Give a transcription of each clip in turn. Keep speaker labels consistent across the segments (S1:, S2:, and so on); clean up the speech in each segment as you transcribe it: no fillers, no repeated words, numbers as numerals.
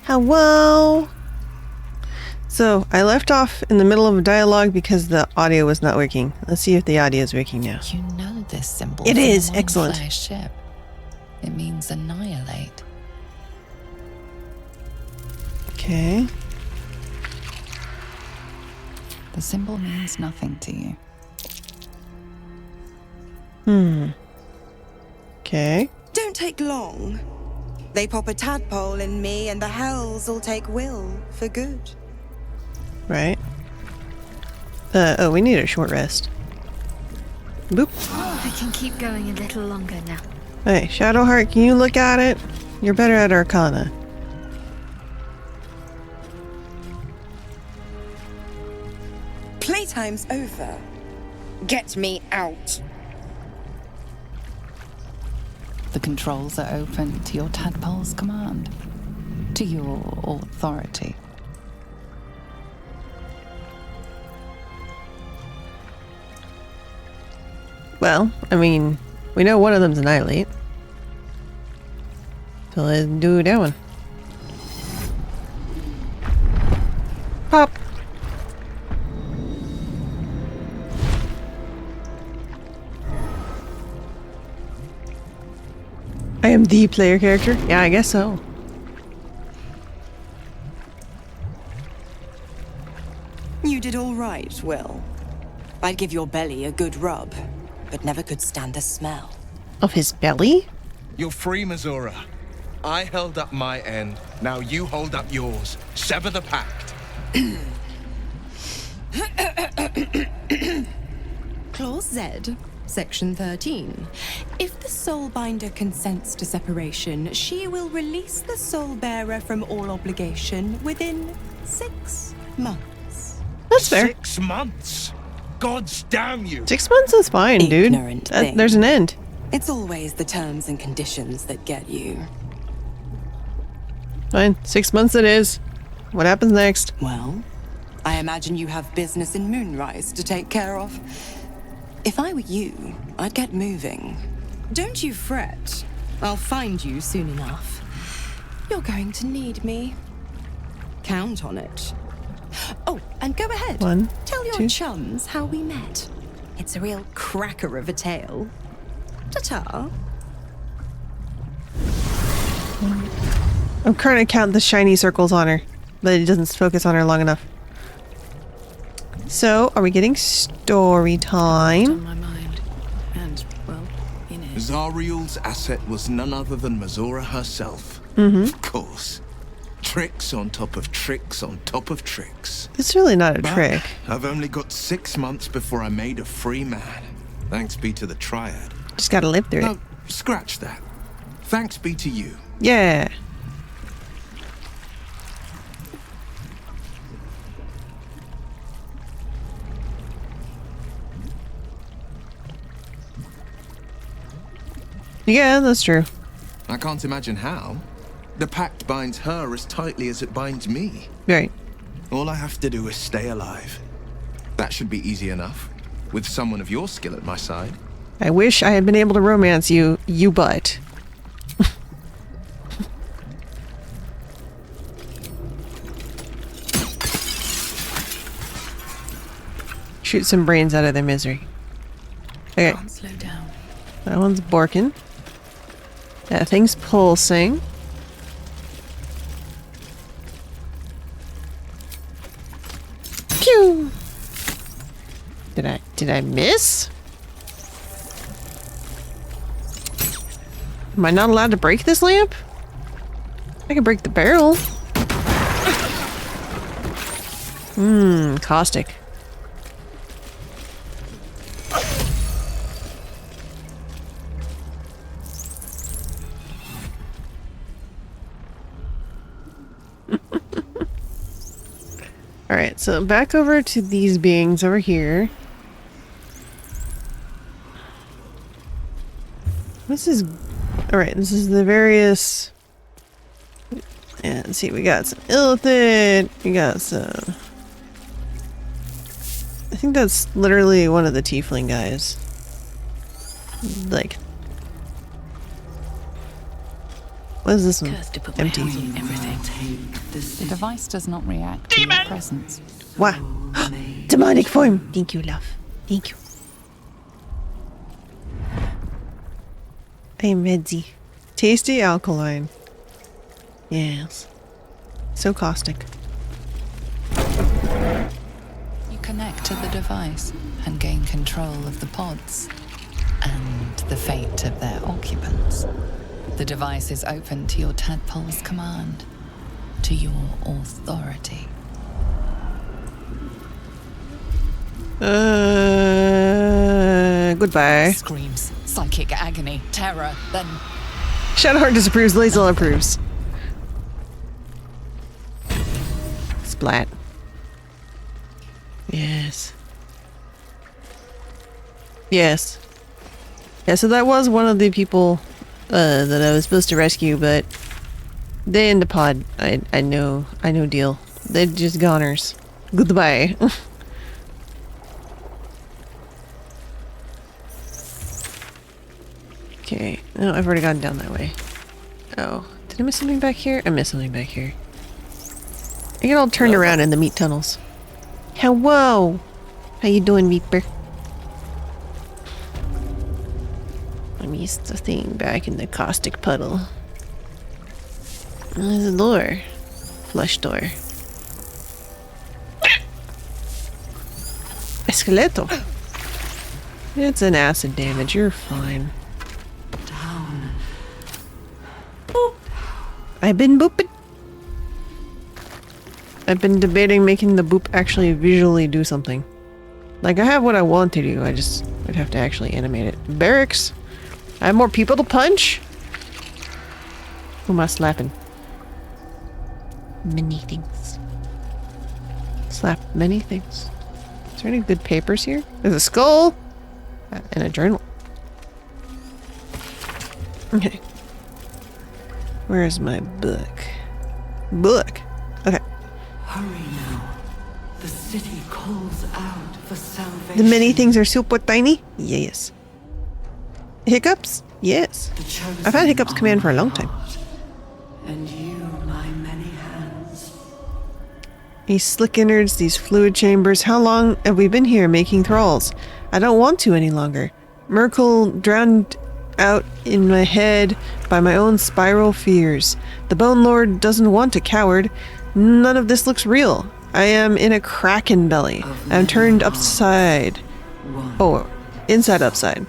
S1: Hello. So I left off in the middle of a dialogue because the audio was not working. Let's see if the audio is working now.
S2: You know this symbol.
S1: It is
S2: from the
S1: excellent.
S2: Mindflayer ship. It means annihilate.
S1: Okay.
S2: The symbol means nothing to you.
S1: Okay.
S3: Don't take long. They pop a tadpole in me and the hells will take Will for good.
S1: Right. Oh, we need a short rest. Boop.
S4: I can keep going a little longer now.
S1: Hey, Shadowheart, can you look at it? You're better at Arcana.
S3: Playtime's over. Get me out.
S2: The controls are open to your tadpole's command. To your authority.
S1: Well, I mean, we know one of them's Annihilate. So let's do that one. Pop. I am the player character? Yeah, I guess so.
S3: You did all right, Will. I'd give your belly a good rub, but never could stand the smell.
S1: Of his belly?
S5: You're free, Missoura. I held up my end. Now you hold up yours. Sever the pact.
S3: Clause Z, Section 13. If the Soulbinder consents to separation, she will release the Soul Bearer from all obligation within 6 months.
S1: That's fair.
S5: 6 months. Gods damn you.
S1: 6 months is fine, dude.
S3: Ignorant thing.
S1: There's an end.
S3: It's always the terms and conditions that get you.
S1: Fine. 6 months it is. What happens next?
S3: Well, I imagine you have business in Moonrise to take care of. If I were you, I'd get moving. Don't you fret. I'll find you soon enough. You're going to need me. Count on it. Oh, and go ahead.
S1: 1,
S3: Tell your
S1: 2.
S3: chums how we met. It's a real cracker of a tale. Ta-ta.
S1: I'm trying to count the shiny circles on her, but it doesn't focus on her long enough. So, are we getting story
S4: On
S1: time?
S4: my mind. And, well, in it.
S5: Zariel's asset was none other than Missoura herself. Of course. Tricks on top of tricks on top of tricks.
S1: It's really not a
S5: But
S1: trick.
S5: I've only got 6 months before I made a free man. Thanks be to the Triad.
S1: Just gotta live through it.
S5: No, scratch that. Thanks be to you.
S1: Yeah. Yeah, that's true.
S5: I can't imagine how. The pact binds her as tightly as it binds me.
S1: Right.
S5: All I have to do is stay alive. That should be easy enough, with someone of your skill at my side.
S1: I wish I had been able to romance you, you butt. Shoot some brains out of their misery. Okay,
S4: Can't slow down.
S1: that one's borking. That thing's pulsing. Pew! Did I miss? Am I not allowed to break this lamp? I can break the barrel. Caustic. Alright, so back over to these beings over here. This is... Alright, this is the various... And let's see, we got some Illithid, we got some... I think that's literally one of the tiefling guys. Like... What is this one?
S4: Curse to put my
S1: Empty.
S4: hands on everything.
S2: The device does not react to your presence.
S1: What? Demonic form. Thank you, love. Thank you. I am ready. Tasty alkaline. Yes. So caustic.
S2: You connect to the device and gain control of the pods and the fate of their occupants. The device is open to your tadpole's command, to your authority.
S1: Goodbye.
S2: Screams, psychic agony, terror, then
S1: Shadowheart disapproves, Lae'zel approves. Splat. Yes. Yes. Yeah, so that was one of the people that I was supposed to rescue, but they in the pod. I know deal. They're just goners. Goodbye. Okay. No, I've already gone down that way. Oh. Did I miss something back here? I missed something back here. I get all turned around in the meat tunnels. Hello! How you doing, Reaper? I missed the thing back in the caustic puddle. There's a door. Flush door. Esqueleto! It's an acid damage, you're fine. I've been booping. I've been debating making the boop actually visually do something. Like, I have what I want to do, I'd have to actually animate it. Barracks! I have more people to punch? Who am I slapping? Many things. Slap many things. Is there any good papers here? There's a skull! And a journal. Okay. Where's my book? Book! Okay.
S6: Hurry now. The city calls out for salvation.
S1: The many things are super tiny? Yes. Hiccups? Yes.
S6: The chosen
S1: I've had hiccups
S6: are
S1: command for a
S6: my
S1: long time.
S6: heart, and you, my many hands.
S1: These slick innards, these fluid chambers. How long have we been here making thralls? I don't want to any longer. Merkel drowned out in my head by my own spiral fears. The Bone Lord doesn't want a coward. None of this looks real. I am in a kraken belly. I'm turned upside. Oh, inside upside.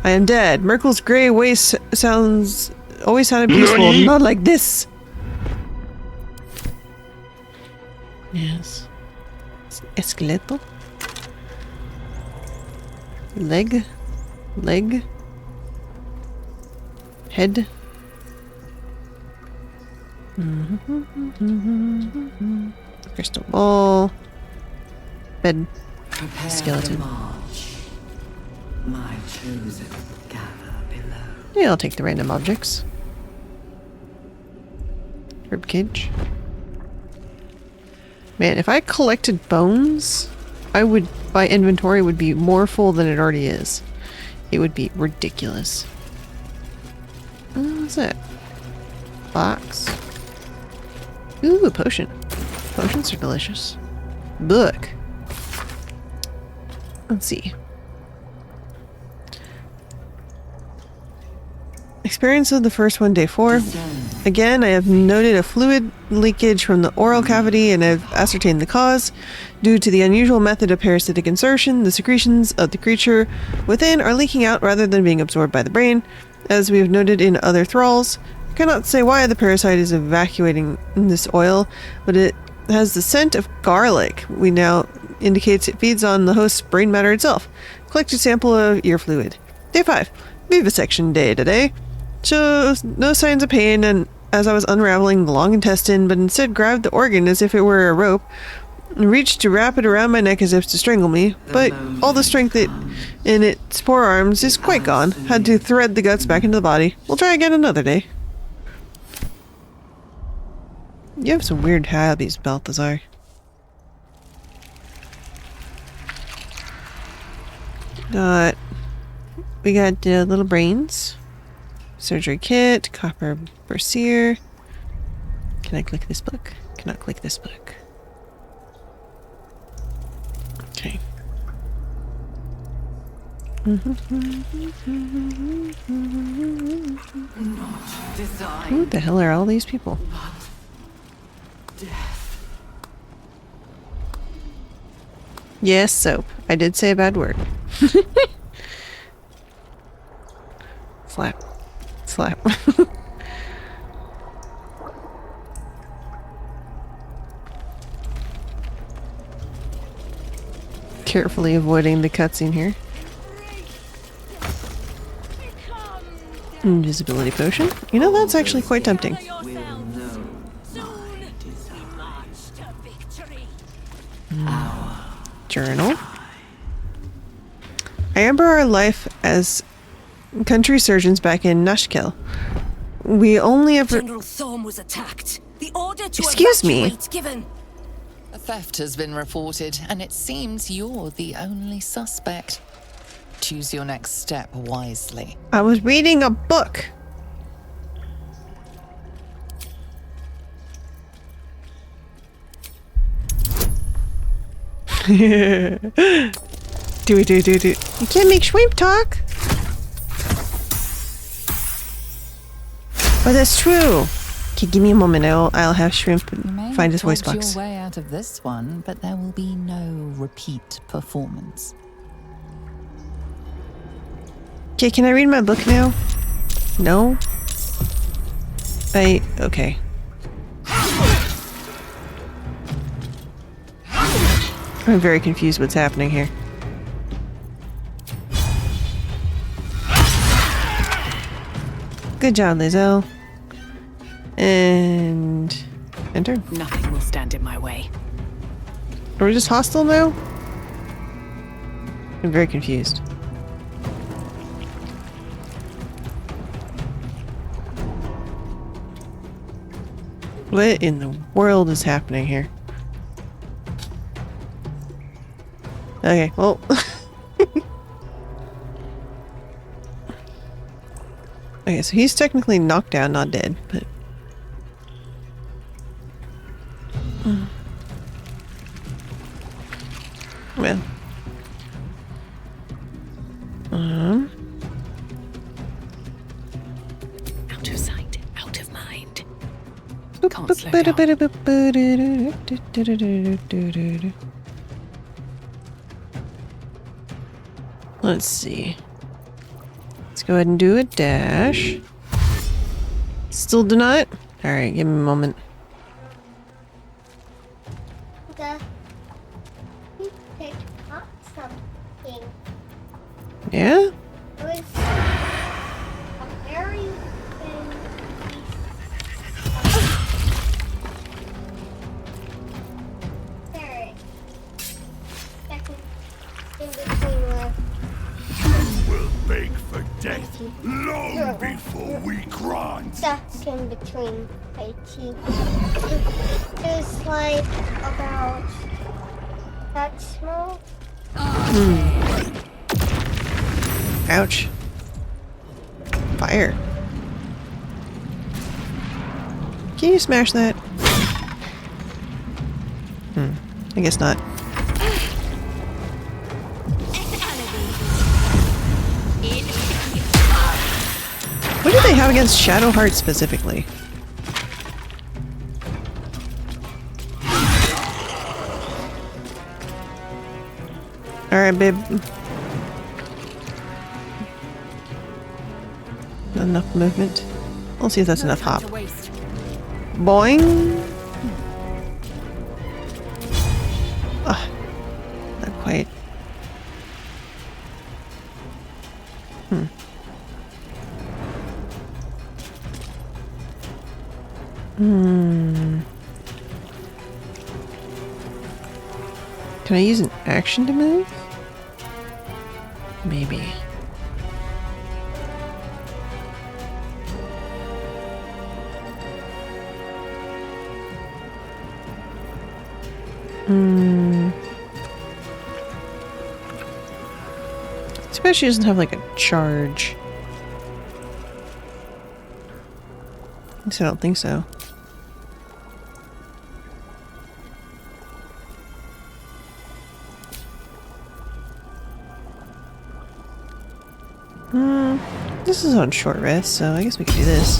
S1: I am dead. Merkel's gray waste always sounded peaceful. Not like this. Yes. Esqueleto. Leg. Head. Crystal ball. Bed.
S6: Prepare
S1: Skeleton.
S6: the march. My chosen gather below.
S1: Yeah, I'll take the random objects. Ribcage. Man, if I collected bones, my inventory would be more full than it already is. It would be ridiculous. What's that? Box. Ooh, a potion. Potions are delicious. Book. Let's see. Experience of the first one, day 4. Again, I have noted a fluid leakage from the oral cavity and I've ascertained the cause. Due to the unusual method of parasitic insertion, the secretions of the creature within are leaking out rather than being absorbed by the brain. As we have noted in other thralls, I cannot say why the parasite is evacuating this oil, but it has the scent of garlic. We now indicates it feeds on the host's brain matter itself. Collect a sample of ear fluid. Day 5. Vivisection day today. Shows no signs of pain, and as I was unraveling the long intestine, but instead grabbed the organ as if it were a rope, and reached to wrap it around my neck as if to strangle me, but all the strength in its forearms is quite gone. Had to thread the guts back into the body. We'll try again another day. You have some weird hobbies, Balthazar. We got little brains. Surgery kit, copper brassiere. Can I click this book? Cannot click this book. Okay.
S6: Not design,
S1: Who the hell are all these people?
S6: death.
S1: Yes, soap. I did say a bad word. Slap. Slap. Carefully avoiding the cutscene here. Invisibility potion. You know, that's actually quite tempting.
S6: Will know my desire.
S1: Journal. I remember our life as country surgeons back in Nashkel. We only ever...
S7: General Thorm was attacked. The order to
S1: Excuse me.
S7: evacuate given.
S2: A theft has been reported, and it seems you're the only suspect. Choose your next step wisely.
S1: I was reading a book. Do. You can't make shrimp talk. But that's true. Okay, give me a moment. I'll have shrimp
S2: You may
S1: find his
S2: have
S1: voice
S2: talked
S1: box.
S2: your way out of this one, but there will be no repeat performance.
S1: Okay, can I read my book now? No? Okay. I'm very confused what's happening here. Good job, Lizelle. And... enter.
S7: Nothing will stand in my way.
S1: Are we just hostile now? I'm very confused. What in the world is happening here? Okay, well... okay, so he's technically knocked down, not dead, but... Well...
S7: Out of sight, out of mind.
S1: Can't
S7: slow
S1: Let's see. Let's go ahead and do a dash. Still do not? Alright, give me a moment.
S8: You picked up something.
S1: Yeah?
S8: It was a very thin piece of carrot. Second in between where
S9: Will beg for death long before we grant.
S8: stuck in between my teeth. It was like about that small.
S1: Ouch. Fire. Can you smash that? I guess not. What do they have against Shadowheart specifically? Alright, babe. Not enough movement. We'll see if that's enough hop. Boing! Ah, not quite. Can I use an action to move? Maybe. Too bad she doesn't have like a charge. least I don't think so. This is on short rest, so I guess we could do this.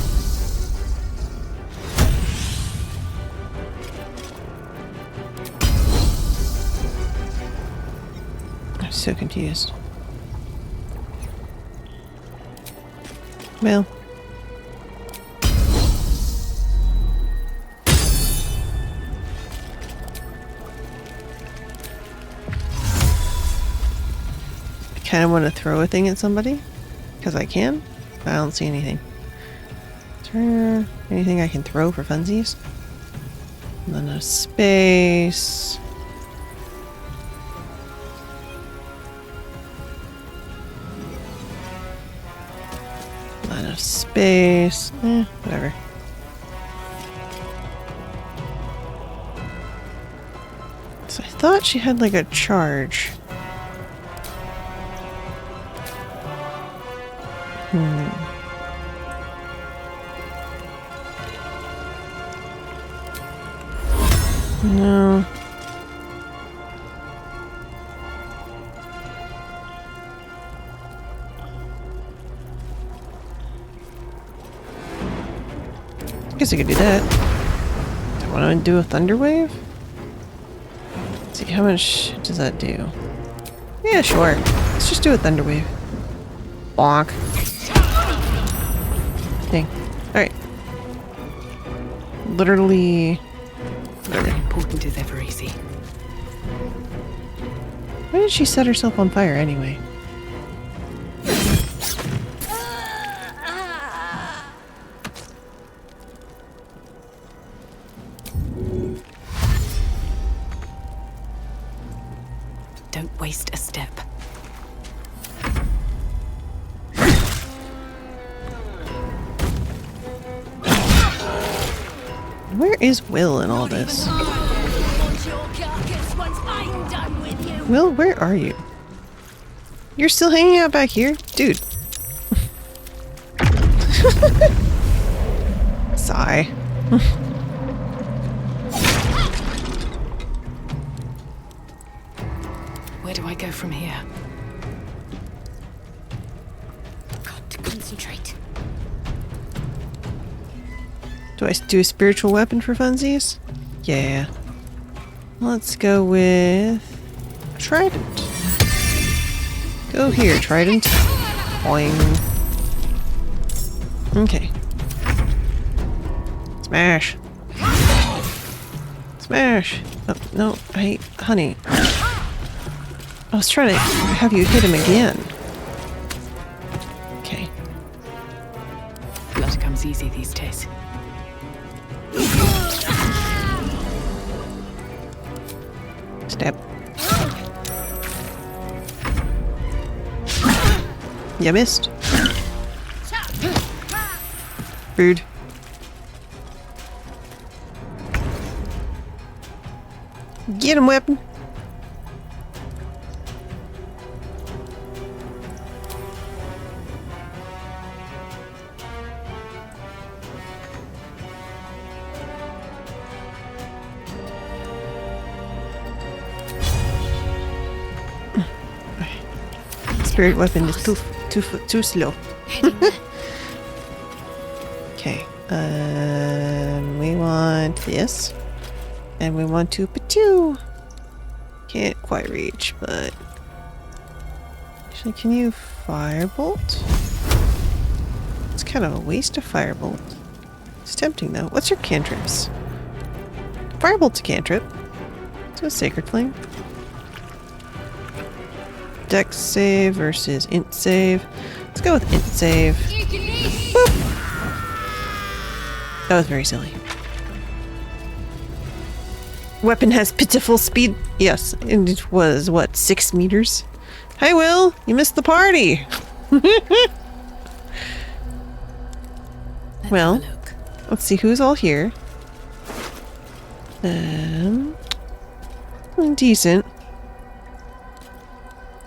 S1: I'm so confused. Well. I kind of want to throw a thing at somebody. Because I can. But I don't see anything. Turn. Anything I can throw for funsies? And then a space. Line of space. Whatever. So I thought she had like a charge. No. I guess I could do that. Do I want to do a thunder wave? Let's see, how much does that do? Yeah, sure. Let's just do a thunder wave. Bonk. Dang. Alright. Literally...
S7: Nothing important is ever easy.
S1: Why did she set herself on fire anyway?
S7: Don't waste a step.
S1: Where is Will in all this? Will, where are you? You're still hanging out back here? Dude. Sigh.
S7: Where do I go from here?
S4: Got to concentrate.
S1: Do I do a spiritual weapon for funsies? Yeah. Let's go with Trident. Go here, Trident. Boing. Okay. Smash. Smash. Oh, no, honey. I was trying to have you hit him again. Okay.
S7: Blood comes easy these days.
S1: Step. You missed. Rude. Get him, weapon. Spirit weapon is too slow. Okay. We want this, and we want to patoo. Can't quite reach, but actually, can you firebolt? It's kind of a waste of firebolt. It's tempting though. What's your cantrips? Firebolt's a cantrip. So is Sacred Flame. Dex save versus int save. Let's go with int save. Boop. That was very silly. Weapon has pitiful speed. Yes, and it was, what, 6 meters? Hi, Will. You missed the party. Well, let's see who's all here. Decent.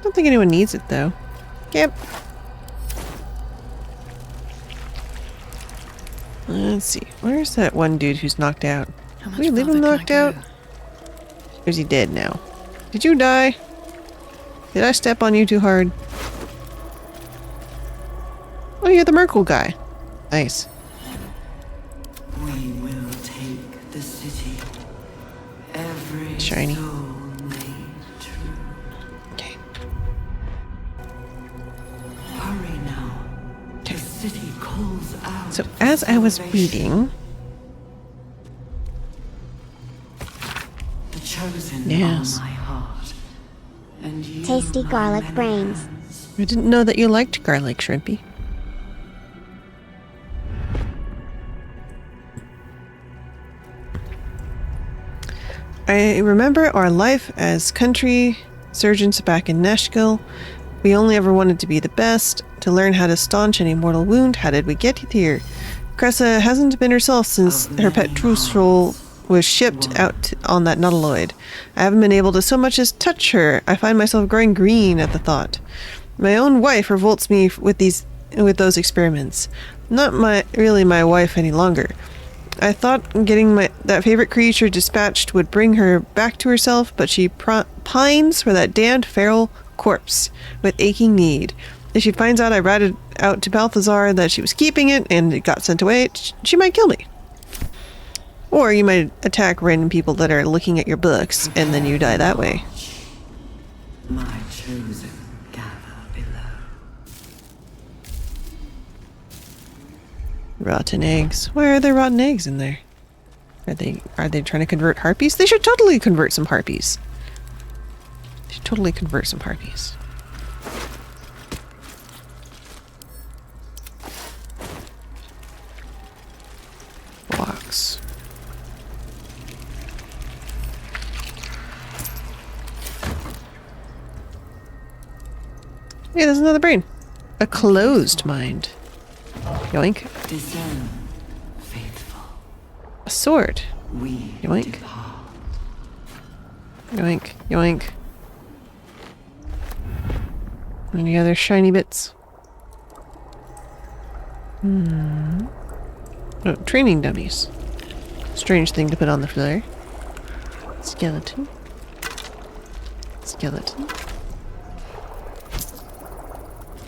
S1: Don't think anyone needs it though. Yep. Let's see. Where's that one dude who's knocked out?
S7: How
S1: Did we leave him
S7: further can I
S1: knocked out?
S7: go?
S1: Or is he dead now? Did you die? Did I step on you too hard? Oh, you're the Merkle guy. Nice.
S6: We will take the city. Every
S1: Shiny.
S6: soul made true.
S1: Okay.
S6: Hurry now. The city calls out.
S1: So as I was reading,
S6: The chosen
S1: Yes.
S6: are my heart. And you
S8: Tasty
S6: my
S8: garlic
S6: many
S8: brains.
S6: hands.
S1: I didn't know that you liked garlic, Shrimpy. I remember our life as country surgeons back in Nashville. We only ever wanted to be the best, to learn how to staunch any mortal wound. How did we get here? Cressa hasn't been herself since her pet Trussroll was shipped out on that nautiloid. I haven't been able to so much as touch her. I find myself growing green at the thought. My own wife revolts me with those experiments. Not really my wife any longer. I thought getting that favorite creature dispatched would bring her back to herself, but she pines for that damned feral corpse with aching need. If she finds out I ratted out to Balthazar that she was keeping it and it got sent away, she might kill me. Or you might attack random people that are looking at your books, and then you die that way.
S6: My chosen gather below.
S1: Rotten eggs. Why are there rotten eggs in there? Are they trying to convert harpies? They should totally convert some harpies. They should totally convert some harpies. Blocks. Hey, there's another brain. A closed mind. Yoink.
S6: Discern, faithful.
S1: A sword.
S6: We
S1: Yoink.
S6: depart.
S1: Yoink. Yoink. Any other shiny bits? Oh, training dummies. Strange thing to put on the flare. Skeleton. Skeleton.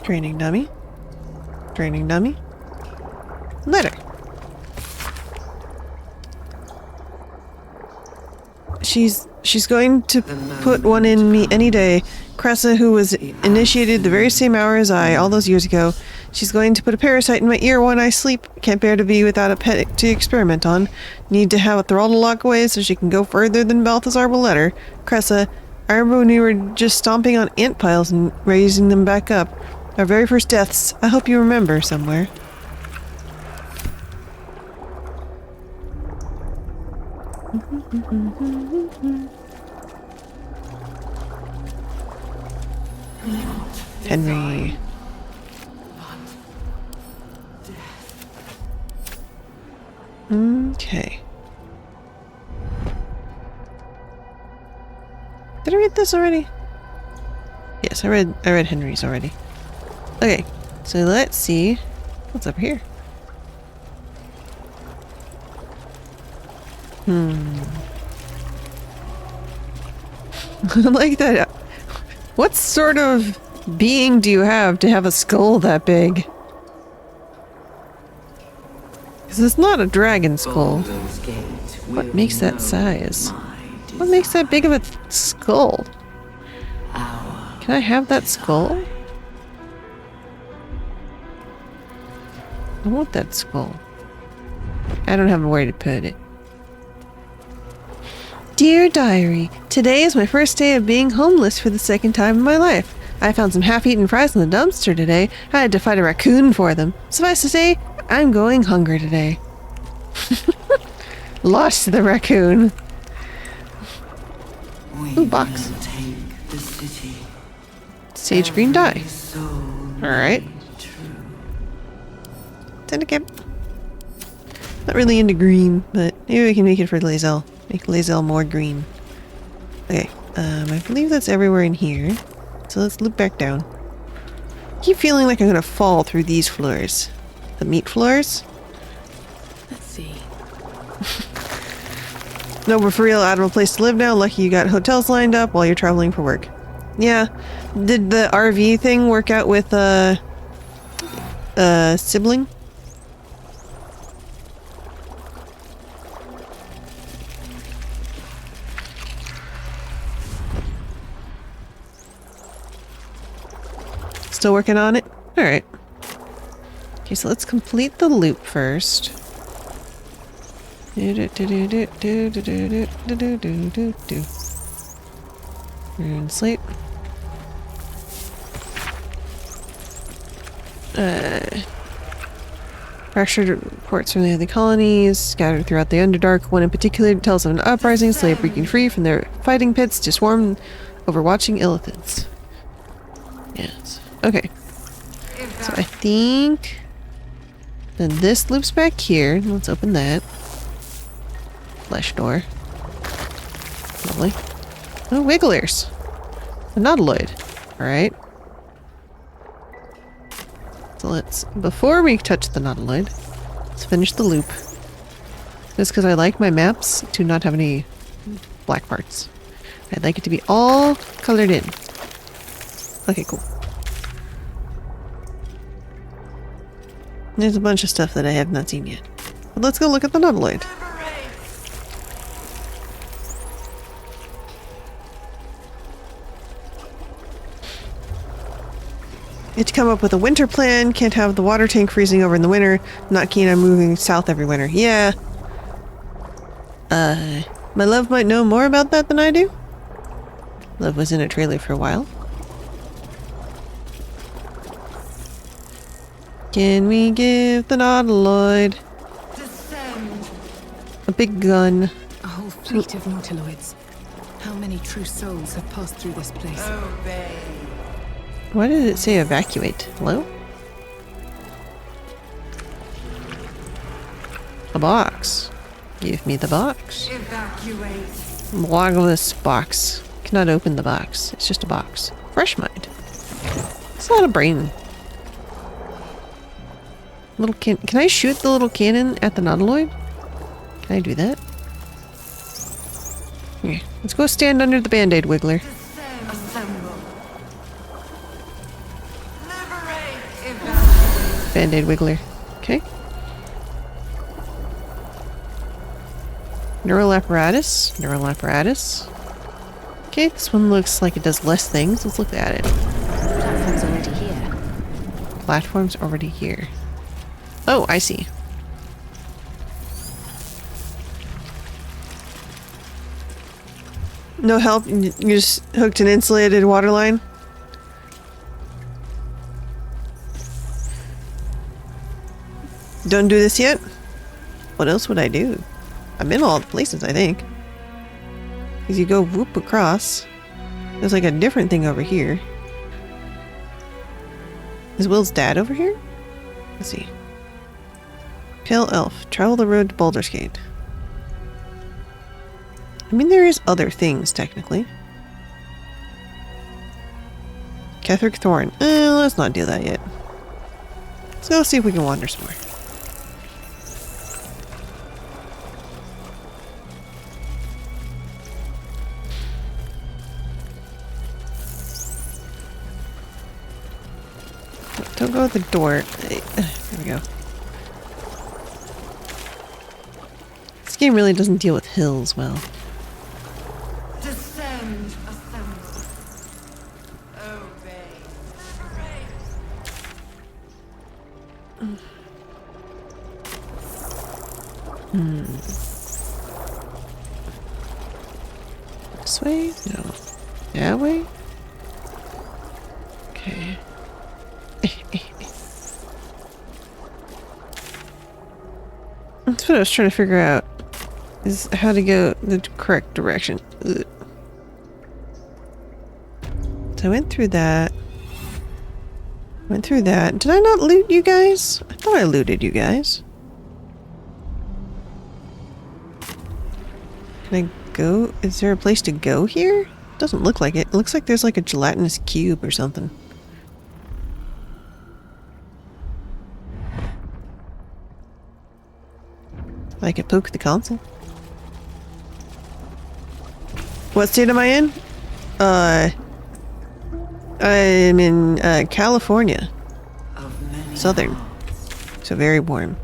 S1: Training dummy. Training dummy. Letter. She's going to put one in me any day. Cressa, who was initiated the very same hour as I all those years ago. She's going to put a parasite in my ear when I sleep. Can't bear to be without a pet to experiment on. Need to have a throttle lock away so she can go further than Balthazar will let her. Cressa, I remember when we were just stomping on ant piles and raising them back up. Our very first deaths. I hope you remember somewhere. Henry. Okay. Did I read this already? Yes, I read Henry's already. Okay, so let's see what's up here. I like that. What sort of being do you have to have a skull that big? Because it's not a dragon skull. What makes that size? What makes that big of a skull? Can I have that skull? I want that skull. I don't have where to put it. Dear Diary, today is my first day of being homeless for the second time in my life. I found some half-eaten fries in the dumpster today. I had to fight a raccoon for them. Suffice to say, I'm going hungry today. Lost to the raccoon. Ooh, box. Sage green dye. Alright. Syndicate. Not really into green, but maybe we can make it for Lae'zel. Make Lae'zel more green. Okay, I believe that's everywhere in here. So let's loop back down. I keep feeling like I'm gonna fall through these floors. The meat floors. No, but for real, out of a place to live now. Lucky you got hotels lined up while you're traveling for work. Yeah. Did the RV thing work out with sibling? Still working on it? Alright. Okay, so let's complete the loop first. We're in sleep. Fractured reports from the other colonies scattered throughout the Underdark. One in particular tells of an uprising, slave breaking free from their fighting pits to swarm over watching illithids. Yes. Okay. So I think then this loops back here. Let's open that. Flesh door. Lovely. Oh, wigglers. A nautiloid. Alright. So let's, before we touch the nautiloid, let's finish the loop. Just because I like my maps to not have any black parts. I'd like it to be all colored in. Okay, cool. There's a bunch of stuff that I have not seen yet. But let's go look at the nautiloid. Need to come up with a winter plan. Can't have the water tank freezing over in the winter. Not keen on moving south every winter. Yeah. My love might know more about that than I do. Love was in a trailer for a while. Can we give the nautiloid a big gun?
S7: A whole fleet of nautiloids. How many true souls have passed through this place?
S1: Why did it say evacuate? Hello? A box. Give me the box.
S6: Evacuate.
S1: Log this box. Cannot open the box. It's just a box. Fresh mind. It's a lot of brain. Little can I shoot the little cannon at the nautiloid? Can I do that? Okay, let's go stand under the band-aid wiggler.
S6: Assemble.
S1: Band-aid wiggler. Okay. Neural apparatus. Neural apparatus. Okay, this one looks like it does less things. Let's look at it.
S7: Platform's already here.
S1: Platform's already here. Oh, I see. No help? You just hooked an insulated water line? Don't do this yet? What else would I do? I'm in all the places, I think. Because you go whoop across. There's like a different thing over here. Is Will's dad over here? Let's see. Pale Elf. Travel the road to Baldur's Gate. I mean, there is other things, technically. Ketheric Thorn. Let's not do that yet. Let's go see if we can wander some more. Don't go at the door. There we go. This game really doesn't deal with hills well.
S6: Descend. Assemble. Obey.
S1: This way? No. That way? Okay. That's what I was trying to figure out. Is how to go the correct direction. Ugh. So I went through that. Went through that. Did I not loot you guys? I thought I looted you guys. Can I go? Is there a place to go here? Doesn't look like it. It looks like there's like a gelatinous cube or something. I could poke the console. What state am I in? I'm in California.
S6: Of many
S1: Southern.
S6: hearts.
S1: So very warm.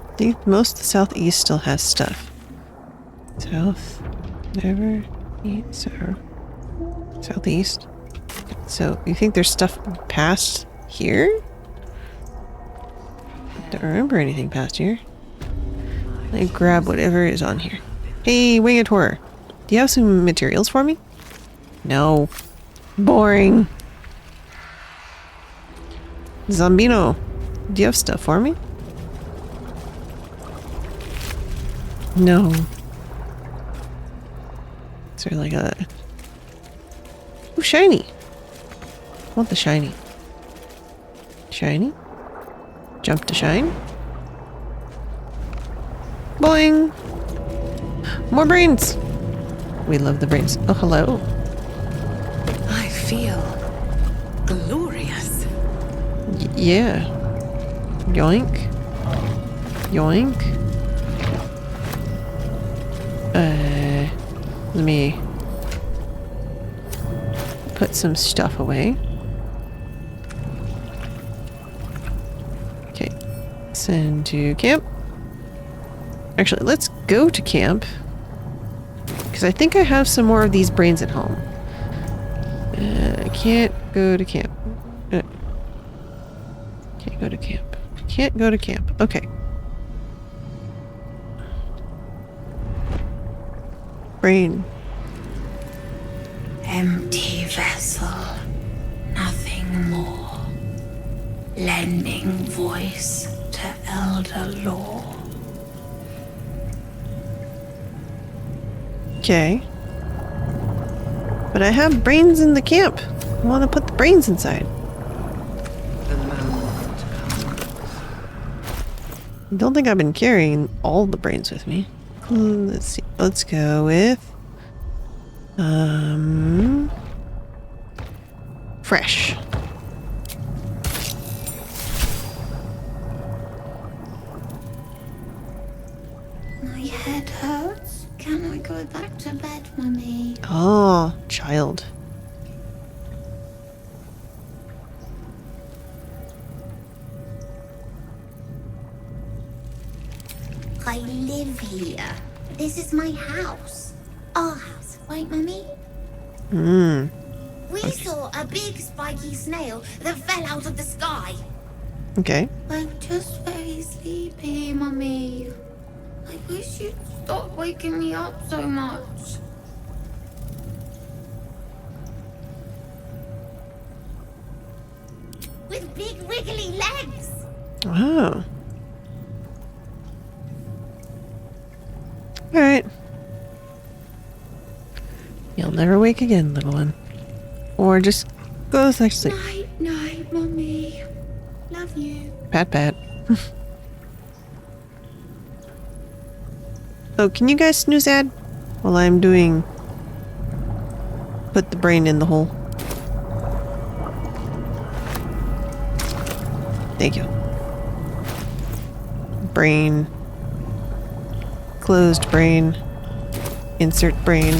S1: I think most of the southeast still has stuff. South, never, east, or southeast. So you think there's stuff past here? Don't remember anything past here. Let me grab whatever is on here. Hey, Winged Horror. Do you have some materials for me? No. Boring. Zombino. Do you have stuff for me? No. Is there like a... Ooh, shiny. I want the shiny. Shiny? Jump to shine? Boing! More brains! We love the brains. Oh, hello.
S7: I feel glorious.
S1: Yeah. Yoink. Yoink. Let me put some stuff away. Okay. Send to camp. Actually, let's go to camp. Because I think I have some more of these brains at home. I can't go to camp. Can't go to camp. Can't go to camp. Okay. Brain.
S4: Empty vessel, nothing more. Lending voice to elder law.
S1: Okay. But I have brains in the camp. I want to put the brains inside.
S6: The moment comes.
S1: I don't think I've been carrying all the brains with me. Let's see. Let's go with fresh.
S4: My head hurts. Can I go back to bed, Mummy?
S1: Oh, child.
S4: I live here. This is my house. Our house, right, Mummy? We saw a big spiky snail that fell out of the sky.
S1: Okay.
S4: I'm just very sleepy, Mummy. I wish you'd stop waking me up so much. With big wriggly legs.
S1: Oh. Alright. You'll never wake again, little one. Or just go to sleep.
S4: Night, night, Mummy. Love you.
S1: Pat, pat. Oh, can you guys snooze ad? While I'm doing... Put the brain in the hole. Thank you. Brain. Closed brain. Insert brain.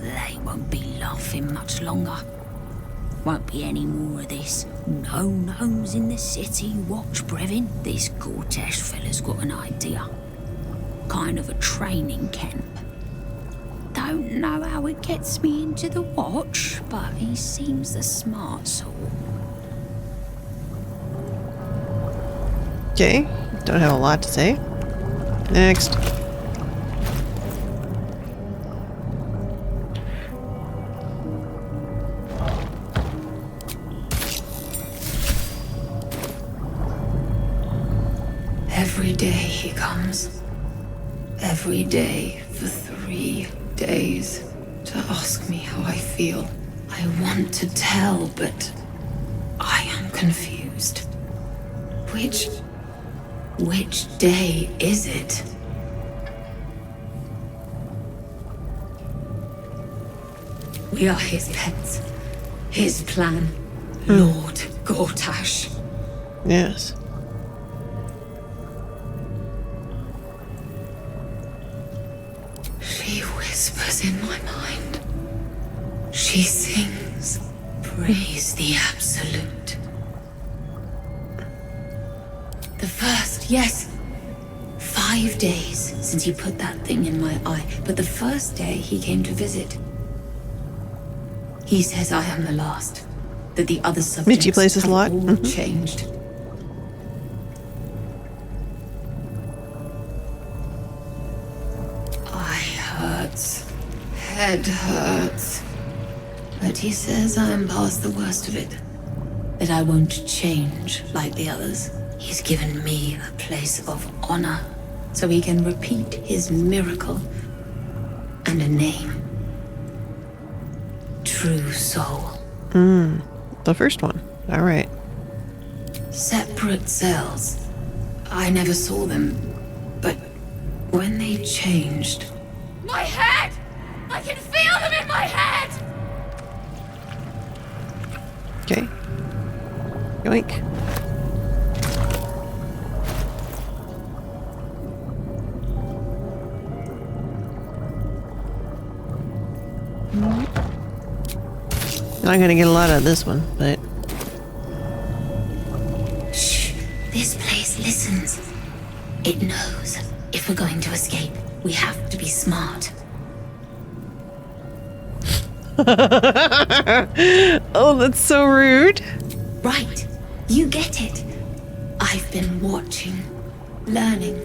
S4: They won't be laughing much longer. Won't be any more of this. No gnomes in the city, watch, Brevin. This Gortash fella's got an idea. Kind of a training camp. Don't know how it gets me into the watch, but he seems the smart sort.
S1: Okay. Don't have a lot to say. Next.
S4: Every day he comes. Every day for 3 days. ask me how I feel. I want to tell, but I am confused. Which day is it? We are his pets. His plan. Lord Gortash.
S1: Yes.
S4: She whispers in my mind. She sings. Praise the Absolute. The first, yes. 5 days since he put that thing in my eye, but the first day he came to visit. He says I am the last. That the other subjects
S1: plays this
S4: have
S1: a lot.
S4: all changed. Eye hurts. Head hurts. But he says I am past the worst of it. That I won't change like the others. He's given me a place of honor, so he can repeat his miracle and a name. True Soul.
S1: The first one. All right.
S4: Separate cells. I never saw them, but when they changed... My head! I can feel them in my head!
S1: Okay. Yoink. Not gonna get a lot out of this one, but...
S4: Shh. This place listens. It knows if we're going to escape, we have to be smart.
S1: Oh, that's so rude.
S4: Right. You get it. I've been watching, learning.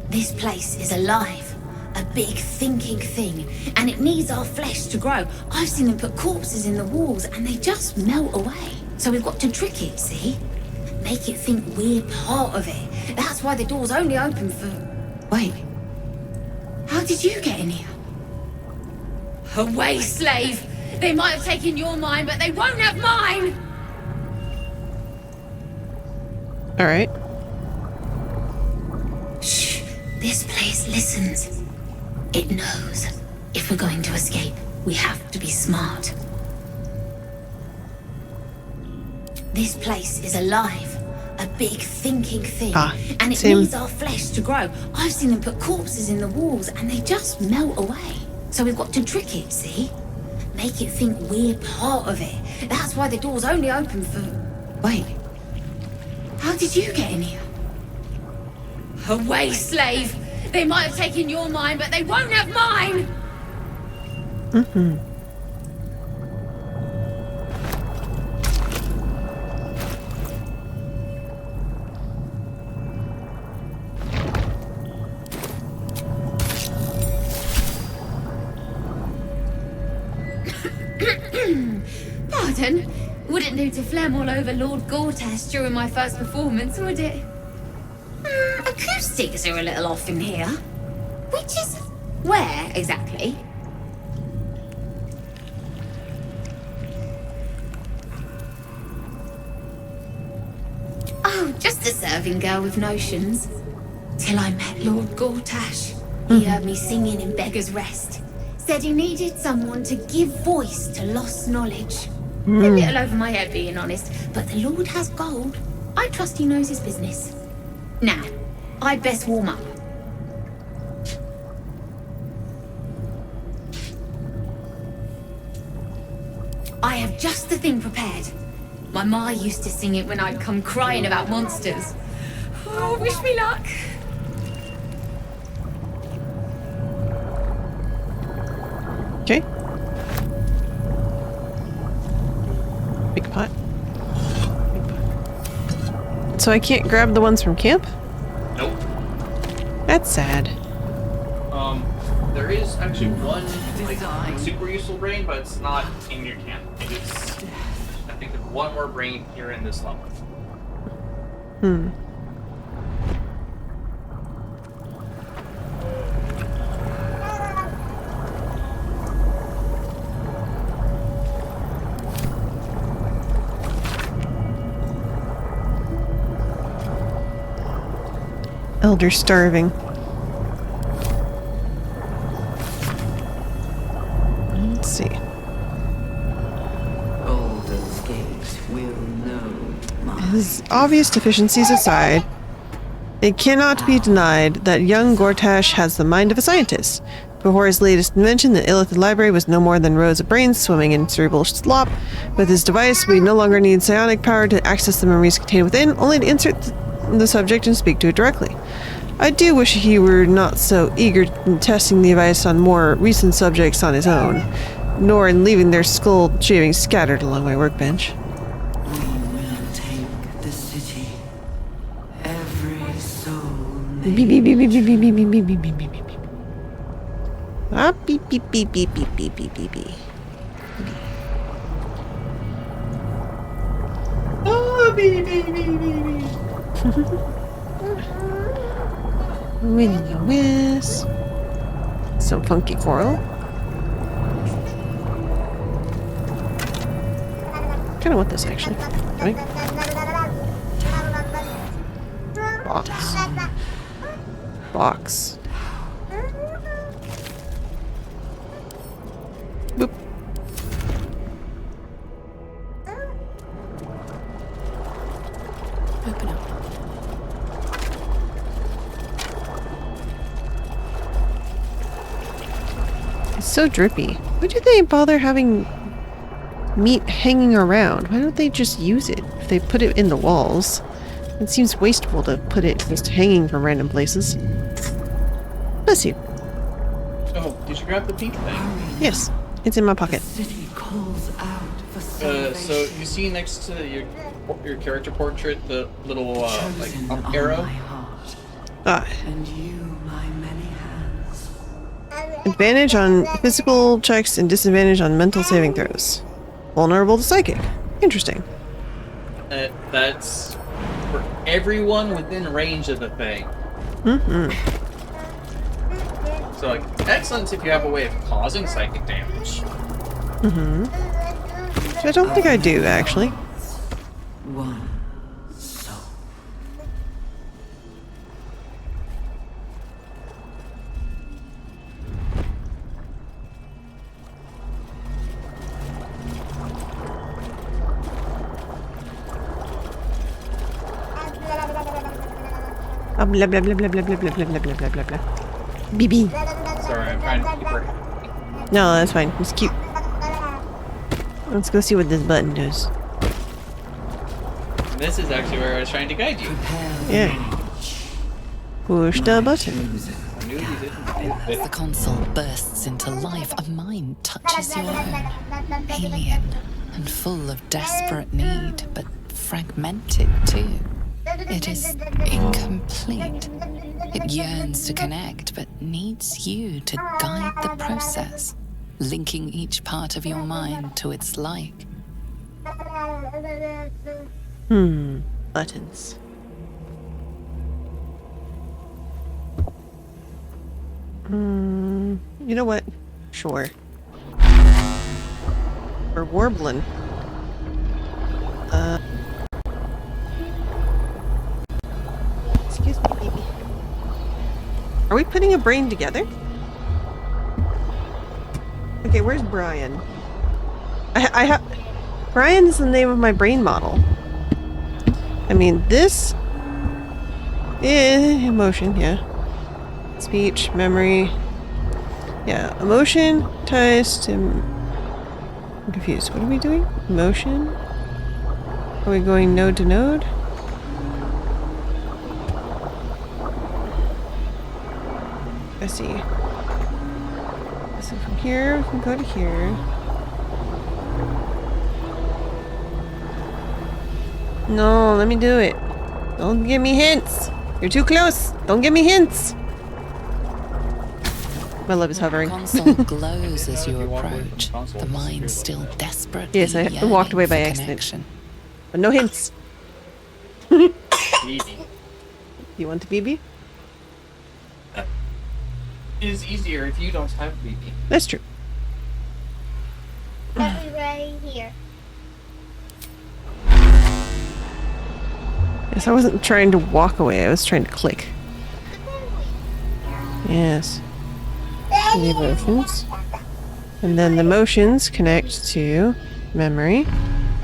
S4: This place is alive. A big thinking thing, and it needs our flesh to grow. I've seen them put corpses in the walls, and they just melt away. So we've got to trick it, see? Make it think we're part of it. That's why the door's only open for... Wait. How did you get in here? Away, slave! They might have taken your mind, but they won't have mine!
S1: All right.
S4: Shh. This place listens. It knows if we're going to escape, we have to be smart. This place is alive. A big thinking thing. And it needs our flesh to grow. I've seen them put corpses in the walls and they just melt away. So we've got to trick it, see? Make it think we're part of it. That's why the door's only open for... Wait. How did you get in here? Away, slave! They might have taken your mind, but they won't have mine! Pardon? Wouldn't do to phlegm all over Lord Gortash during my first performance, would it? Acoustics are a little off in here. Which is... where, exactly? Oh, just a serving girl with notions. Till I met Lord Gortash. He heard me singing in Beggar's Rest. Said he needed someone to give voice to lost knowledge. A little over my head, being honest, but the Lord has gold. I trust he knows his business. Now, I'd best warm up. I have just the thing prepared. My ma used to sing it when I'd come crying about monsters. Oh, wish me luck.
S1: Okay. Big pot. So I can't grab the ones from camp?
S10: Nope.
S1: That's sad.
S10: There is actually one like super useful brain, but it's not in your camp. It's I think there's one more brain here in this level.
S1: Elder starving. Let's see.
S6: Baldur's Gate will know my
S1: His obvious deficiencies aside, it cannot be denied that young Gortash has the mind of a scientist. Before his latest invention, the Illithid Library was no more than rows of brains swimming in cerebral slop. With his device, we no longer need psionic power to access the memories contained within, only to insert the subject and speak to it directly. I do wish he were not so eager in testing the device on more recent subjects on his own, nor in leaving their skull shavings scattered along my workbench.
S6: We will take the city. Every soul
S1: Beep beep beep beep beep beep beep beep beep beep beep beep beep. Ah, beep beep beep beep beep beep beep beep beep. Oh, beep beep beep beep beep. Winnie whiz. Some funky coral. Kind of want this actually. Right? Box. Box. Boop.
S7: Open up.
S1: It's so drippy. Why do they bother having meat hanging around? Why don't they just use it if they put it in the walls? It seems wasteful to put it just hanging from random places. Bless you.
S10: Oh, did you grab the pink thing?
S1: Yes, it's in my pocket.
S6: The city calls out for salvation.
S10: So you see next to your character portrait the little like
S6: Chosen
S10: up
S6: are
S10: arrow.
S6: my heart,
S1: Ah,
S6: and you my many hands.
S1: advantage on physical checks and disadvantage on mental saving throws. Vulnerable to psychic. Interesting.
S10: That's for everyone within range of the thing.
S1: Mm-hmm.
S10: So like excellent if you have a way of causing psychic damage.
S1: Mm-hmm. I don't think I do, actually.
S6: One soul.
S1: Blah blah blah blah blah blah blah blah blah blah blah blah blah. BB.
S10: Sorry, I'm trying to keep her.
S1: No, that's fine. It's cute. Let's go see what this button does.
S10: This is actually where I was trying to guide you.
S1: Yeah. Push the button.
S10: I knew you didn't.
S2: As the console bursts into life, a mind touches your own. Alien and full of desperate need, but fragmented too. It is incomplete. It yearns to connect, but needs you to guide the process, linking each part of your mind to its like.
S1: Buttons. You know what? Sure. We're warbling. Excuse me, baby. Are we putting a brain together? Okay, where's Brian? I have... Brian is the name of my brain model. I mean, this... emotion, yeah. Speech, memory... Yeah, emotion ties to... I'm confused. What are we doing? Emotion? Are we going node to node? I see. So from here, we can go to here. No, let me do it. Don't give me hints. You're too close. Don't give me hints. My love is hovering.
S2: Console glows as you approach, the mind still desperately
S1: Yes, I walked away by
S2: yearning for
S1: accident.
S2: connection.
S1: But no hints.
S10: Easy.
S1: You want the BB?
S10: It is easier if you don't have BB.
S1: That's true.
S8: Everybody here.
S1: Yes, I wasn't trying to walk away. I was trying to click. Yes. The emotions. And then the motions connect to memory.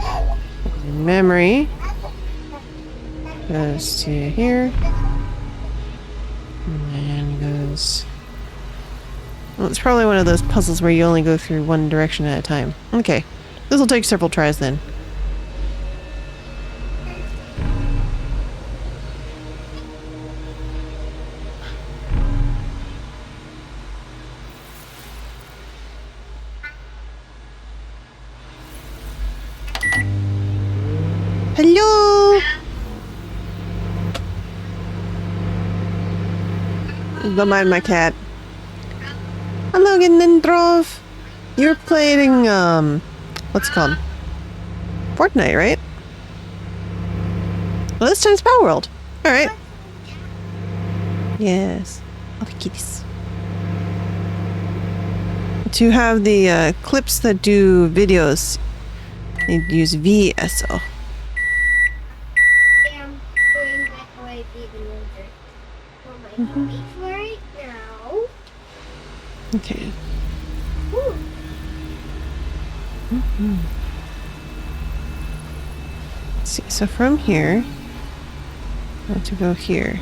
S1: And memory goes to here. And then goes... Well, it's probably one of those puzzles where you only go through one direction at a time. Okay. This will take several tries then. Hello! Don't mind my cat. Hello, Ganondorf! You're playing, what's it called? Fortnite, right? Well, this time's Power World. Alright. Yes. Oh, kitties. To have the, clips that do videos, you need to use VSO.
S8: I'm going back away even older. Oh my beach right now.
S1: Okay.
S8: Ooh.
S1: Let's see, so from here, I want to go here.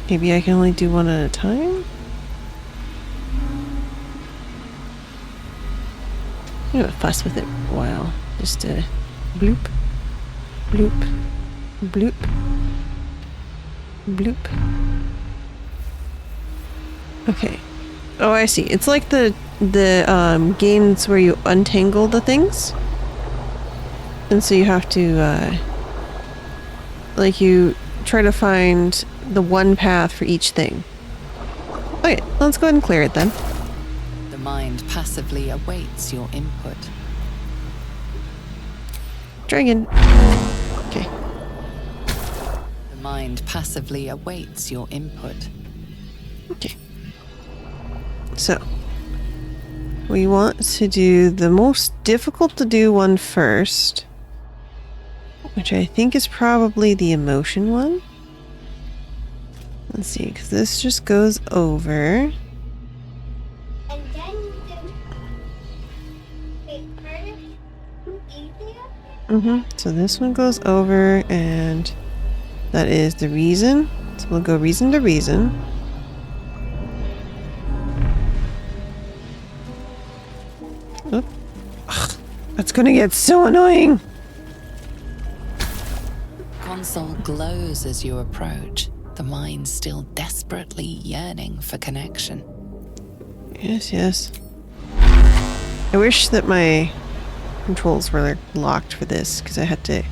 S1: Maybe I can only do one at a time? I'm gonna fuss with it a while. Just bloop, bloop, bloop, bloop. Okay. Oh, I see. It's like the games where you untangle the things. And so you have to, like you try to find the one path for each thing. Okay, let's go ahead and clear it then.
S2: The mind passively awaits your input.
S1: Dragon. Okay.
S2: The mind passively awaits your input.
S1: Okay. So, we want to do the most difficult to do one first, which I think is probably the emotion one. Let's see, because this just goes over.
S8: And then wait, harder? Easier?
S1: So this one goes over, and that is the reason. So we'll go reason to reason. Oop. Ugh, that's gonna get so annoying.
S2: Console glows as you approach, the mind still desperately yearning for connection.
S1: Yes, yes. I wish that my controls were locked for this, because I had to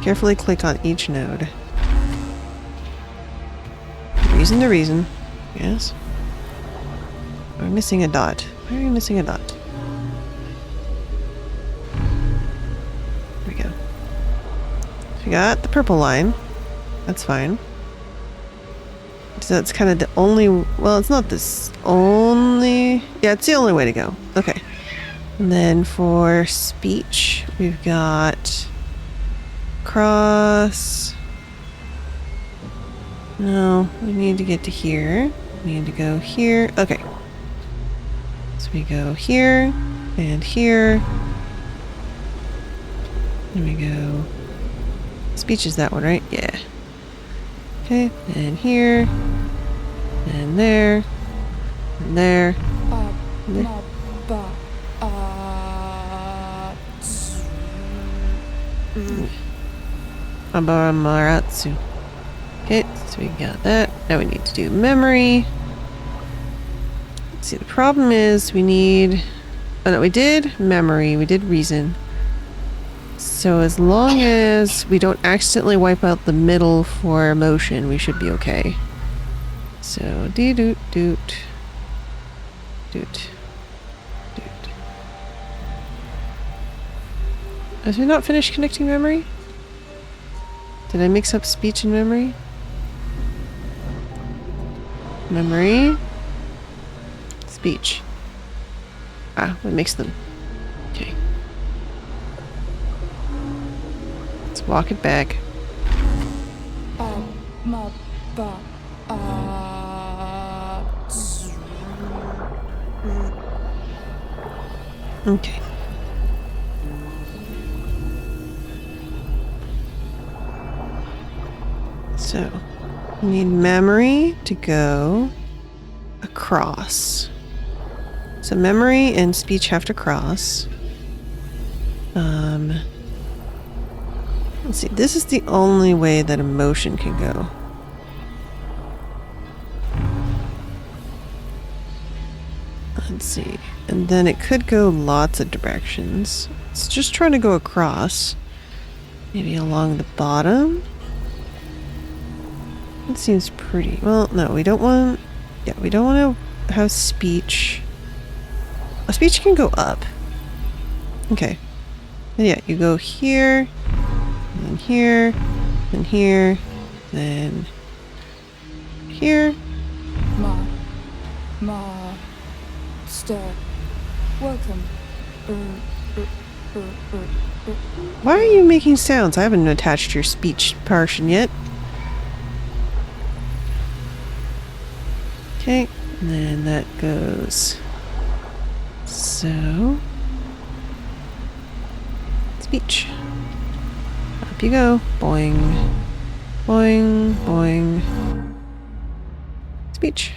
S1: carefully click on each node. Reason to reason. Yes. I'm missing a dot. Why are you missing a dot? There we go. So we got the purple line. That's fine. So that's kind of the only... Well, it's not this only... Yeah, it's the only way to go. Okay. And then for speech, we've got... cross... No, we need to get to here. We need to go here. Okay. So we go here, and here. There we go. Speech is that one, right? Yeah. Okay, and here, and there, and there. Abamaratsu. Okay, so we got that. Now we need to do memory. Let's see, the problem is we need... Oh no, we did memory, we did reason. So as long as we don't accidentally wipe out the middle for emotion, we should be okay. So, dee-doot, doot. Doot. Doot. Have we not finished connecting memory? Did I mix up speech and memory? Memory. Speech. Ah, we mixed them. Okay. Just walk it back. Okay. So, we need memory to go across. So memory and speech have to cross. Let's see. This is the only way that emotion can go. Let's see. And then it could go lots of directions. It's just trying to go across. Maybe along the bottom. It seems pretty... Well, no, we don't want... Yeah, we don't want to have speech. A speech can go up. Okay. And yeah, you go here, and then here, and here, then here.
S11: Welcome.
S1: Why are you making sounds? I haven't attached your speech portion yet. Okay, and then that goes so. Speech. Up you go. Boing. Boing. Boing. Speech.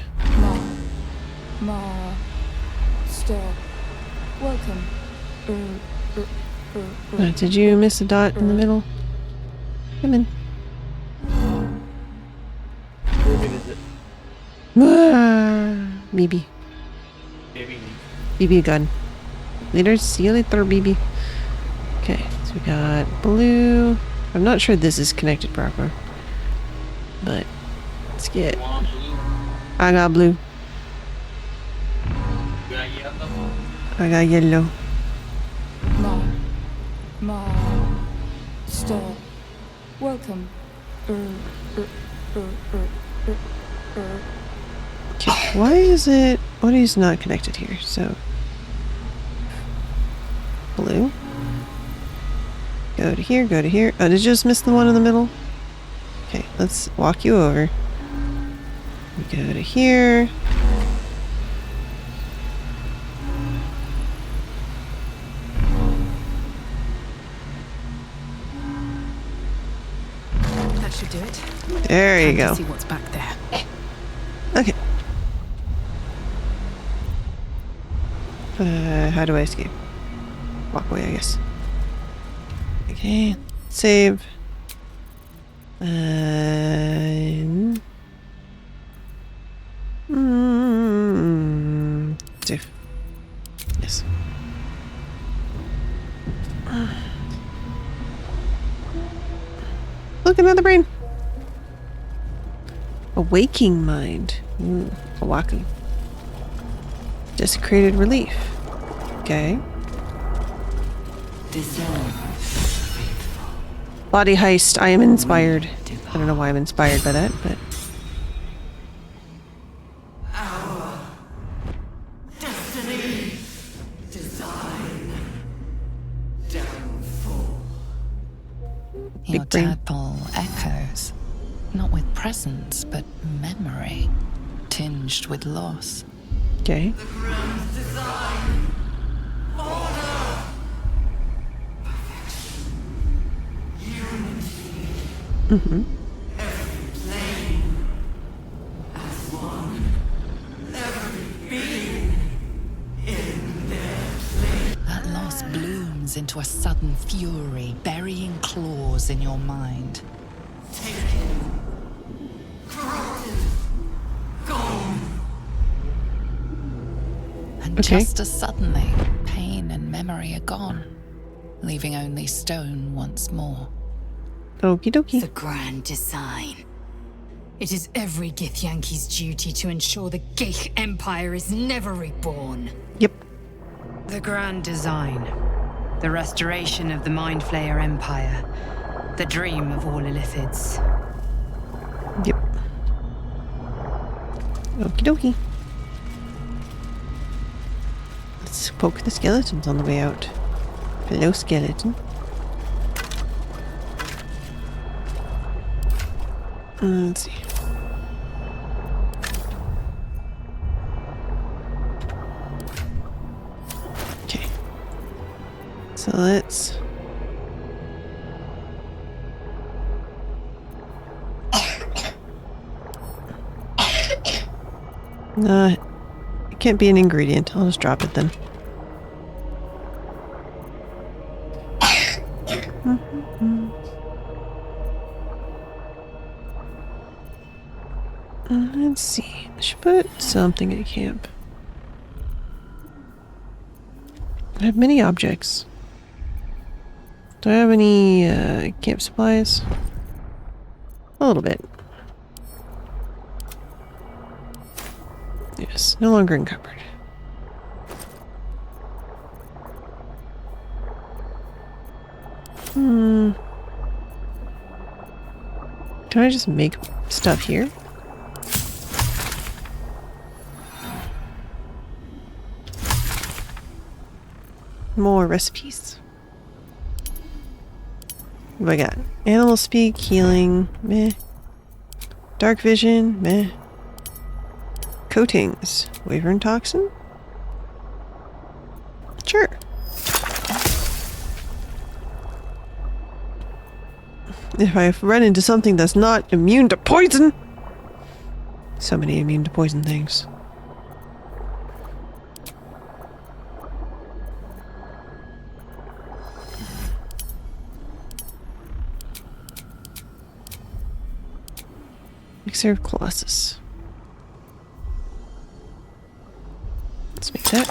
S11: Welcome.
S1: Did you miss a dot in the middle? Come in.
S10: Revisit.
S1: BB.
S10: Baby.
S1: BB gun. Later, see you later, BB. Okay, so we got blue. I'm not sure this is connected proper. But let's get. I got blue. I got yellow.
S11: Welcome.
S1: Okay, why is it... What is not connected here? So... Blue. Go to here, go to here. Oh, did you just miss the one in the middle? Okay, let's walk you over. We go to here.
S7: That should do it.
S1: There you go.
S7: See what's back there.
S1: Okay. How do I escape? Walk away, I guess. Okay. Save. Save. Yes. Look, another brain. A waking mind. A waku. Desecrated relief. Okay. Body heist. I am inspired. I don't know why I'm inspired by that, but...
S6: Destiny. Design. Downfall.
S2: Your
S1: Big brain.
S2: tadpole echoes, not with presence, but memory, tinged with loss.
S1: Okay.
S6: The grand design. Order. Unity.
S1: Mm-hmm.
S6: Every plane. As one. Every being. In their place.
S2: That loss blooms into a sudden fury, burying claws in your mind.
S6: Taken. Corrupted. Gone.
S2: And
S1: Okay.
S2: just as suddenly, pain and memory are gone, leaving only stone once more.
S1: Okie dokie.
S12: The Grand Design. It is every Githyanki's duty to ensure the Geich Empire is never reborn.
S1: Yep.
S13: The Grand Design. The restoration of the Mind Flayer Empire. The dream of all Illithids.
S1: Yep. Okie dokie. Let's poke the skeletons on the way out. Hello, skeleton. Let's see. Okay. So let's... It can't be an ingredient. I'll just drop it then. Let's see. I should put something in camp. I have many objects. Do I have any camp supplies? A little bit. Yes, no longer encumbered. Can I just make stuff here? More recipes. What do I got? Animal speak, healing, meh. Dark vision, meh. Coatings. Wyvern toxin? Sure. If I run into something that's not immune to poison! So many immune to poison things. Elixir of Colossus. Let's make that.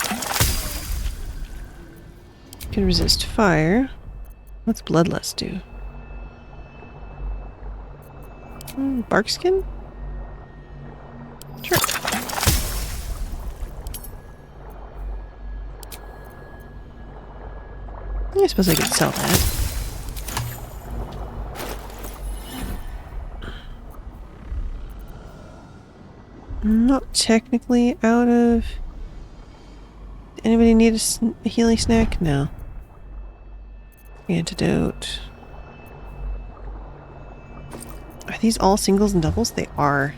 S1: Can resist fire. What's Bloodlust do? Bark skin? Sure. I suppose I could sell that. I'm not technically out of... Anybody need a healing snack? No. Antidote. Are these all singles and doubles? They are.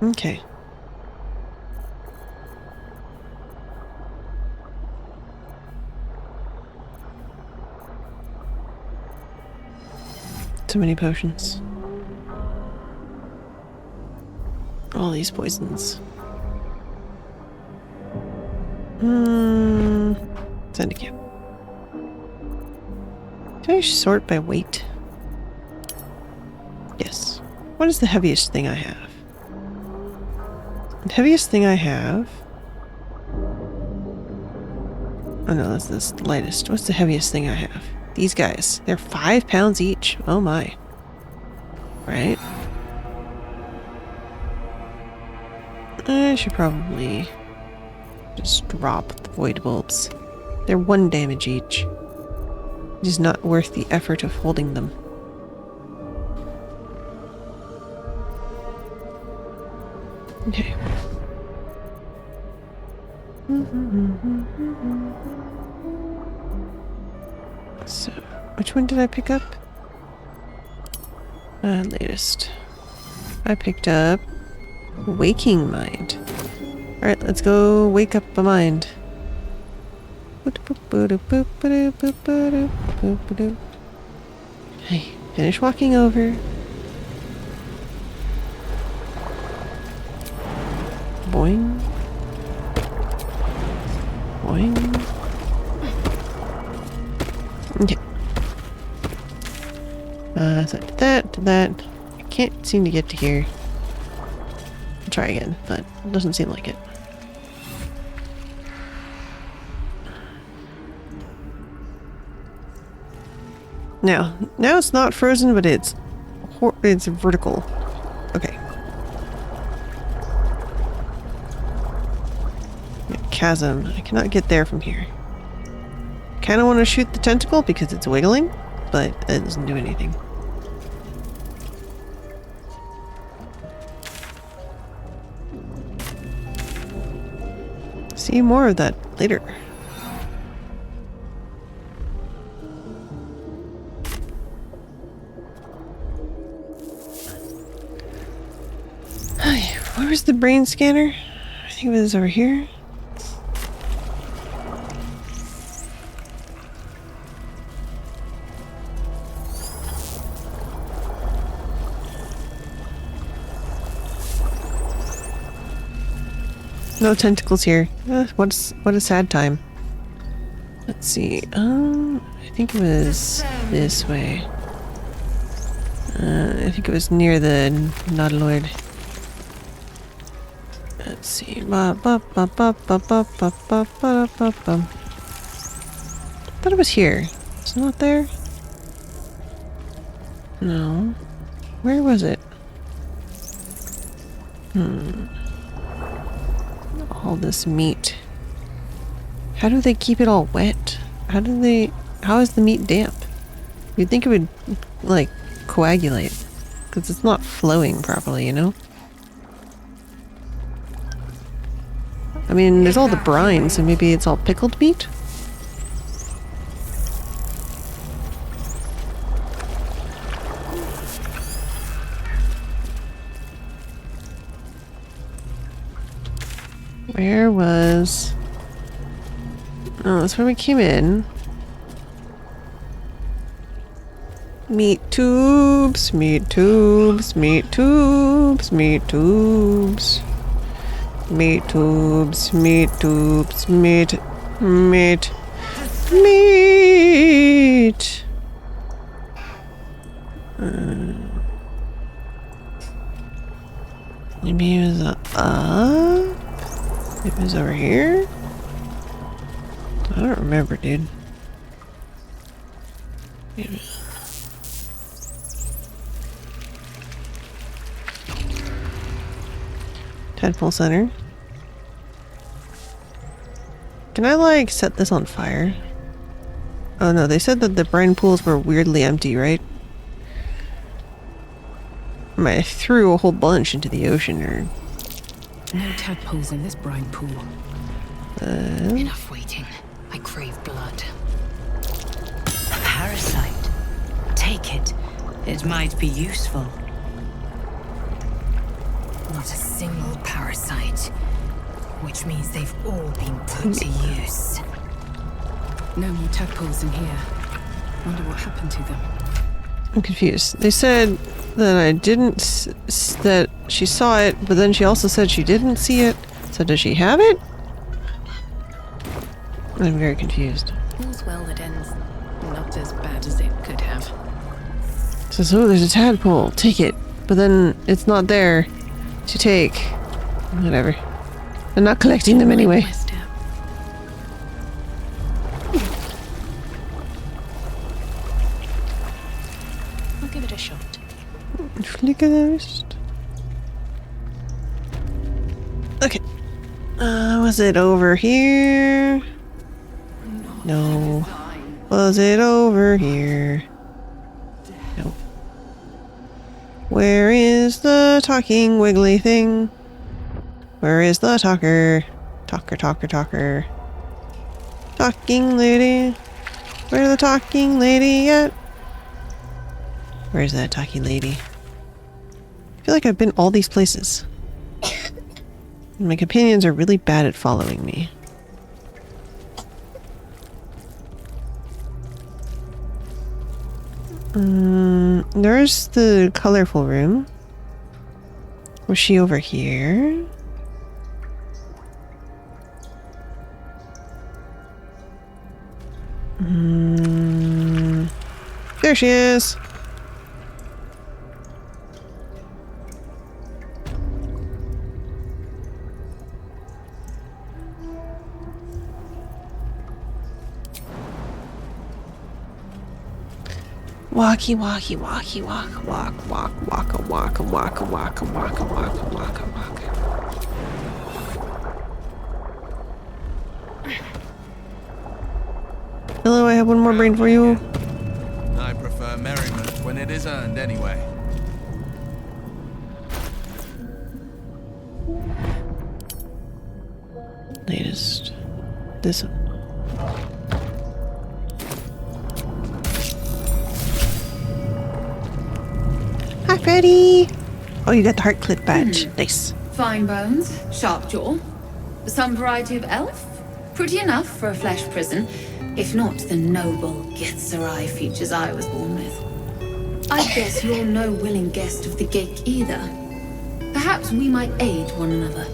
S1: Okay. Too many potions. All these poisons. Send a camp. Can I sort by weight? Yes. What is the heaviest thing I have? The heaviest thing I have... Oh no, that's the lightest. What's the heaviest thing I have? These guys. They're 5 pounds each. Oh my. Right? I should probably just drop the void bulbs. They're 1 damage each. It is not worth the effort of holding them. Okay. So, which one did I pick up? Latest. I picked up Waking Mind. Alright, let's go wake up a mind. Hey, finish walking over. Boing. Boing. Okay. So I did that. I can't seem to get to here. I'll try again, but it doesn't seem like it. Now it's not frozen, but it's vertical. Okay. Chasm. I cannot get there from here. Kind of want to shoot the tentacle because it's wiggling, but it doesn't do anything. See more of that later. Where was the brain scanner? I think it was over here. No tentacles here. What a sad time. Let's see. I think it was this way. I think it was near the Nautiloid. Let's see. Thought it was here. It's not there? No. Where was it? All this meat. How do they keep it all wet? How is the meat damp? You'd think it would, like, coagulate. Because it's not flowing properly, you know? I mean, there's all the brine, so maybe it's all pickled meat? Where was... Oh, that's where we came in. Meat tubes, meat tubes, meat tubes, meat tubes. Meat tubes, meat tubes, meat, meat, meat. Maybe it was up. It was over here? I don't remember, dude. Maybe. Tadpole Center. Can I, like, set this on fire? Oh no, they said that the brine pools were weirdly empty, right? I threw a whole bunch into the ocean, or...
S7: No tadpoles in this brine pool.
S13: Enough waiting. I crave blood. A parasite. Take it. It might be useful. Not a single parasite. Which means they've all been put to use.
S7: No more tadpoles in here. Wonder what happened to them.
S1: I'm confused. They said that I didn't... that she saw it, but then she also said she didn't see it. So does she have it? I'm very confused.
S7: All's well that ends not as bad as it could have.
S1: Says, oh, there's a tadpole. Take it. But then it's not there to take. Whatever. I'm not collecting them anyway.
S7: I'll give it a shot.
S1: Flickerst. Okay. Was it over here? No. Was it over here? No. Where is the talking wiggly thing? Where is the talker? Talker, talker, talker. Talking lady. Where's the talking lady at? Where's that talking lady? I feel like I've been all these places. My companions are really bad at following me. There's the colorful room. Was she over here? There she is. Walkie, walkie, walkie, walk, walk, walk, walk, walk, walk, walk, walk, walk, walk, walk. Hello, I have one more brain for you.
S5: I prefer merriment when it is earned anyway.
S1: Latest. This one. Hi, Freddy! Oh, you got the heart clip badge. Nice.
S11: Fine bones, sharp jaw. Some variety of elf? Pretty enough for a flesh prison, if not the noble Githzerai features I was born with. I guess you're no willing guest of the Ghaik either. Perhaps we might aid one another.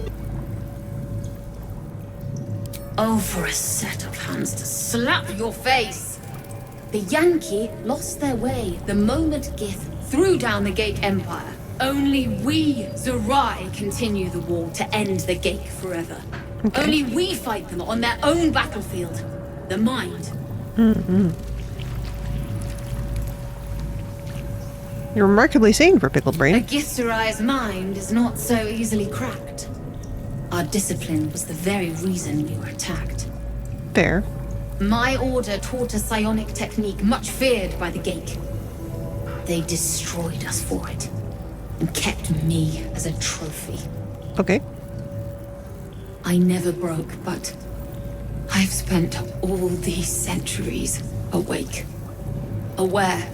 S11: Oh, for a set of hands to slap your face! The Yankee lost their way the moment Gith threw down the Ghaik Empire. Only we, Zerai, continue the war to end the Ghaik forever. Okay. Only we fight them on their own battlefield. The mind.
S1: You're remarkably sane for Pickled Brain.
S11: A Githzerai's mind is not so easily cracked. Our discipline was the very reason we were attacked.
S1: Fair.
S11: My order taught a psionic technique much feared by the Ghaik. They destroyed us for it, and kept me as a trophy.
S1: Okay.
S11: I never broke, but I've spent all these centuries awake, aware.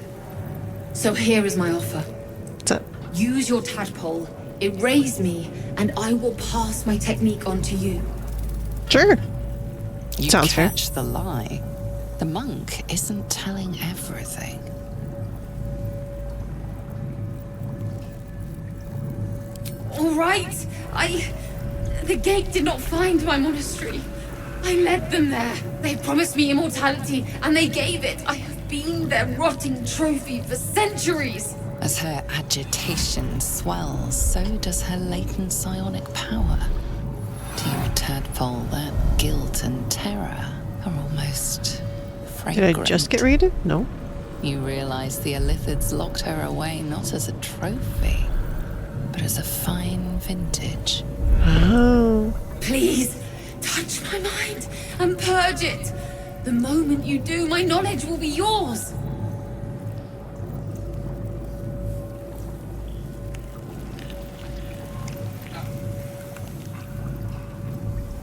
S11: So here is my offer.
S1: What's up?
S11: Use your tadpole, erase me, and I will pass my technique on to you.
S1: Sure.
S2: You
S1: Sounds fair.
S2: catch the lie. The monk isn't telling everything.
S11: All right. The Ghaik did not find my monastery. I led them there. They promised me immortality, and they gave it. I have been their rotting trophy for centuries.
S2: As her agitation swells, so does her latent psionic power. To your tadpole, that guilt and terror are almost fragrant.
S1: Did I just get raided? No.
S2: You realize the Illithids locked her away not as a trophy, but as a fine vintage.
S1: Oh.
S11: Please, touch my mind and purge it. The moment you do, my knowledge will be yours.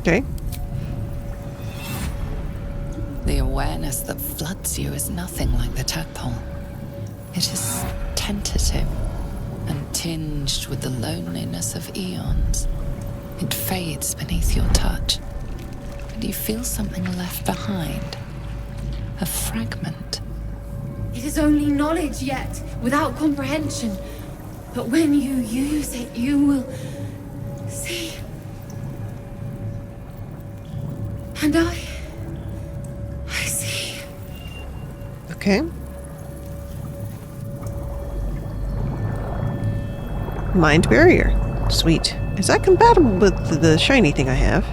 S1: Okay.
S2: The awareness that floods you is nothing like the tadpole. It is tentative and tinged with the loneliness of eons. It fades beneath your touch, and you feel something left behind. A fragment.
S11: It is only knowledge yet, without comprehension. But when you use it, you will see. And I see.
S1: Okay. Mind barrier. Sweet. Is that compatible with the shiny thing I have?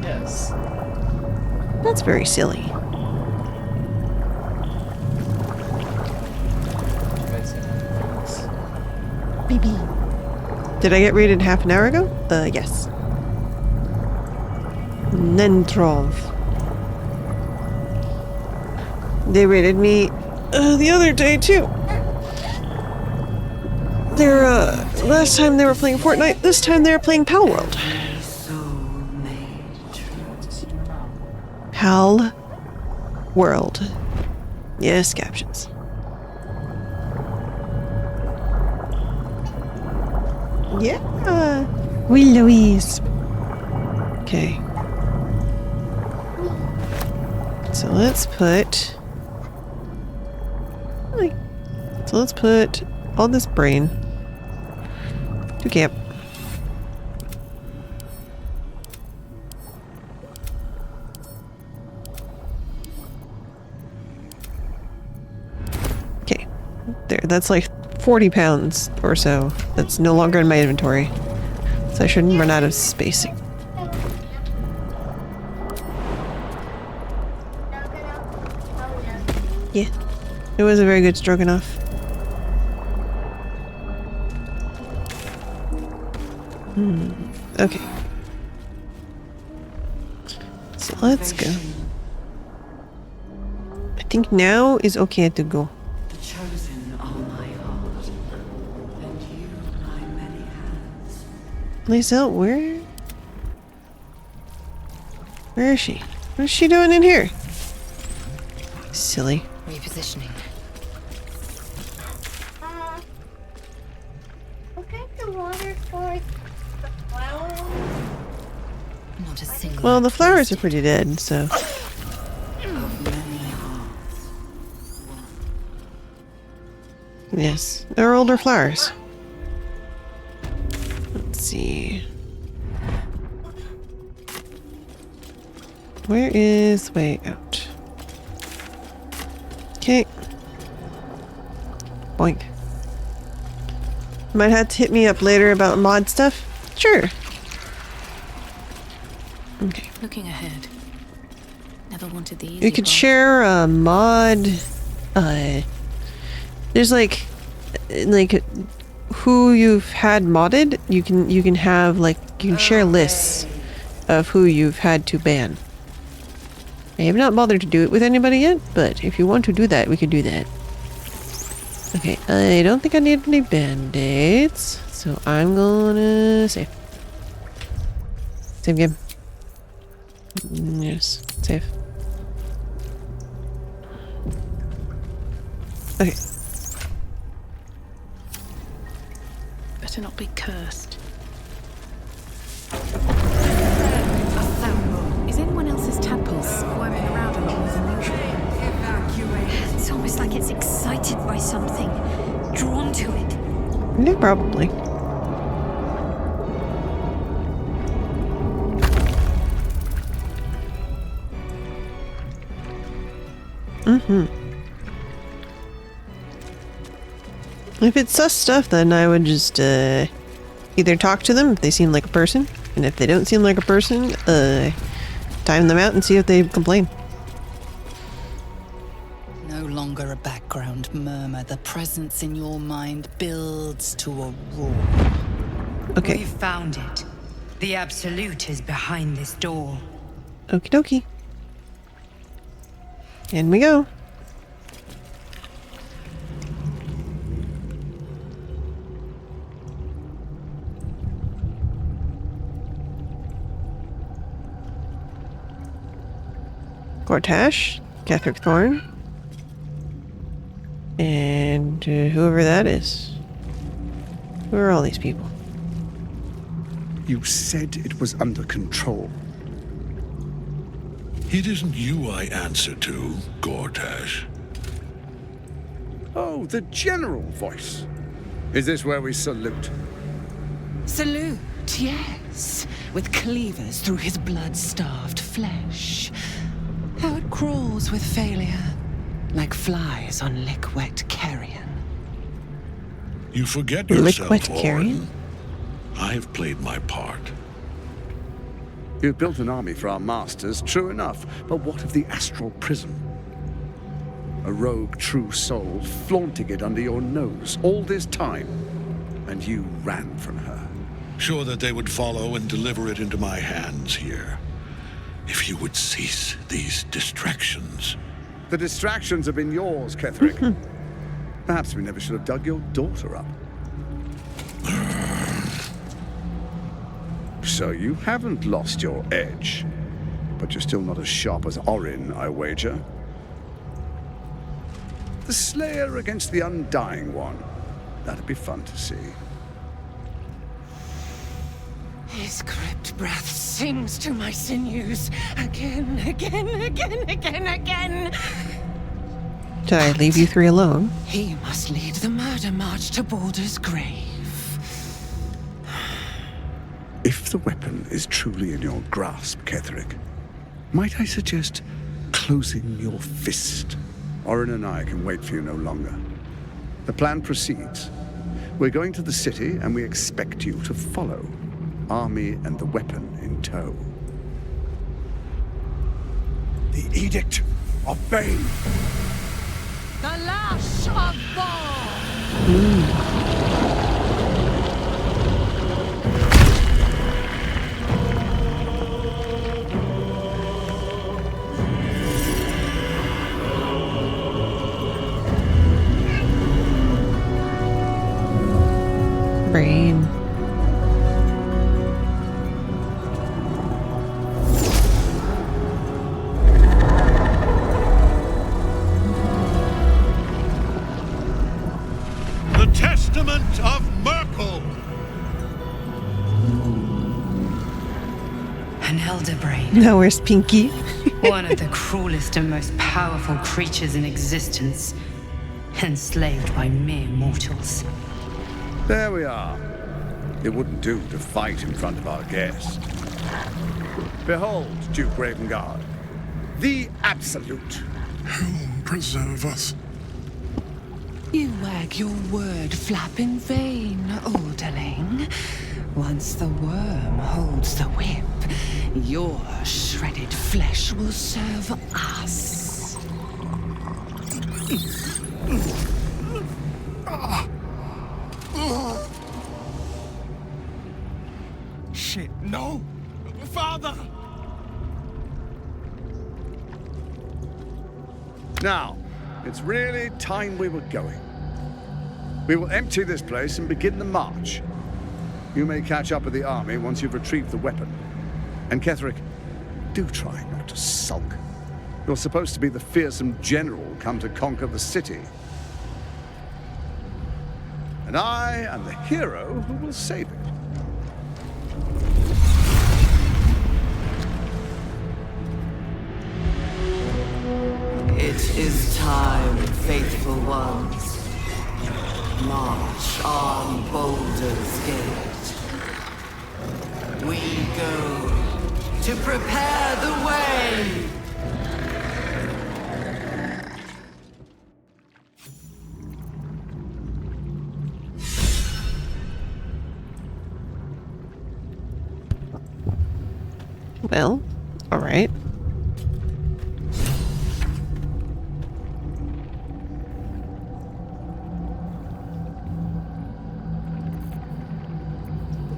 S10: Yes.
S1: That's very silly. BB. Did I get raided half an hour ago? Yes. Nentrov. They raided me the other day too. They're last time they were playing Fortnite, this time they were playing Pal World. Pal World. Yes, captions. Yeah. Oui, Louise. Okay. So let's put all this brain to camp. Okay. There, that's like 40 pounds or so. That's no longer in my inventory. So I shouldn't run out of spacing. Yeah. It was a very good stroganoff. Okay. So let's go. I think now is okay to go.
S6: The chosen are my heart, and you my many hands.
S1: Lisa, where is she? What is she doing in here? Silly.
S2: Repositioning.
S8: Okay. for the flowers?
S11: Not a single.
S1: Well, the flowers are pretty dead, so. Yes, they're older flowers. Let's see. Where is the way out? Okay. Boink. Might have to hit me up later about mod stuff. Sure. Okay.
S7: Looking ahead. Never wanted the easy
S1: You could
S7: path.
S1: share a mod. There's like who you've had modded. You can have like you can share lists of who you've had to ban. I have not bothered to do it with anybody yet, but if you want to do that, we could do that. Okay, I don't think I need any band-aids, so I'm gonna save. Save game. Yes, save. Okay.
S7: Better not be cursed. Is anyone else's tadpole squirming around a lot more than usual?
S11: It's almost like it's excited by something, drawn to it.
S1: Yeah, probably. If it's sus stuff, then I would just either talk to them if they seem like a person, and if they don't seem like a person, time them out and see if they complain.
S2: No longer a background murmur. The presence in your mind builds to a roar.
S1: Okay.
S13: We've found it. The Absolute is behind this door.
S1: Okie dokie. In we go. Gortash, Ketheric Thorn, and whoever that is. Who are all these people?
S9: You said it was under control. It isn't you I answer to, Gortash.
S14: Oh, the general voice. Is this where we salute?
S15: Salute, yes, with cleavers through his blood-starved flesh. How it crawls with failure, like flies on lick-wet carrion.
S9: You forget yourself,
S1: Liquid carrion?
S9: Orin. I've played my part.
S14: You've built an army for our masters, true enough. But what of the astral prison? A rogue true soul flaunting it under your nose all this time, and you ran from her.
S9: Sure that they would follow and deliver it into my hands here. If you would cease these distractions.
S14: The distractions have been yours, Ketheric. Perhaps we never should have dug your daughter up. So you haven't lost your edge, but you're still not as sharp as Orin, I wager. The Slayer against the Undying One. That'd be fun to see.
S15: His crypt breath sings to my sinews again, again, again, again, again.
S1: Did I leave you three alone?
S15: He must lead the murder march to Baldur's grave.
S14: If the weapon is truly in your grasp, Ketheric, might I suggest closing your fist? Orin and I can wait for you no longer. The plan proceeds. We're going to the city, and we expect you to follow. Army and the weapon in tow.
S9: The Edict of Bane.
S15: The lash of Bhaal!
S1: Brain.
S9: The Testament of Merkel.
S13: Elderbrain.
S1: Now where's Pinky?
S13: One of the cruelest and most powerful creatures in existence. Enslaved by mere mortals.
S14: There we are. It wouldn't do to fight in front of our guest. Behold, Duke Ravengard, the Absolute.
S9: Helm preserve us.
S15: You wag your word flap in vain, Alderling. Once the worm holds the whip, your shredded flesh will serve us.
S5: Shit, no! Father!
S14: Now, it's really time we were going. We will empty this place and begin the march. You may catch up with the army once you've retrieved the weapon. And Ketheric, do try not to sulk. You're supposed to be the fearsome general come to conquer the city. And I am the hero who will save it.
S6: It is time, faithful ones. March on Baldur's Gate. We go to prepare the way.
S1: Well, alright.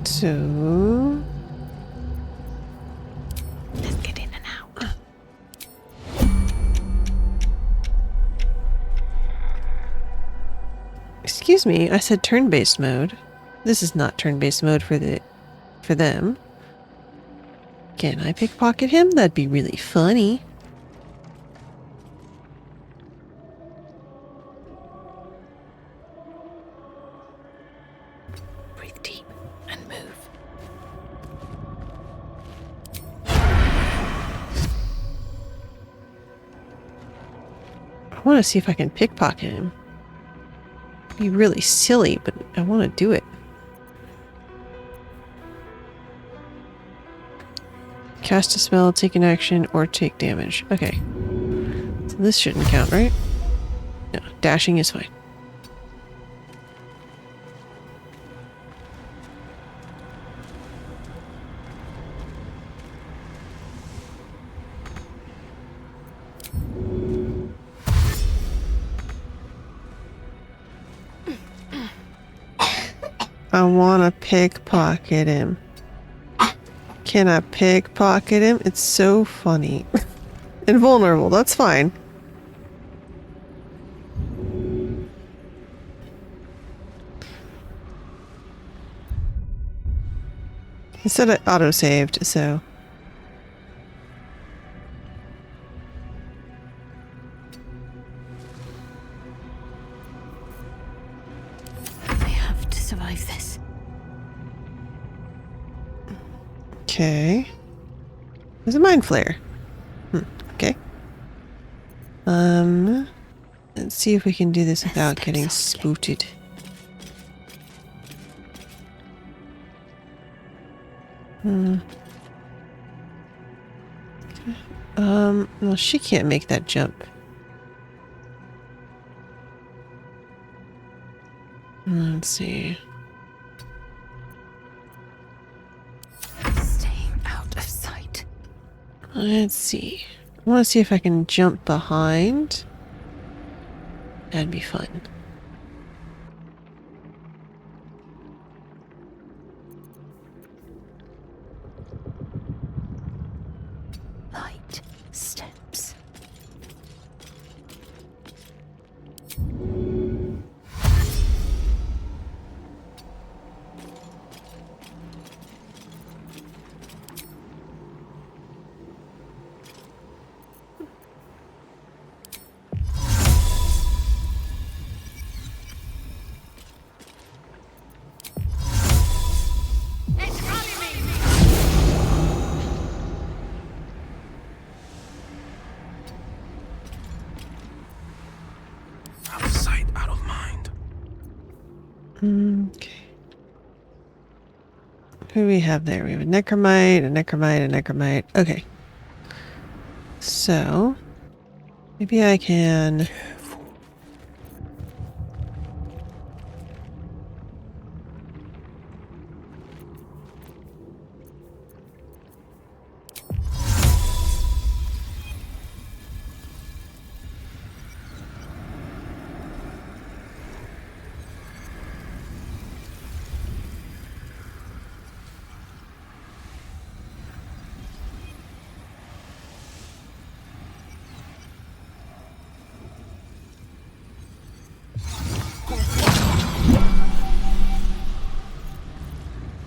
S1: So...
S15: let's get in and out.
S1: Excuse me, I said turn-based mode. This is not turn-based mode for them. Can I pickpocket him? That'd be really funny.
S15: Breathe deep and move.
S1: I want to see if I can pickpocket him. It'd be really silly, but I want to do it. Cast a spell, take an action, or take damage. Okay. So this shouldn't count, right? No, dashing is fine. I want to pickpocket him. Can I pickpocket him? It's so funny. Invulnerable, that's fine. It said it auto-saved, so...
S15: I have to survive this.
S1: Okay. There's a mind flare. Okay. Let's see if we can do this without getting spooted. Well, she can't make that jump. Let's see.
S15: Staying out of sight.
S1: Let's see. I want to see if I can jump behind. That'd be fun.
S15: Light steps.
S1: Okay. Who do we have there? We have a necromite, a necromite, a necromite. Okay. So, maybe I can...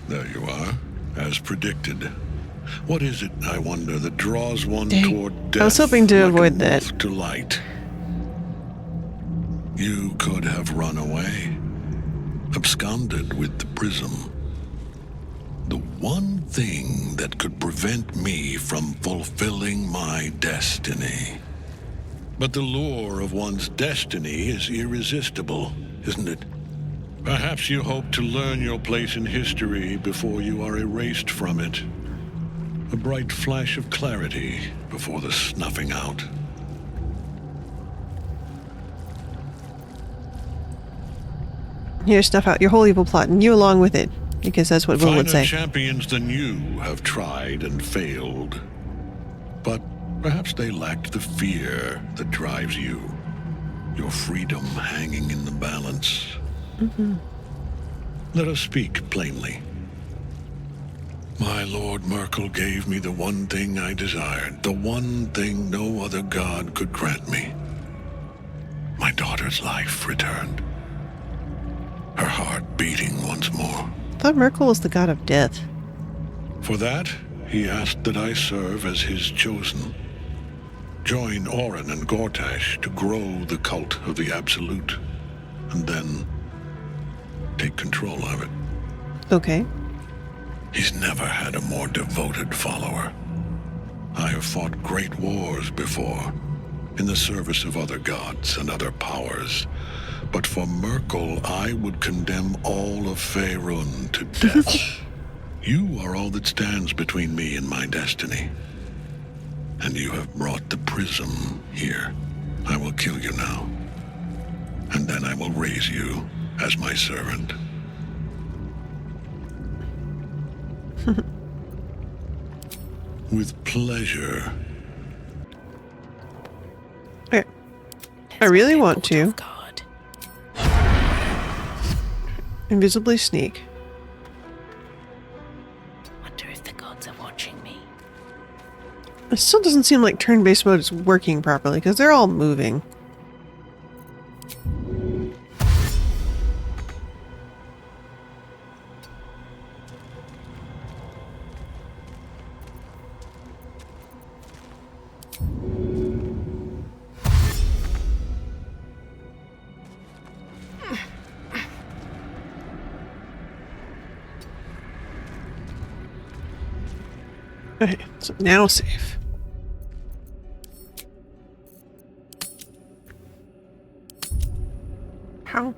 S9: There you are, as predicted. What is it, I wonder, that draws one
S1: Dang.
S9: toward death
S1: I was hoping to
S9: like
S1: avoid
S9: a
S1: that.
S9: moth to light? You could have run away, absconded with the prism. The one thing that could prevent me from fulfilling my destiny. But the lure of one's destiny is irresistible, isn't it? Perhaps you hope to learn your place in history before you are erased from it. A bright flash of clarity before the snuffing out.
S1: Here, snuff out your whole evil plot, and you along with it, because that's what Will would say.
S9: Finer champions than you have tried and failed. But perhaps they lacked the fear that drives you. Your freedom hanging in the balance.
S1: Mm-hmm.
S9: Let us speak plainly. My Lord Merkel gave me the one thing I desired, the one thing no other god could grant me. My daughter's life returned. Her heart beating once more.
S1: I thought Merkel was the god of death.
S9: For that, he asked that I serve as his chosen. Join Orin and Gortash to grow the cult of the Absolute, and then take control of it.
S1: Okay.
S9: He's never had a more devoted follower. I have fought great wars before, in the service of other gods and other powers. But for Merkel, I would condemn all of Faerun to death. You are all that stands between me and my destiny. And you have brought the prism here. I will kill you now. And then I will raise you as my servant. With pleasure.
S1: Okay. I really want to invisibly sneak.
S4: Wonder if the gods are watching me.
S1: It still doesn't seem like turn-based mode is working properly because they're all moving. Okay, so now save. How?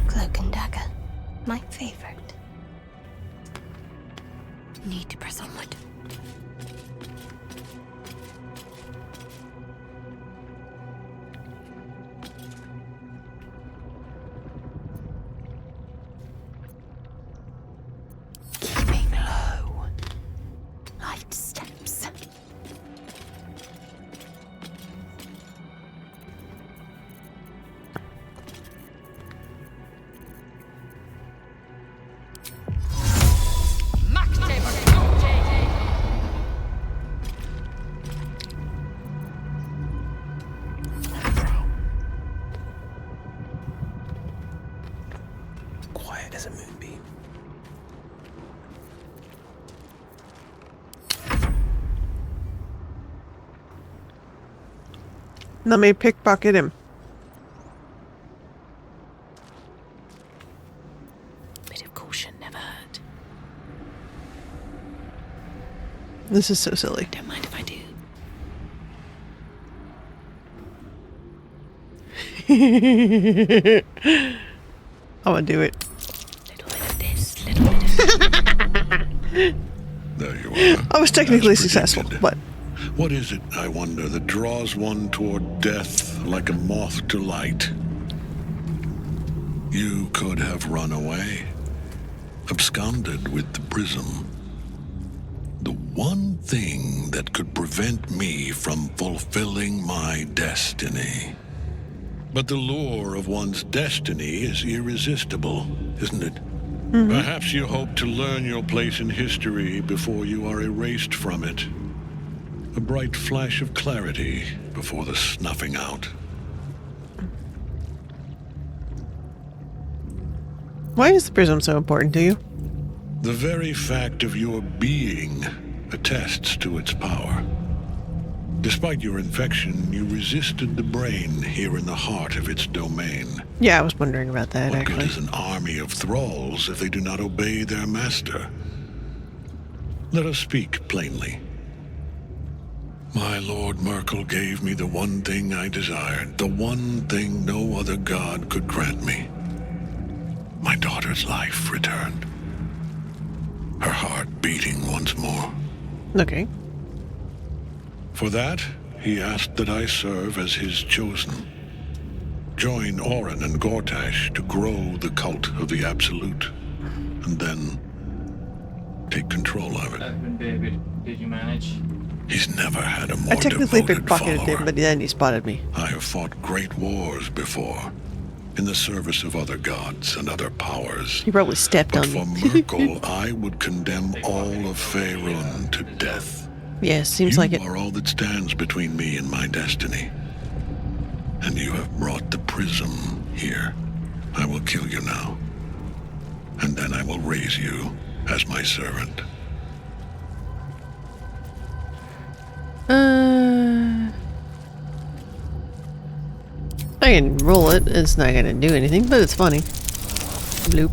S8: Cloak and dagger. My favorite.
S4: Need to press onward. Keeping low. Light steps.
S16: Quiet as a moonbeam.
S1: Let me pickpocket him.
S4: Bit of caution never hurt.
S1: This is so silly.
S4: Don't mind if I do.
S1: I'm gonna do it.
S9: There you are.
S1: I was technically successful, but
S9: What is it, I wonder, that draws one toward death like a moth to light? You could have run away, absconded with the prism. The one thing that could prevent me from fulfilling my destiny. But the lure of one's destiny is irresistible, isn't it? Perhaps you hope to learn your place in history before you are erased from it. A bright flash of clarity before the snuffing out.
S1: why is the prism so important to you?
S9: The very fact of your being attests to its power. Despite your infection, you resisted the brain here in the heart of its domain.
S1: Yeah, I was wondering about that,
S9: What good
S1: actually.
S9: is an army of thralls if they do not obey their master? Let us speak plainly. My Lord Merkel gave me the one thing I desired, the one thing no other god could grant me. My daughter's life returned. Her heart beating once more.
S1: Okay.
S9: For that, he asked that I serve as his chosen. Join Orin and Gortash to grow the cult of the Absolute, and then take control of it.
S10: Did you manage?
S9: He's never had a more
S1: I technically
S9: devoted
S1: pickpocketed
S9: follower.
S1: him, but then he spotted me.
S9: I have fought great wars before, in the service of other gods and other powers.
S1: He probably stepped
S9: But
S1: on
S9: for
S1: me.
S9: Merkel, I would condemn all of Faerun to death.
S1: Yeah, seems like it.
S9: You are all that stands between me and my destiny. And you have brought the prism here. I will kill you now. And then I will raise you as my servant.
S1: I can roll it. It's not gonna do anything, but it's funny. Bloop.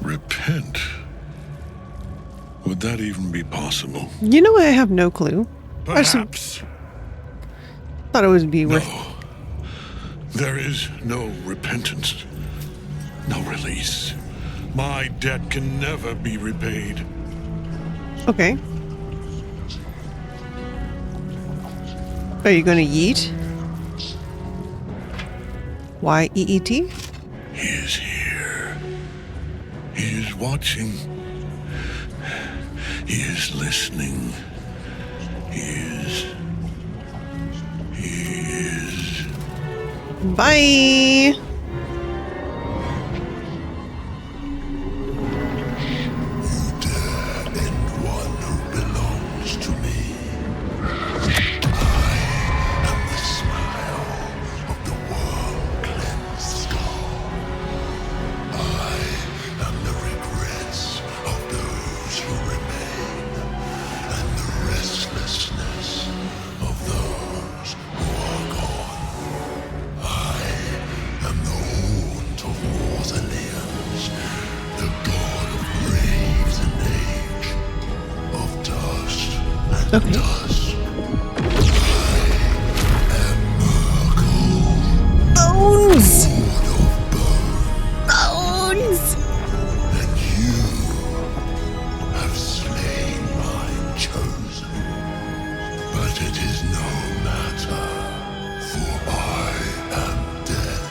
S9: Repent? Would that even be possible?
S1: You know, I have no clue.
S9: Perhaps.
S1: Thought it would be worth.
S9: There is no repentance. No release. My debt can never be repaid.
S1: Okay. Are you gonna yeet? Y-E-E-T?
S9: He is here. He is watching. He is listening. He is.
S1: Bye! Okay. Bones! Bones!
S9: And you have slain my chosen. But it is no matter, for I am death.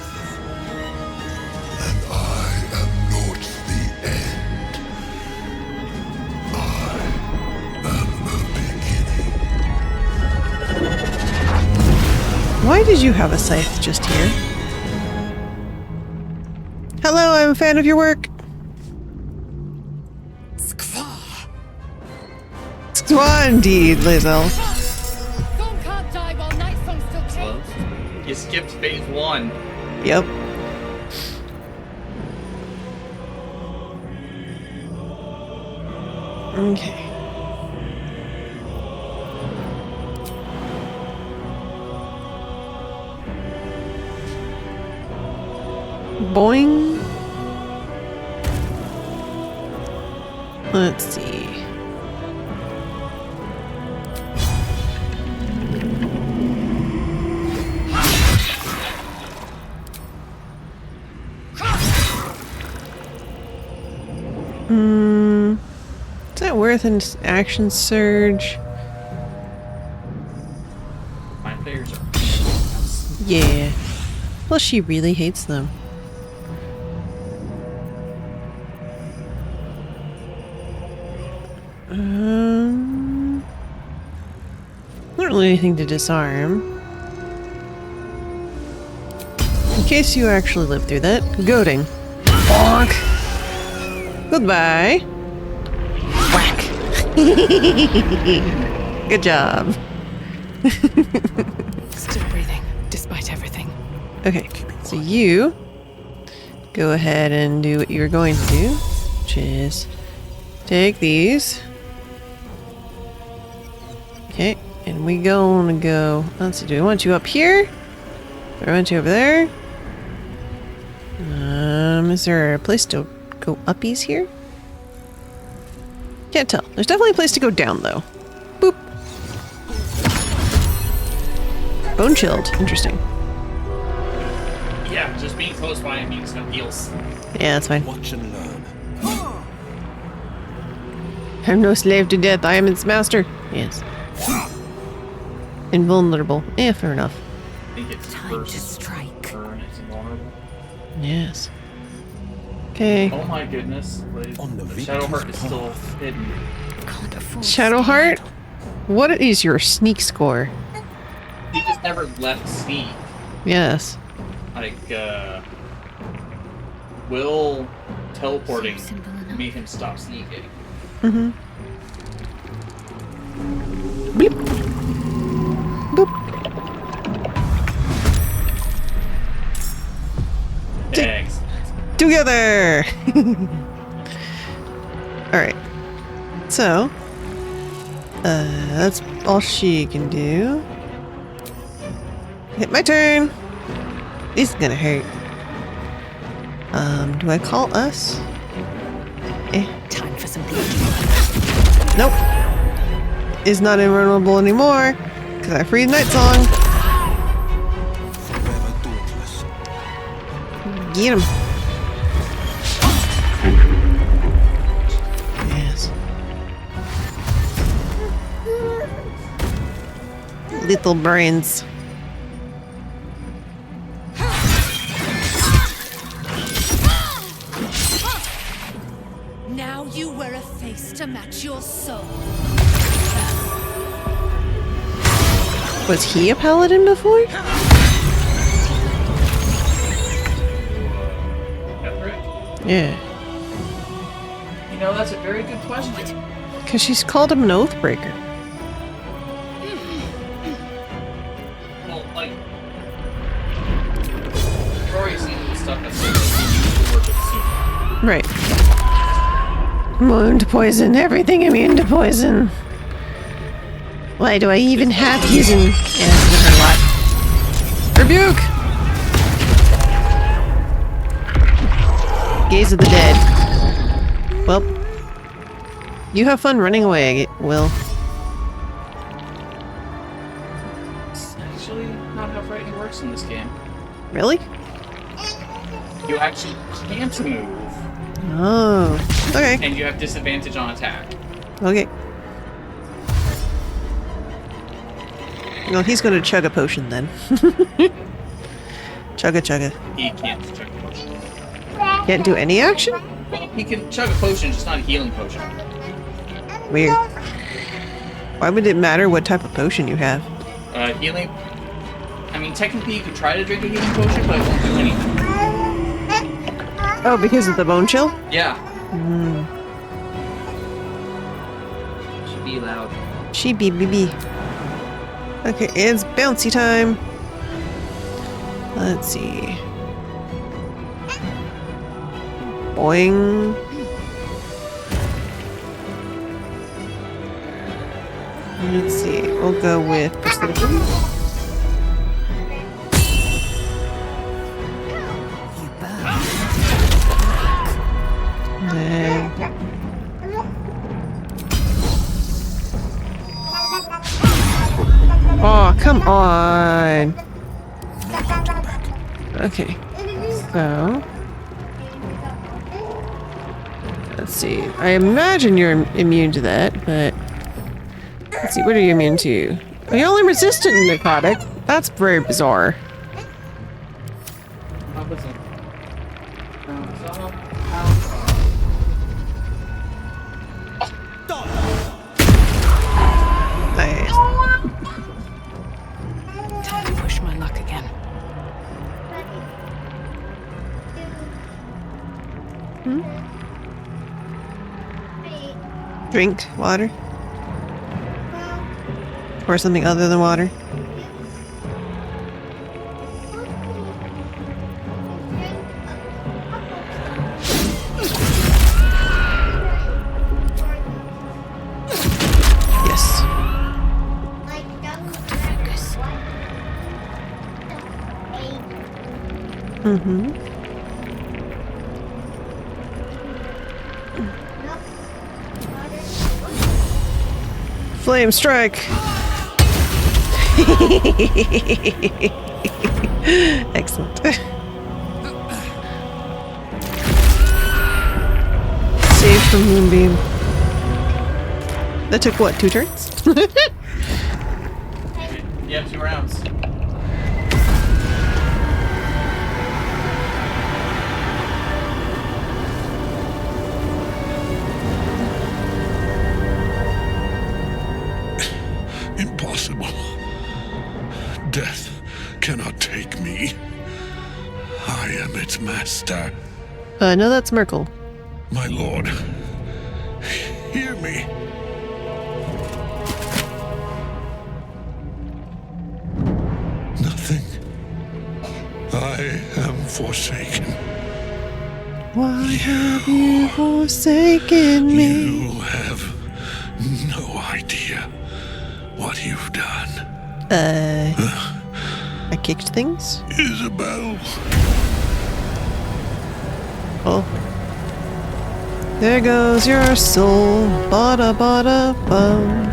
S9: And I am not the end. I am the beginning.
S1: Why did you have a scythe just here? Hello, I'm a fan of your work. Skwa indeed, Lae'zel.
S12: Storm can't die while Nightsong's still chained.
S10: You skipped phase 1.
S1: Yep. Okay. Boing. Let's see. worth an action surge.
S10: Mind flayers are.
S1: Yeah. Well, she really hates them. Not really anything to disarm. In case you actually lived through that. Goading. Bonk. Goodbye. Whack. Good job.
S7: Still breathing, despite everything.
S1: Okay, so you go ahead and do what you were going to do, which is take these. Okay, and we gonna go. Let's see, do we want you up here? Do I want you over there? Is there a place to go uppies here? Can't tell. There's definitely a place to go down though. Boop. Bone chilled. Interesting.
S10: Yeah, just being close by means no heals.
S1: Yeah, that's fine.
S5: Watch and learn.
S1: I'm no slave to death. I am its master. Yes. Invulnerable. Yeah, fair enough.
S10: I think it's
S4: Time to strike.
S10: turn, it's invulnerable.
S1: Yes. Okay.
S10: Oh my goodness. The Shadowheart is still hidden.
S4: Can't afford
S1: Shadowheart? What is your sneak score?
S10: He just never left sneak.
S1: Yes.
S10: Like, Will teleporting made him stop sneaking.
S1: Mm-hmm. Bleep. Boop.
S10: Thanks.
S1: Together! Alright. So, that's all she can do. Hit my turn! This is gonna hurt. Do I call us?
S4: Time for something.
S1: Nope. Is not invulnerable anymore, because I freed Night Song. Get him. Yes. Little brains.
S11: Now you wear a face to match your soul.
S1: Was he a paladin before? Yeah.
S10: You know, that's a very good question.
S1: Because she's called him an Oathbreaker.
S10: Well, like, Rory's and stuff that's like, he used to work with Super.
S1: Right. Immune to poison. Everything immune to poison. Why do I even have using? Yeah, this is a lot. Rebuke! Gaze of the dead. Well, you have fun running away, Will.
S10: It's actually not how frightening works in this game.
S1: Really?
S10: You actually can't move.
S1: Oh, okay.
S10: And you have disadvantage on attack.
S1: Okay. Well, he's gonna chug a potion then. Chugga chugga.
S10: He can't chug a potion.
S1: Can't do any action?
S10: Well, he can chug a potion, just not a healing potion.
S1: Weird. Why would it matter what type of potion you have?
S10: Healing... I mean, technically you could try to drink a healing potion, but it won't do anything.
S1: Oh, because of the bone chill?
S10: Yeah.
S1: Mm.
S10: Should be loud.
S1: She be. Okay, it's bouncy time. Let's see. Boing. Let's see. We'll go with perception. Oh, come on. Okay. So. Let's see. I imagine you're immune to that, but let's see. What are you immune to? Oh, you're only resistant to necrotic. That's very bizarre. Nice.
S7: Time to push my luck again.
S1: Drink water. Or something other than water. Yes. Mm-hmm. Flame strike. Excellent. Save from Moonbeam. That took what, 2 turns?
S10: Yeah, 2 rounds.
S9: Impossible. Death cannot take me. I am its master.
S1: No, that's Merkel.
S9: My lord, hear me. Nothing. I am forsaken.
S1: Why have you forsaken me?
S9: You have no idea what you've done.
S1: I kicked things?
S9: Isabel.
S1: Oh. There goes your soul. Bada bada bum.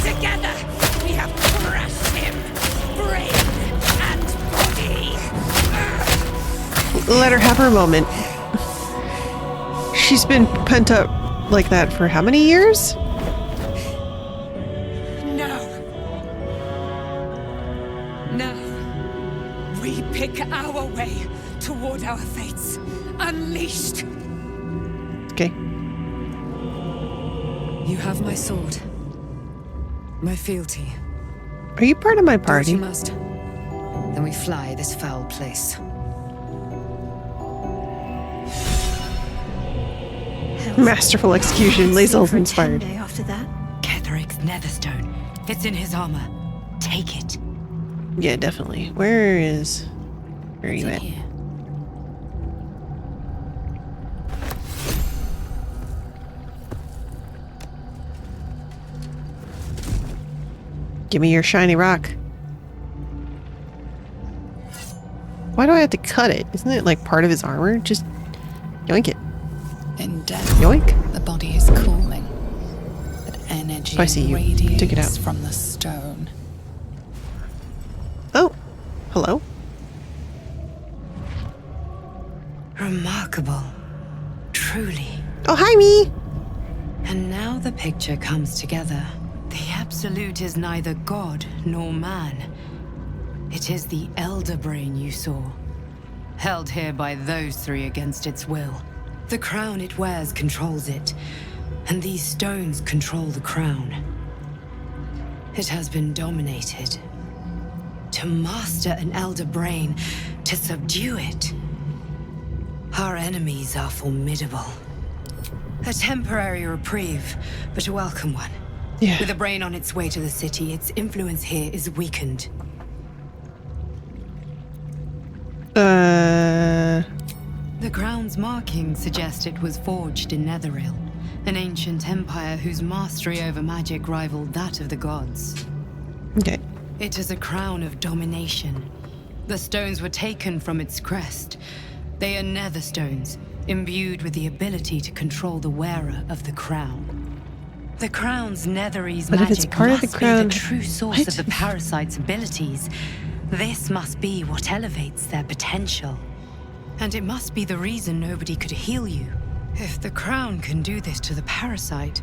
S4: Together, we have crushed him, brain and body.
S1: Let her have her moment. She's been pent up like that for how many years?
S4: Now, we pick our way toward our fates, unleashed.
S1: Okay.
S3: You have my sword. My fealty.
S1: Are you part of my party?
S3: You must.
S2: Then we fly this foul place.
S1: Masterful execution. Lae'zel's inspired.
S11: After that,
S13: Ketheric's Netherstone. It's in his armor. Take it.
S1: Yeah, definitely. Where are you at? Give me your shiny rock. Why do I have to cut it? Isn't it like part of his armor? Just yoink it.
S2: In death,
S1: Yoink.
S2: the body is cooling, but energy
S1: I see you.
S2: radiates
S1: Took it out.
S2: from the stone.
S1: Oh, hello.
S13: Remarkable. Truly.
S1: Oh, hi, me.
S13: And now the picture comes together. The Absolute is neither god nor man. It is the Elder Brain you saw, held here by those 3 against its will. The crown it wears controls it, and these stones control the crown. It has been dominated. To master an Elder Brain, to subdue it. Our enemies are formidable. A temporary reprieve, but a welcome one.
S1: Yeah.
S13: With a brain on its way to the city, its influence here is weakened. The crown's markings suggest it was forged in Netheril, an ancient empire whose mastery over magic rivaled that of the gods.
S1: Okay.
S13: It is a crown of domination. The stones were taken from its crest. They are Netherstones, imbued with the ability to control the wearer of the crown. The crown's Netherese
S1: But if
S13: magic
S1: it's part of the
S13: must
S1: crown-
S13: be the true source
S1: What?
S13: of the parasite's abilities. This must be what elevates their potential. And it must be the reason nobody could heal you. If the crown can do this to the parasite,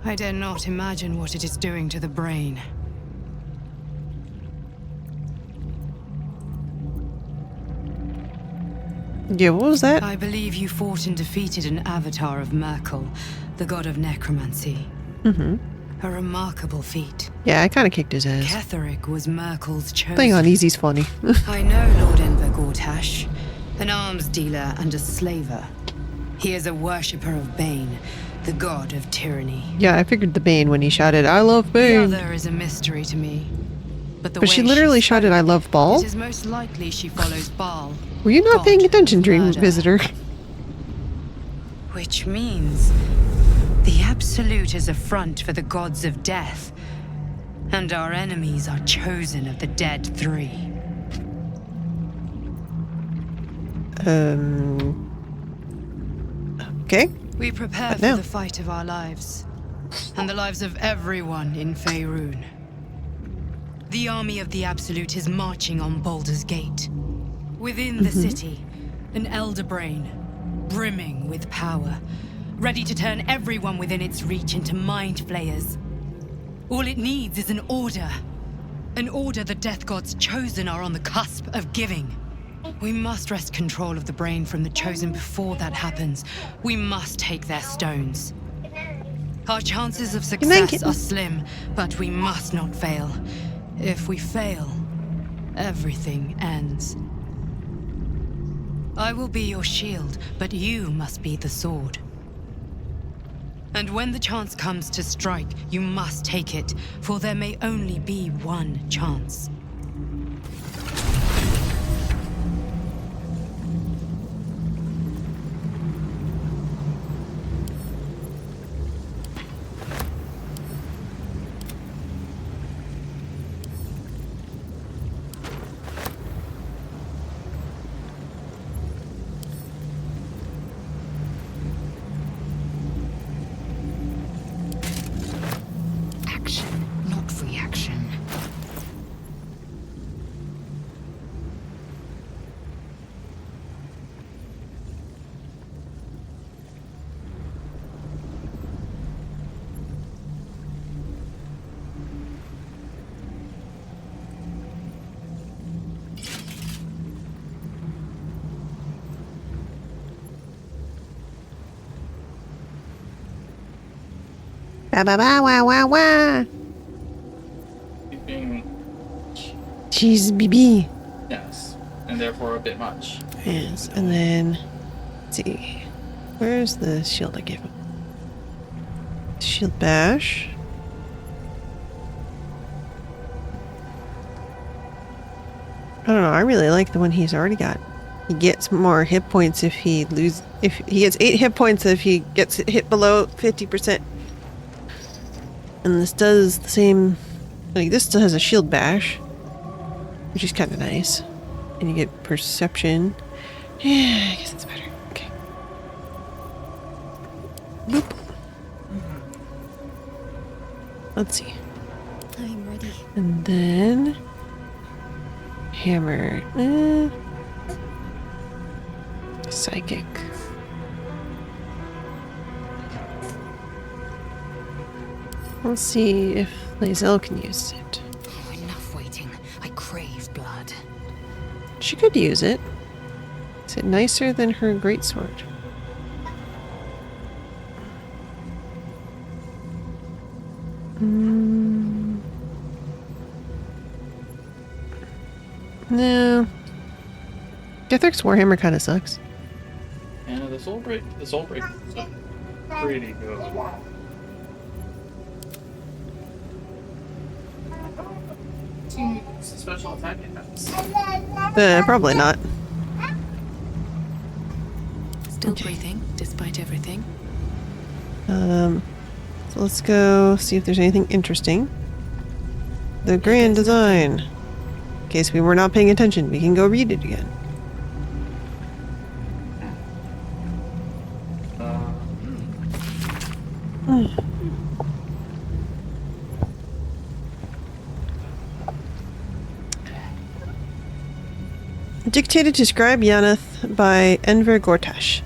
S13: I dare not imagine what it is doing to the brain.
S1: Yeah, what was that?
S13: I believe you fought and defeated an avatar of Merkel, the god of necromancy.
S1: Mm-hmm.
S13: A remarkable feat.
S1: Yeah, I kind of kicked his ass.
S13: Ketheric was Merkel's chosen.
S1: Playing on easy's funny.
S13: I know Lord Enver Gortash, an arms dealer and a slaver. He is a worshipper of Bane, the god of tyranny.
S1: Yeah, I figured the Bane when he shouted, "I love
S13: The
S1: Bane."
S13: other is a mystery to me. But
S1: But she literally shouted, "I love Baal."
S13: It is most likely she follows Baal.
S1: Were you not
S13: God
S1: paying attention, Dream
S13: murder.
S1: Visitor?
S13: Which means the Absolute is a front for the gods of death, and our enemies are chosen of the dead three.
S1: Okay.
S13: We prepare
S1: What
S13: for
S1: now?
S13: the fight of our lives, and the lives of everyone in Faerun. The army of the Absolute is marching on Baldur's Gate. Within the city, an elder brain, brimming with power, ready to turn everyone within its reach into mind flayers. All it needs is an order. An order the Death Gods chosen are on the cusp of giving. We must wrest control of the brain from the Chosen before that happens. We must take their stones. Our chances of success are slim, but we must not fail. If we fail, everything ends. I will be your shield, but you must be the sword. And when the chance comes to strike, you must take it, for there may only be one chance.
S4: Action, not reaction.
S1: Ba ba ba wah wah wah.
S10: Keeping,
S1: Jeez, BB.
S10: yes, and therefore a bit much.
S1: Yes, and then let's see. Where's the shield I gave him? Shield bash. I don't know. I really like the one he's already got. He gets more hit points if he gets 8 hit points if he gets hit below 50%. And this does the same. Like this still has a shield bash, which is kind of nice. And you get perception. Yeah, I guess it's better. Okay. Boop. Let's see.
S11: I'm ready.
S1: And then hammer. Psychic. Let's see if Lae'zel can use it.
S4: Oh, enough waiting. I crave blood.
S1: She could use it. Is it nicer than her greatsword? No. Gethric's Warhammer kind of sucks.
S10: And the soul break is a pretty good. Special attack attacks.
S1: Probably not.
S7: Still breathing, despite everything.
S1: So let's go see if there's anything interesting. The grand design. In case we were not paying attention, we can go read it again. Dictated to Scribe Yanath by Enver Gortash.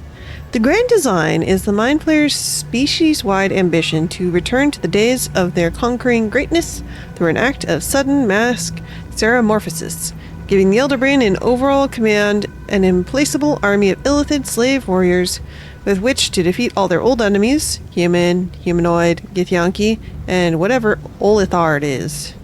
S1: The grand design is the Mind Flayer's species-wide ambition to return to the days of their conquering greatness through an act of sudden mass ceremorphosis, giving the Elder Brain an overall command, an implacable army of Illithid slave warriors with which to defeat all their old enemies, human, humanoid, Githyanki, and whatever Olithar it is.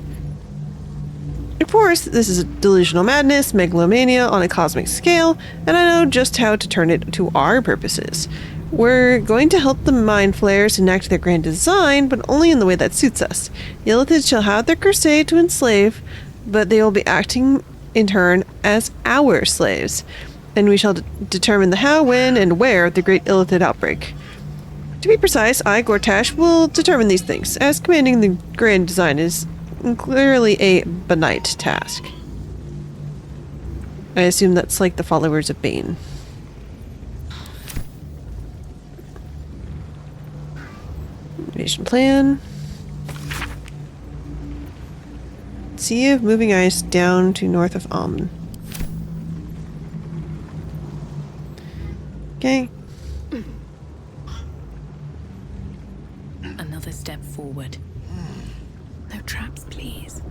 S1: Of course, this is a delusional madness, megalomania on a cosmic scale, and I know just how to turn it to our purposes. We're going to help the Mind Flayers enact their grand design, but only in the way that suits us. The Illithids shall have their crusade to enslave, but they will be acting in turn as our slaves, and we shall determine the how, when, and where of the great Illithid outbreak. To be precise, I, Gortash, will determine these things, as commanding the grand design is clearly a benign task. I assume that's like the followers of Bane. Invasion plan. Sea of moving ice down to north of Amn. Okay.
S7: Another step forward. No traps, please.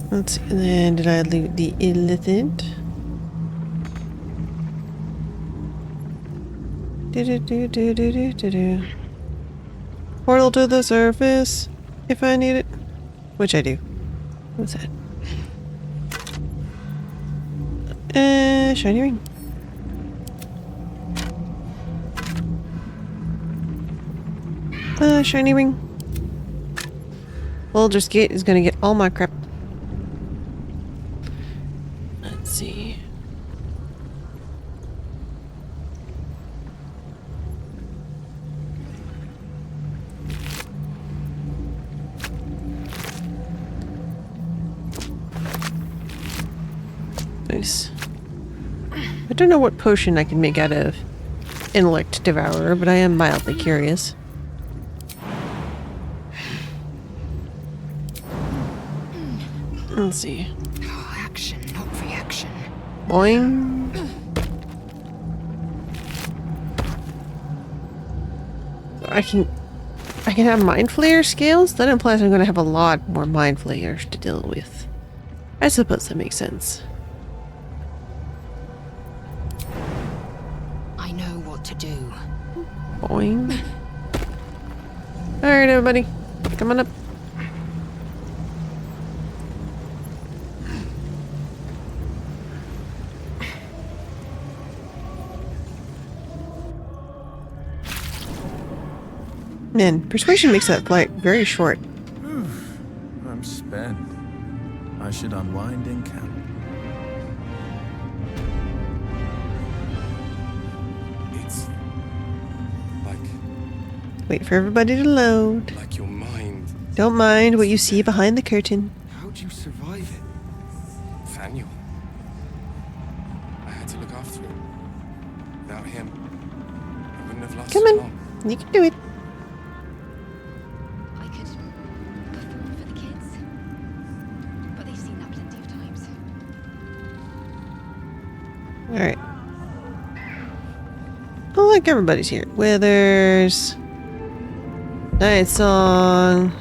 S1: Let's see. And then did I loot the Illithid? Portal to the surface if I need it. Which I do. What's that? Shiny ring. Shiny ring. Baldur's Gate is gonna get all my crap. Let's see. Nice. I don't know what potion I can make out of Intellect Devourer, but I am mildly curious. Let's see.
S12: Oh, action, not reaction.
S1: Boing. I can have Mind Flayer scales? That implies I'm going to have a lot more Mind Flayers to deal with. I suppose that makes sense.
S12: I know what to do.
S1: Boing. Alright, everybody. Come on up. Man, persuasion makes that flight very short.
S16: I'm spent. I should unwind in camp. It's like...
S1: Wait for everybody to load.
S16: Like your mind.
S1: Don't mind what you see behind the curtain.
S16: How'd you survive it? Nathaniel. I had to look after him. Without him, I wouldn't have lasted
S1: Come on,
S16: long.
S1: you can do it. Alright. Oh, look, everybody's here. Withers. Night Song.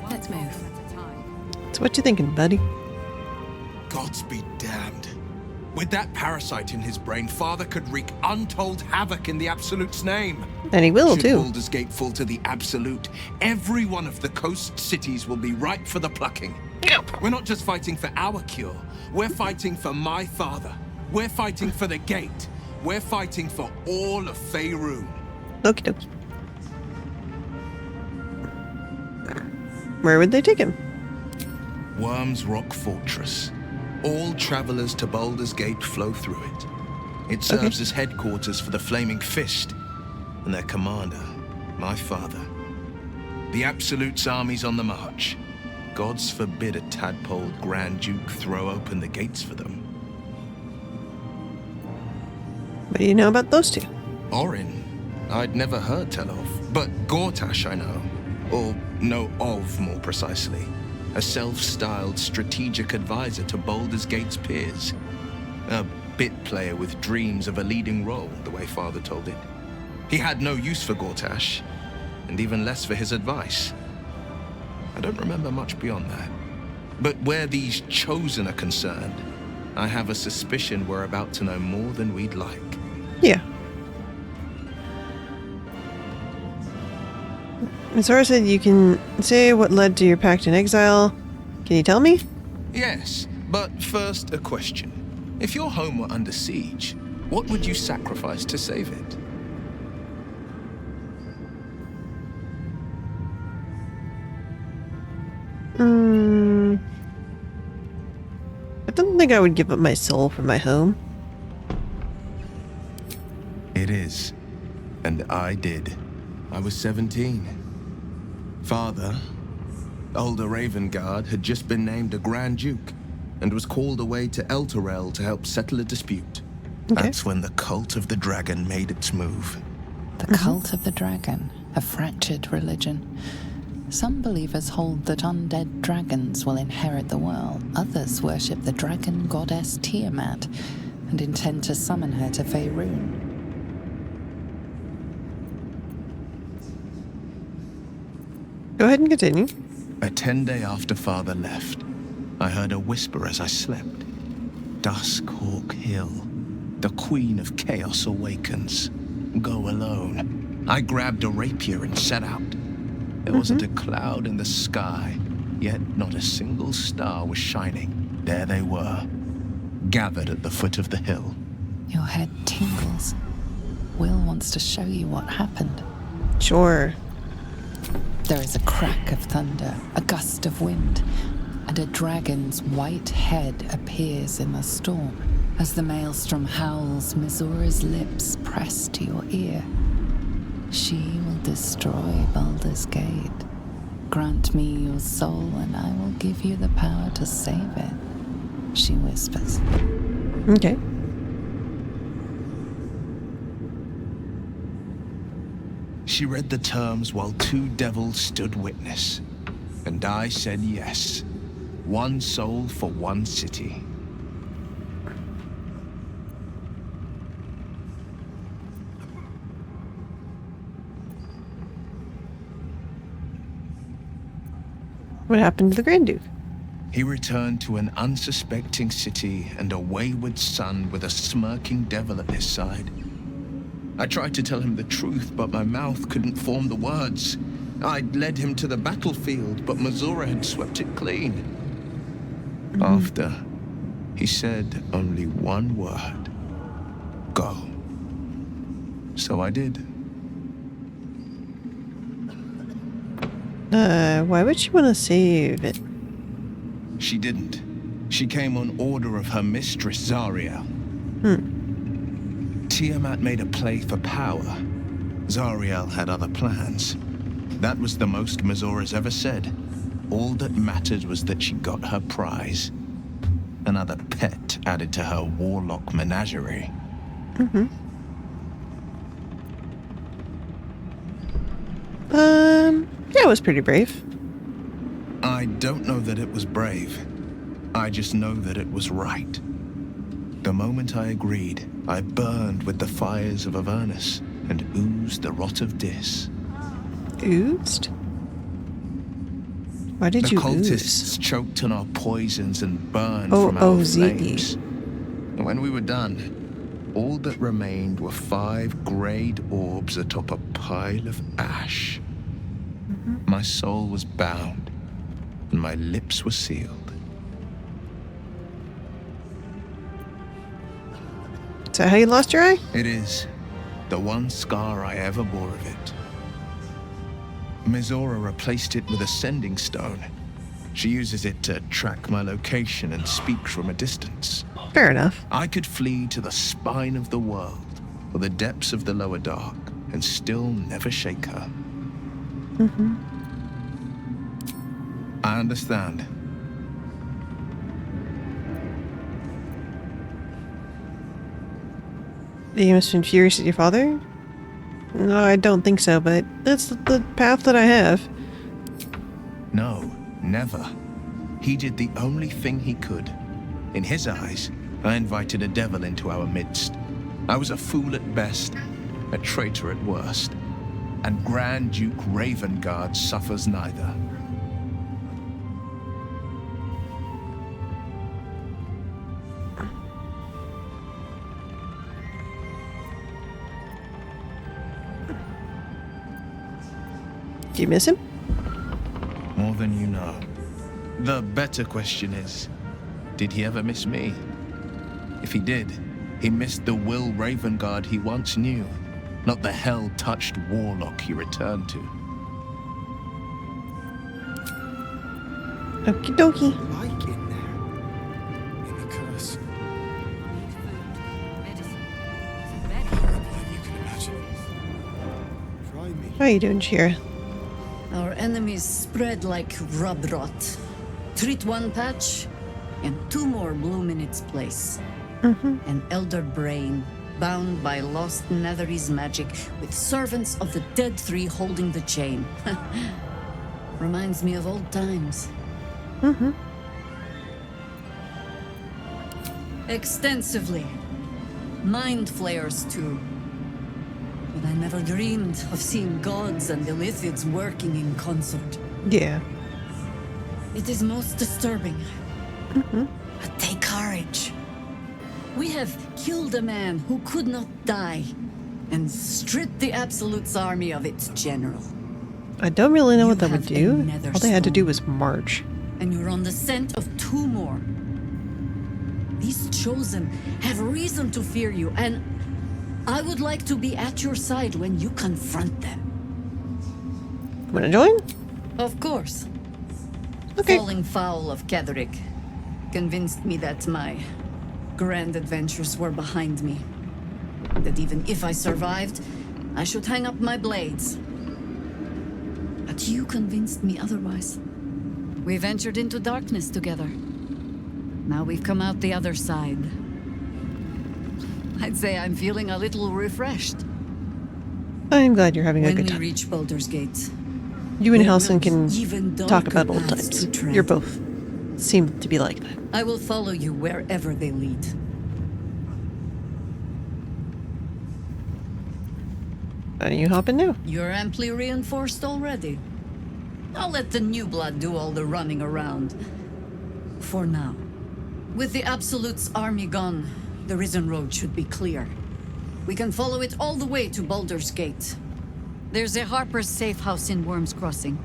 S12: Let's move.
S1: So what you thinking, buddy?
S5: Gods be damned. With that parasite in his brain, Father could wreak untold havoc in the Absolute's name.
S1: And he will,
S5: Should
S1: too.
S5: Baldur's Gate fall to the Absolute, every one of the coast cities will be ripe for the plucking. We're not just fighting for our cure. We're fighting for my father. We're fighting for the gate. We're fighting for all of Faerun.
S1: Okie dokie. Where would they take him?
S5: Worm's Rock Fortress. All travelers to Baldur's Gate flow through it. It serves as headquarters for the Flaming Fist and their commander, my father. The Absolute's army's on the march. Gods forbid a tadpole Grand Duke throw open the gates for them.
S1: What do you know about those two?
S5: Orin, I'd never heard tell of, but Gortash I know. Or know of, more precisely. A self-styled strategic advisor to Baldur's Gate's peers. A bit player with dreams of a leading role, the way Father told it. He had no use for Gortash, and even less for his advice. I don't remember much beyond that. But where these Chosen are concerned, I have a suspicion we're about to know more than we'd like.
S1: Yeah. Zora said you can say what led to your pact in exile. Can you tell me?
S5: Yes, but first a question. If your home were under siege, what would you sacrifice to save it?
S1: I don't think I would give up my soul for my home.
S5: It is. And I did. I was 17. Father, older Ravengard, had just been named a Grand Duke and was called away to Elturel to help settle a dispute.
S1: Okay.
S5: That's when the Cult of the Dragon made its move.
S2: The Cult of the Dragon, a fractured religion. Some believers hold that undead dragons will inherit the world. Others worship the dragon goddess Tiamat and intend to summon her to Faerun.
S1: Go ahead and continue.
S5: A 10-day after Father left, I heard a whisper as I slept. Duskhawk Hill. The Queen of Chaos awakens. Go alone. I grabbed a rapier and set out. There wasn't a cloud in the sky, yet not a single star was shining. There they were, gathered at the foot of the hill.
S2: Your head tingles. Will wants to show you what happened.
S1: Sure.
S2: There is a crack of thunder, a gust of wind, and a dragon's white head appears in the storm. As the maelstrom howls, Mizora's lips press to your ear. She will destroy Baldur's Gate. Grant me your soul and I will give you the power to save it, she whispers.
S1: Okay.
S5: She read the terms while two devils stood witness, and I said yes. One soul for one city.
S1: What happened to the Grand Duke?
S5: He returned to an unsuspecting city and a wayward son with a smirking devil at his side. I tried to tell him the truth, but my mouth couldn't form the words. I'd led him to the battlefield, but Mizora had swept it clean. After, he said only one word. Go. So I did.
S1: Why would she want to save it?
S5: She didn't. She came on order of her mistress, Zariel. Tiamat made a play for power. Zariel had other plans. That was the most Mizora's ever said. All that mattered was that she got her prize. Another pet added to her warlock menagerie.
S1: Yeah, it was pretty brave.
S5: I don't know that it was brave. I just know that it was right. The moment I agreed, I burned with the fires of Avernus and oozed the rot of Dis.
S1: Oozed? Why did you ooze?
S5: The cultists choked on our poisons and burned from our flames. And when we were done, all that remained were 5 greyed orbs atop a pile of ash. My soul was bound, and my lips were sealed.
S1: Is that how you lost your eye?
S5: It is. The one scar I ever bore of it. Mizora replaced it with a sending stone. She uses it to track my location and speak from a distance.
S1: Fair enough.
S5: I could flee to the spine of the world, or the depths of the lower dark, and still never shake her. I understand.
S1: You must have been furious at your father? No, I don't think so, but that's the path that I have.
S5: No, never. He did the only thing he could. In his eyes, I invited a devil into our midst. I was a fool at best, a traitor at worst. And Grand Duke Ravengard suffers neither.
S1: Do you miss him?
S5: More than you know. The better question is, did he ever miss me? If he did, he missed the Will Ravengard he once knew, not the hell-touched warlock he returned to.
S1: Okie dokie.
S16: Like in there. In the curse. You can imagine. Try me.
S1: How are you doing, Shira?
S17: Our enemies spread like rub rot. Treat one patch, and 2 more bloom in its place. An elder brain, bound by lost Netherese magic, with servants of the Dead Three holding the chain. Reminds me of old times. Extensively. Mind flayers, too. But I never dreamed of seeing gods and Illithids working in concert.
S1: Yeah.
S17: It is most disturbing. But take courage. We have killed a man who could not die, and stripped the Absolute's army of its general.
S1: I don't really know what that would
S17: have
S1: do.
S17: another
S1: All they had to do
S17: stone.
S1: was march.
S17: And you're on the scent of 2 more. These Chosen have reason to fear you, and I would like to be at your side when you confront them.
S1: Wanna join?
S17: Of course.
S1: Okay.
S17: Falling foul of Ketheric convinced me that my grand adventures were behind me. That even if I survived, I should hang up my blades. But you convinced me otherwise. We ventured into darkness together. Now we've come out the other side. I'd say I'm feeling a little refreshed.
S1: I'm glad you're having a
S17: When
S1: good
S17: we
S1: time.
S17: reach Baldur's Gate,
S1: You and
S17: there
S1: Halsin
S17: will
S1: can
S17: be even
S1: talk
S17: darker
S1: about old
S17: paths
S1: times.
S17: to tread.
S1: You're both seem to be like that.
S17: I will follow you wherever they lead.
S1: Why don't you hop in now?
S17: You're amply reinforced already. I'll let the new blood do all the running around. For now. With the Absolute's army gone, the Risen Road should be clear. We can follow it all the way to Baldur's Gate. There's a Harper's safe house in Worm's Crossing.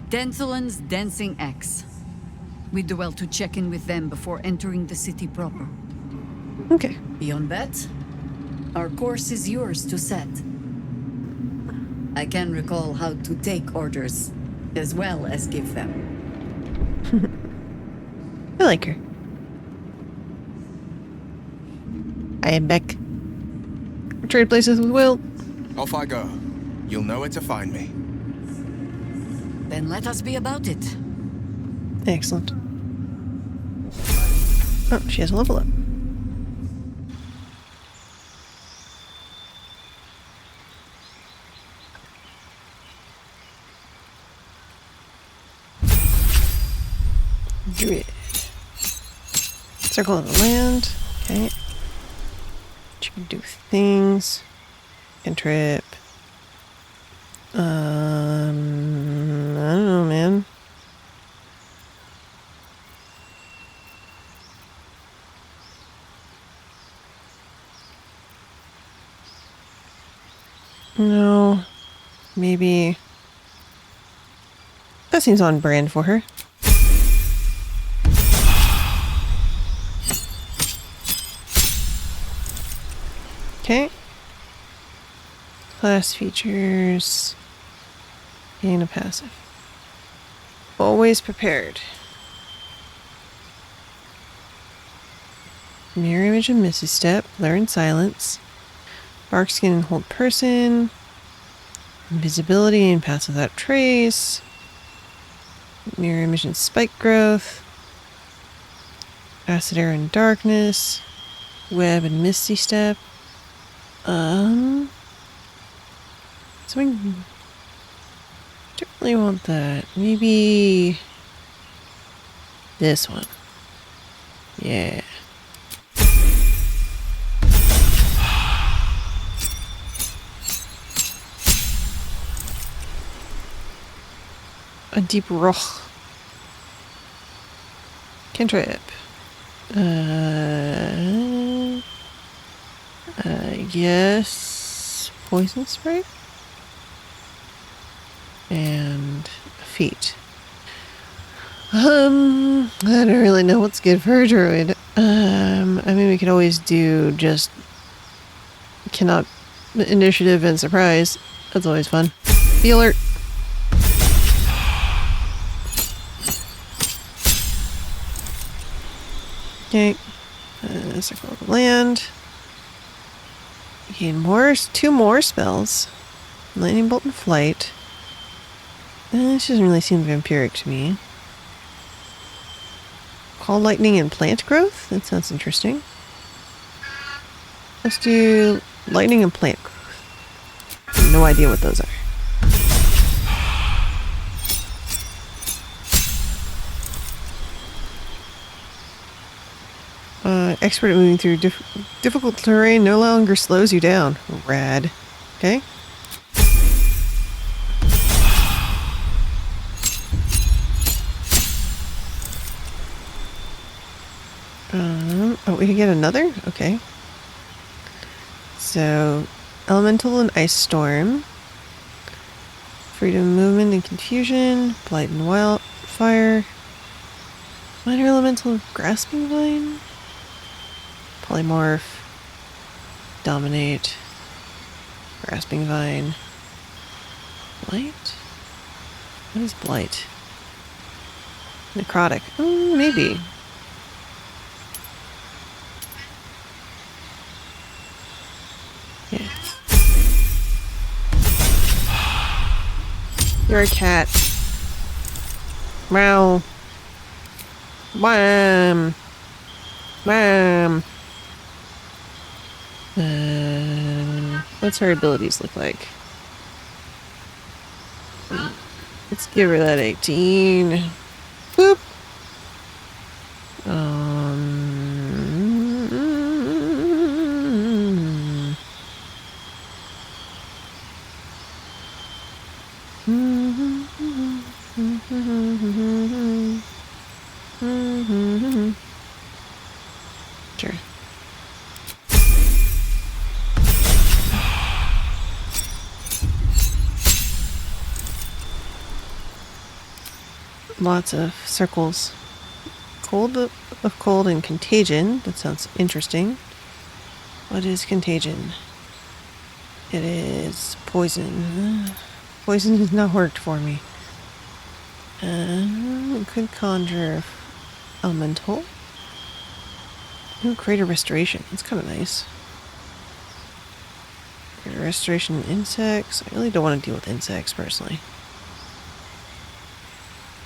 S17: Denthalen's Dancing X. We do well to check in with them before entering the city proper.
S1: Okay.
S17: Beyond that, our course is yours to set. I can recall how to take orders, as well as give them.
S1: I like her. I am back. Trade places with Will.
S16: Off I go. You'll know where to find me.
S17: Then let us be about it.
S1: Excellent. Oh, she has a level up. Druid. Circle of the land. Okay. She can do things. Cantrip. I don't know, man. No. Maybe. That seems on brand for her. Okay. Class features. Gain a passive. Always prepared. Mirror image and Misty Step. Learn silence. Bark skin and hold person. Invisibility and pass without trace. Mirror image and spike growth. Acid air and darkness. Web and Misty Step. Swing. Don't really want that. Maybe this one. Yeah. A deep roch. Cantrip. Yes. Poison spray? And feet. I don't really know what's good for a druid. I mean, we could always do just cannot initiative and surprise. That's always fun. Be alert. Okay. Circle of the land. Gain more, 2 more spells. Lightning bolt and flight. This doesn't really seem vampiric to me. Call lightning and plant growth? That sounds interesting. Let's do lightning and plant growth. No idea what those are. Expert at moving through difficult terrain no longer slows you down. Rad. Okay. Oh, we can get another? Okay. So, elemental and ice storm. Freedom of movement and confusion. Blight and wildfire. Minor elemental grasping vine. Polymorph. Dominate. Grasping vine. Blight? What is blight? Necrotic. Maybe. Yeah. You're a cat. Meow. Wham. Wham. What's her abilities look like? Let's give her that 18. Boop. Sure. Lots of circles. Cold of cold and contagion. That sounds interesting. What is contagion? It is poison. Poison has not worked for me. Could conjure elemental. Ooh, Crater Restoration. That's kind of nice. Crater Restoration and insects. I really don't want to deal with insects personally.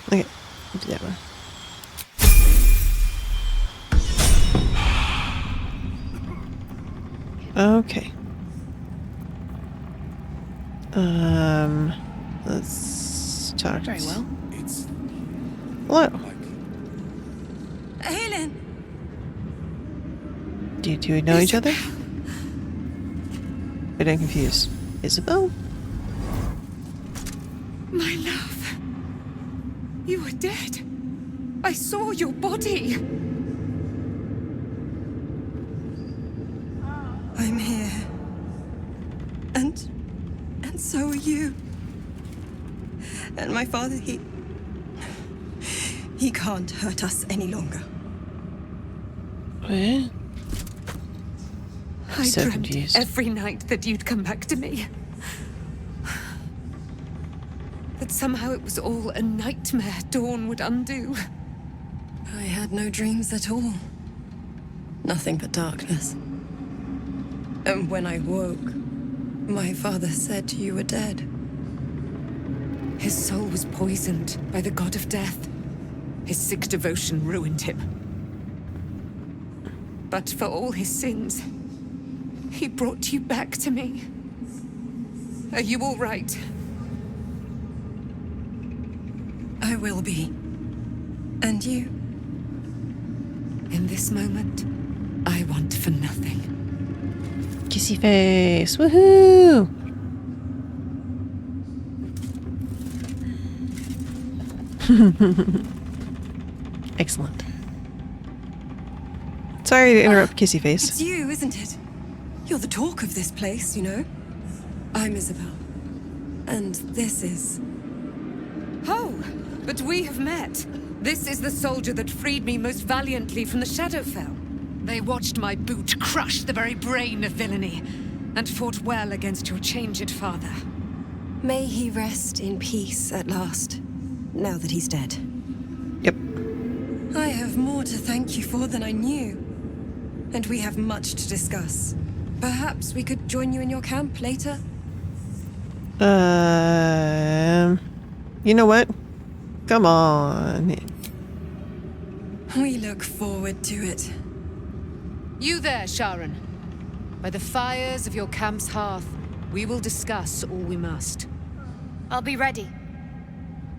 S1: Okay, I'll do that one. Okay. Let's talk.
S3: Very well.
S16: It's
S1: Hello.
S3: Helen!
S1: Do you two know each other? But I'm confused. Isabel?
S15: My love. You were dead. I saw your body.
S3: I'm here. And so are you. And my father, he can't hurt us any longer.
S1: What?
S15: I
S1: So
S15: dreamt
S1: confused.
S15: every night that you'd come back to me. That somehow it was all a nightmare Dawn would undo.
S3: I had no dreams at all. Nothing but darkness. And when I woke, my father said you were dead.
S15: His soul was poisoned by the god of death. His sick devotion ruined him. But for all his sins, he brought you back to me. Are you all right?
S3: I will be. And you?
S15: In this moment, I want for nothing.
S1: Kissy face. Woohoo! Excellent. Sorry to interrupt, Kissy face.
S3: It's you, isn't it? You're the talk of this place, you know? I'm Isabel. And this is...
S15: Oh, but we have met. This is the soldier that freed me most valiantly from the Shadowfell. They watched my boot crush the very brain of villainy, and fought well against your changed father.
S3: May he rest in peace at last, now that he's dead.
S1: Yep.
S3: I have more to thank you for than I knew. And we have much to discuss. Perhaps we could join you in your camp later?
S1: You know what? Come on.
S3: We look forward to it.
S12: You there, Sharon. By the fires of your camp's hearth, we will discuss all we must.
S8: I'll be ready.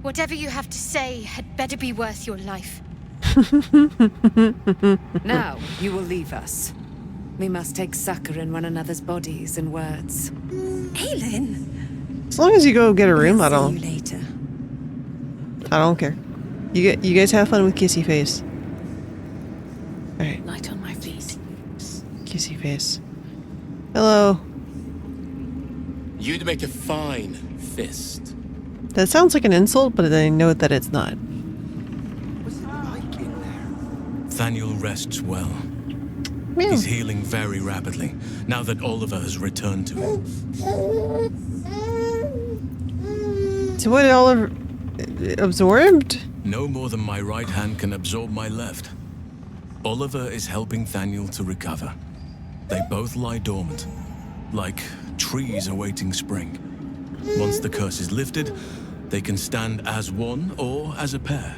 S8: Whatever you have to say had better be worth your life.
S15: Now, you will leave us. We must take succor in one another's bodies and words.
S3: Aylin!
S1: As long as you go get a room, I
S3: See you
S1: don't
S3: later.
S1: care. You guys have fun with Kissy face. Alright.
S4: Light on my feet.
S1: Kissy face. Hello.
S18: You'd make a fine fist.
S1: That sounds like an insult, but I know that it's not.
S19: Thaniel rests well.
S1: Meow.
S19: He's healing very rapidly, now that Oliver has returned to him.
S1: So what, Oliver absorbed?
S19: No more than my right hand can absorb my left. Oliver is helping Thaniel to recover. They both lie dormant, like trees awaiting spring. Once the curse is lifted, they can stand as one or as a pair.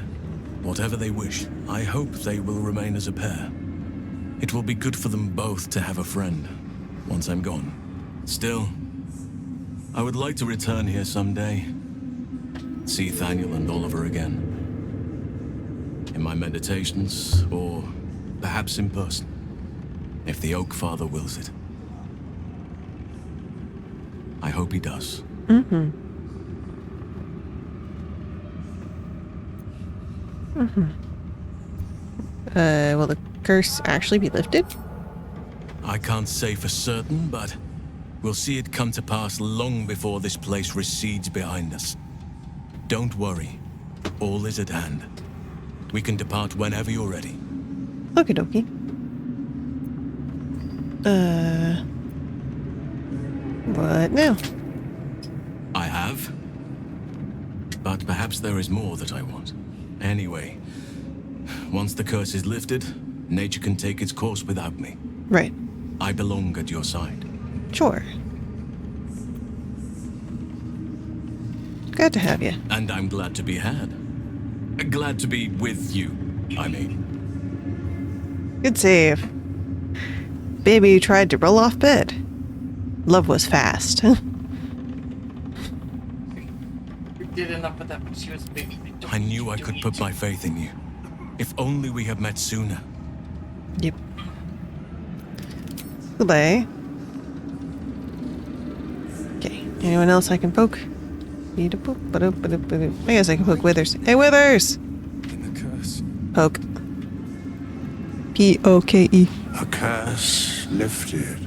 S19: Whatever they wish, I hope they will remain as a pair. It will be good for them both to have a friend, once I'm gone. Still, I would like to return here someday. See Thaniel and Oliver again. In my meditations, or perhaps in person, if the Oak Father wills it. I hope he does.
S1: Mm-hmm. Will the curse actually be lifted?
S19: I can't say for certain, but we'll see it come to pass long before this place recedes behind us. Don't worry. All is at hand. We can depart whenever you're ready.
S1: Okie dokie. What now?
S19: I have. But perhaps there is more that I want. Anyway, once the curse is lifted, nature can take its course without me.
S1: Right.
S19: I belong at your side.
S1: Sure. Glad to have you.
S19: And I'm glad to be had. Glad to be with you, I mean.
S1: Good save. Baby tried to roll off bed. Love was fast.
S10: You did enough with that when she was a baby.
S19: I knew I could put my faith in you. If only we had met sooner.
S1: Yep. Goodbye. Okay. Anyone else I can poke? I guess I can poke Withers. Hey, Withers!
S16: In the curse.
S1: Poke. P-O-K-E.
S14: A curse lifted.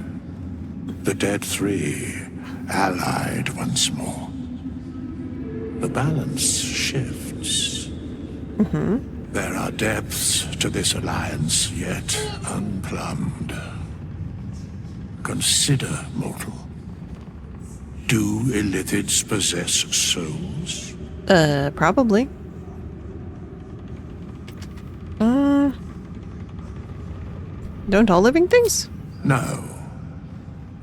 S14: The dead three allied once more. The balance shifts.
S1: Mm-hmm.
S14: There are depths to this alliance yet unplumbed. Consider, mortal. Do Illithids possess souls?
S1: Probably. Don't all living things?
S14: No.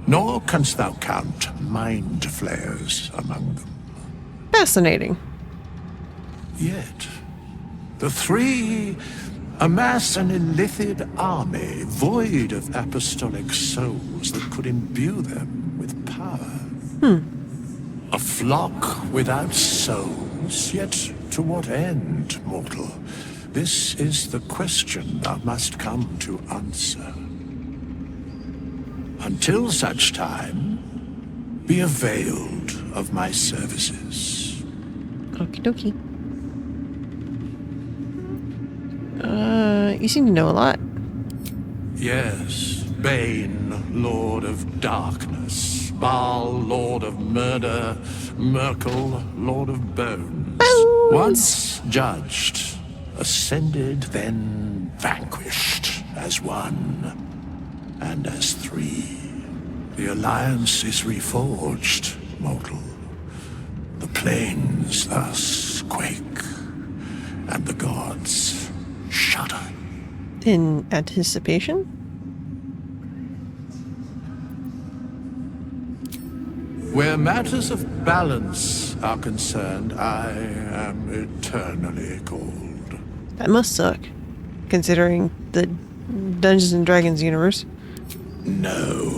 S14: Nor canst thou count mind flayers among them.
S1: Fascinating.
S14: Yet, the three amass an Illithid army void of apostolic souls that could imbue them with power.
S9: A flock without souls, yet to what end, mortal? This is the question thou must come to answer. Until such time, be availed of my services.
S1: Okie dokie. You seem to know a lot.
S9: Yes, Bane, Lord of Darkness, Baal, Lord of Murder, Merkel, Lord of Bones. Once judged, ascended, then vanquished as one, and as three. The alliance is reforged, mortal. The plains thus quake, and the gods shudder.
S1: In anticipation?
S9: Where matters of balance are concerned, I am eternally cold.
S1: That must suck, considering the Dungeons and Dragons universe.
S9: No.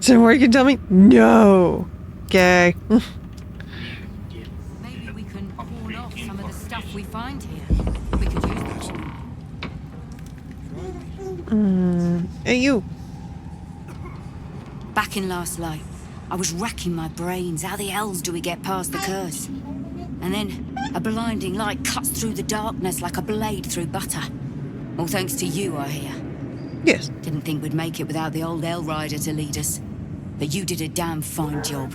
S1: So more you can tell me? No. Okay.
S11: Maybe we can pawn off some of the stuff we find here. We could use that.
S1: Hey, you.
S4: Back in Last Light, I was racking my brains. How the hells do we get past the curse? And then a blinding light cuts through the darkness like a blade through butter. All thanks to you, I hear.
S1: Yes.
S4: Didn't think we'd make it without the old El Rider to lead us. But you did a damn fine job.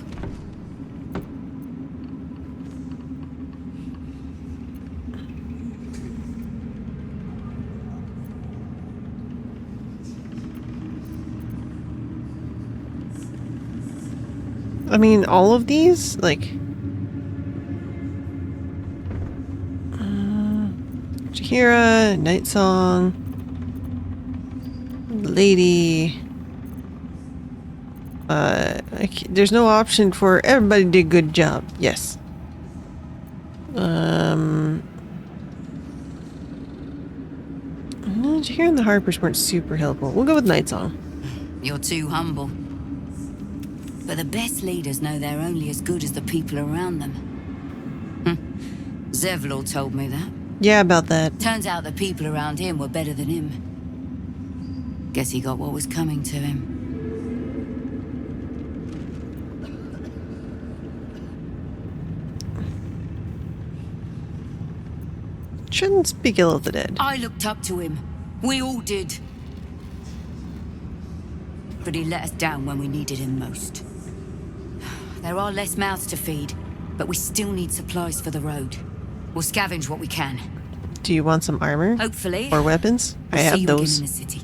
S1: I mean, all of these? Like... Jaheira, Night Song... Lady... there's no option for everybody did a good job. Yes. Jaheira and the Harpers weren't super helpful. We'll go with Night Song.
S4: You're too humble. But the best leaders know they're only as good as the people around them. Zevlor told me that.
S1: Yeah, about that.
S4: Turns out the people around him were better than him. Guess he got what was coming to him.
S1: Shouldn't speak ill of the dead.
S4: I looked up to him. We all did. But he let us down when we needed him most. There are less mouths to feed, but we still need supplies for the road. We'll scavenge what we can.
S1: Do you want some armor?
S4: Hopefully.
S1: Or weapons? I
S4: We'll see
S1: have
S4: you again
S1: those.
S4: in the city.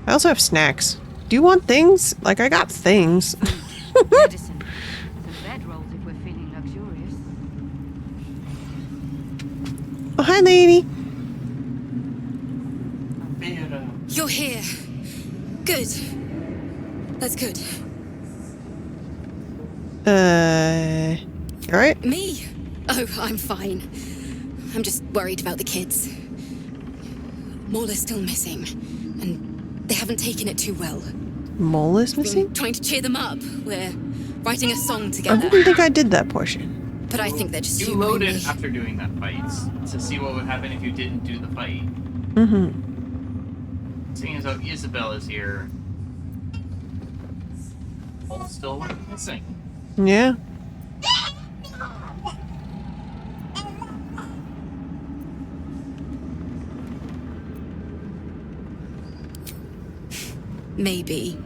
S1: I also have snacks. Do you want things? Like, I got things.
S11: Medicine. Some bedrolls if we're feeling luxurious.
S1: Oh, hi, lady.
S7: You're here. Good. That's good.
S1: You alright?
S7: Me? Oh, I'm fine. I'm just worried about the kids. Mole is still missing, and they haven't taken it too well.
S1: Mole is missing?
S7: Trying to cheer them up. We're writing a song
S1: I
S7: together.
S1: didn't think I did that portion.
S7: But I think they're just
S10: You
S7: humoring
S10: loaded
S7: me.
S10: after doing that fight to see what would happen if you didn't do the fight.
S1: Mm-hmm.
S10: Seeing as how Isabel is here, Mole's still missing.
S1: Yeah.
S7: Maybe.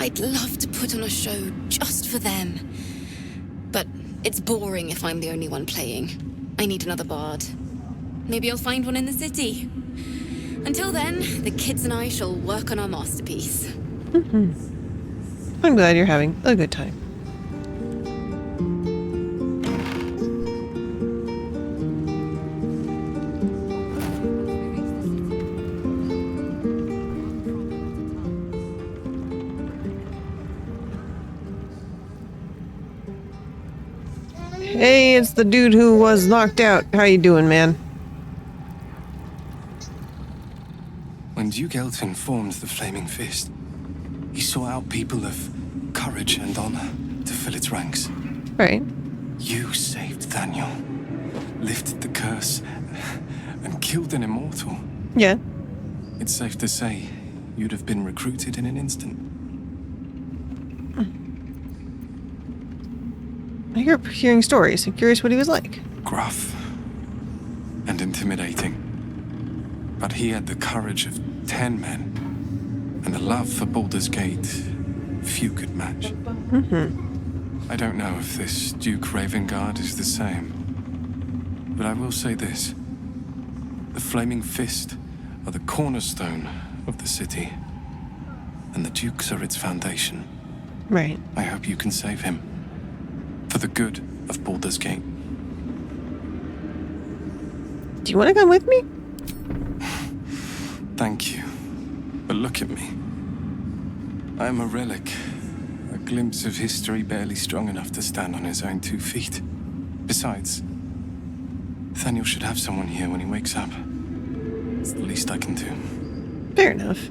S7: I'd love to put on a show just for them. But it's boring if I'm the only one playing. I need another bard. Maybe I'll find one in the city. Until then, the kids and I shall work on our masterpiece.
S1: Mm-hmm. I'm glad you're having a good time. Hey, it's the dude who was knocked out. How you doing, man?
S16: When Duke Elton formed the Flaming Fist, he sought out people of courage and honor to fill its ranks.
S1: Right.
S16: You saved Thaniel, lifted the curse, and killed an immortal.
S1: Yeah.
S16: It's safe to say you'd have been recruited in an instant.
S1: I grew up hearing stories. I'm curious what he was like.
S16: Gruff and intimidating. But he had the courage of 10 men and a love for Baldur's Gate few could match. I don't know if this Duke Ravengard is the same, but I will say this. The Flaming Fist are the cornerstone of the city, and the Dukes are its foundation.
S1: Right.
S16: I hope you can save him, for the good of Baldur's Gate.
S1: Do you want to come with me?
S16: Thank you, but look at me. I am a relic, a glimpse of history barely strong enough to stand on his own 2 feet. Besides, Thaniel should have someone here when he wakes up. It's the least I can do.
S1: Fair enough.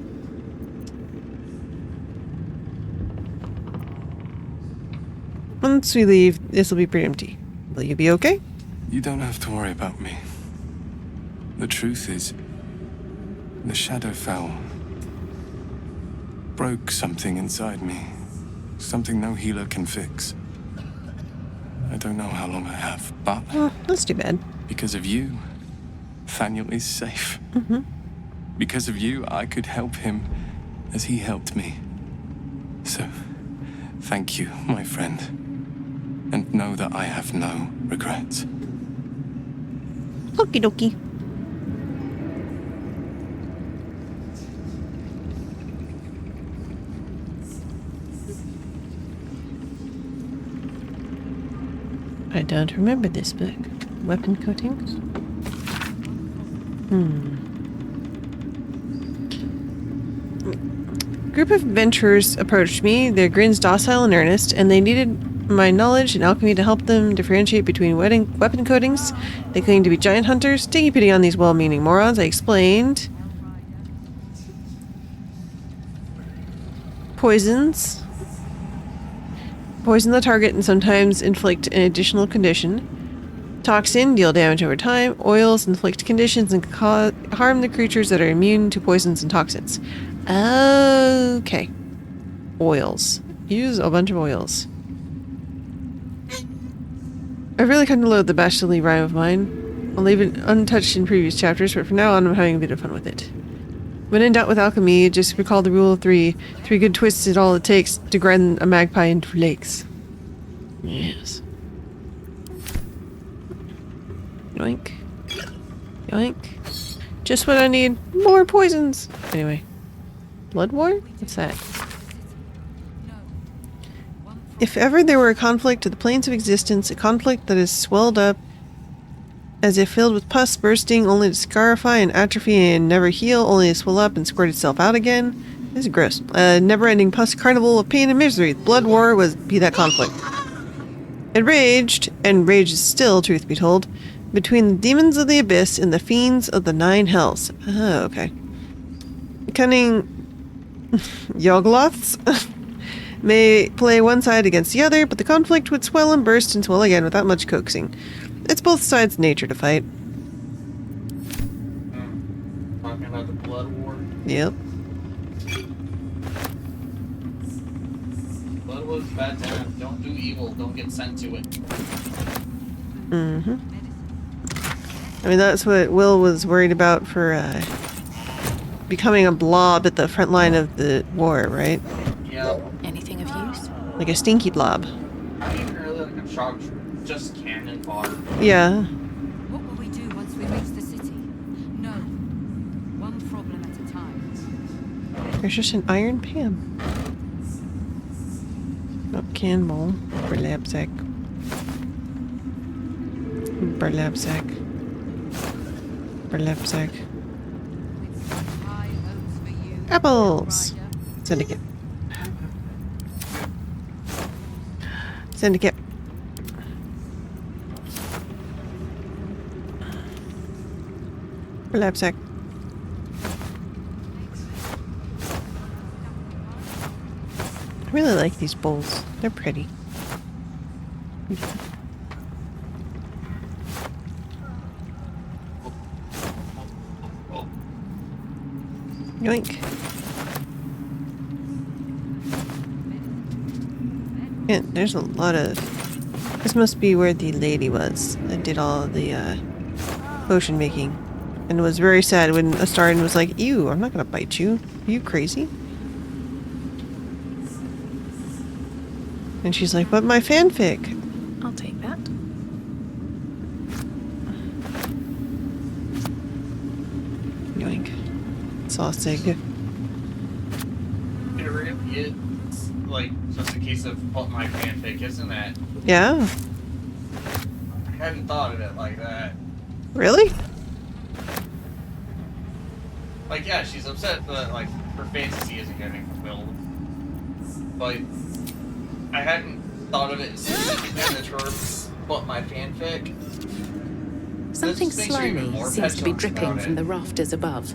S1: Once we leave, this will be pretty empty. Will you be okay?
S16: You don't have to worry about me. The truth is, the Shadowfell broke something inside me. Something no healer can fix. I don't know how long I have, but...
S1: Oh, that's too bad.
S16: Because of you, Thaniel is safe. Because of you, I could help him as he helped me. So, thank you, my friend. And know that I have no regrets.
S1: Okie dokie. I don't remember this book. Weapon coatings? A group of adventurers approached me, their grins docile and earnest, and they needed my knowledge in alchemy to help them differentiate between weapon coatings. They claimed to be giant hunters. Taking pity on these well-meaning morons, I explained. Poisons. Poison the target and sometimes inflict an additional condition. Toxin, deal damage over time. Oils, inflict conditions and harm the creatures that are immune to poisons and toxins. Okay. Oils. Use a bunch of oils. I really couldn't load the Bastily rhyme of mine. I'll leave it untouched in previous chapters, but from now on I'm having a bit of fun with it. When in doubt with alchemy, just recall the rule of 3. 3 good twists is all it takes to grind a magpie into flakes. Yes. Yoink. Yoink. Just what I need. More poisons! Anyway. Blood War? What's that? If ever there were a conflict to the planes of existence, a conflict that is swelled up as if filled with pus bursting, only to scarify and atrophy and never heal, only to swell up and squirt itself out again. This is gross. A never-ending pus carnival of pain and misery. Blood War be that conflict. It raged, and rages still, truth be told, between the demons of the abyss and the fiends of the 9 hells. Oh, okay. Cunning Yogloths may play one side against the other, but the conflict would swell and burst and swell again without much coaxing. It's both sides' nature to fight.
S10: Talking about the Blood War.
S1: Yep.
S10: Blood was bad time. Don't do evil. Don't get sent to it.
S1: I mean, that's what Will was worried about for becoming a blob at the front line of the war, right?
S10: Yep.
S3: Anything of use?
S1: Like a stinky blob.
S10: Not even really like a shock, just cannon fodder.
S1: Yeah.
S11: What will we do once we reach the city? No. One problem at a time.
S1: There's just an iron pan. Oh, cannonball. Burlap sack. Burlap sack. Burlap sack. Apples! Syndicate. Syndicate. Burlap sack. really like these bowls. They're pretty. Yoink. Yeah, there's a lot of... This must be where the lady was that did all of the potion making. And was very sad when Astarion was like, ew, I'm not gonna bite you. Are you crazy? And she's like, but my fanfic.
S20: I'll take that.
S1: Yoink. Sausage.
S10: It really is like just a case of put my fanfic, isn't it?
S1: Yeah.
S10: I hadn't thought of it like that.
S1: Really?
S10: Like, yeah, she's upset that like her fantasy isn't getting fulfilled. But I hadn't thought of it in the terms "but my fanfic."
S20: Something
S10: This makes her even
S20: slimy
S10: more
S20: seems to be
S10: petulant
S20: dripping
S10: about
S20: from
S10: it.
S20: the rafters above.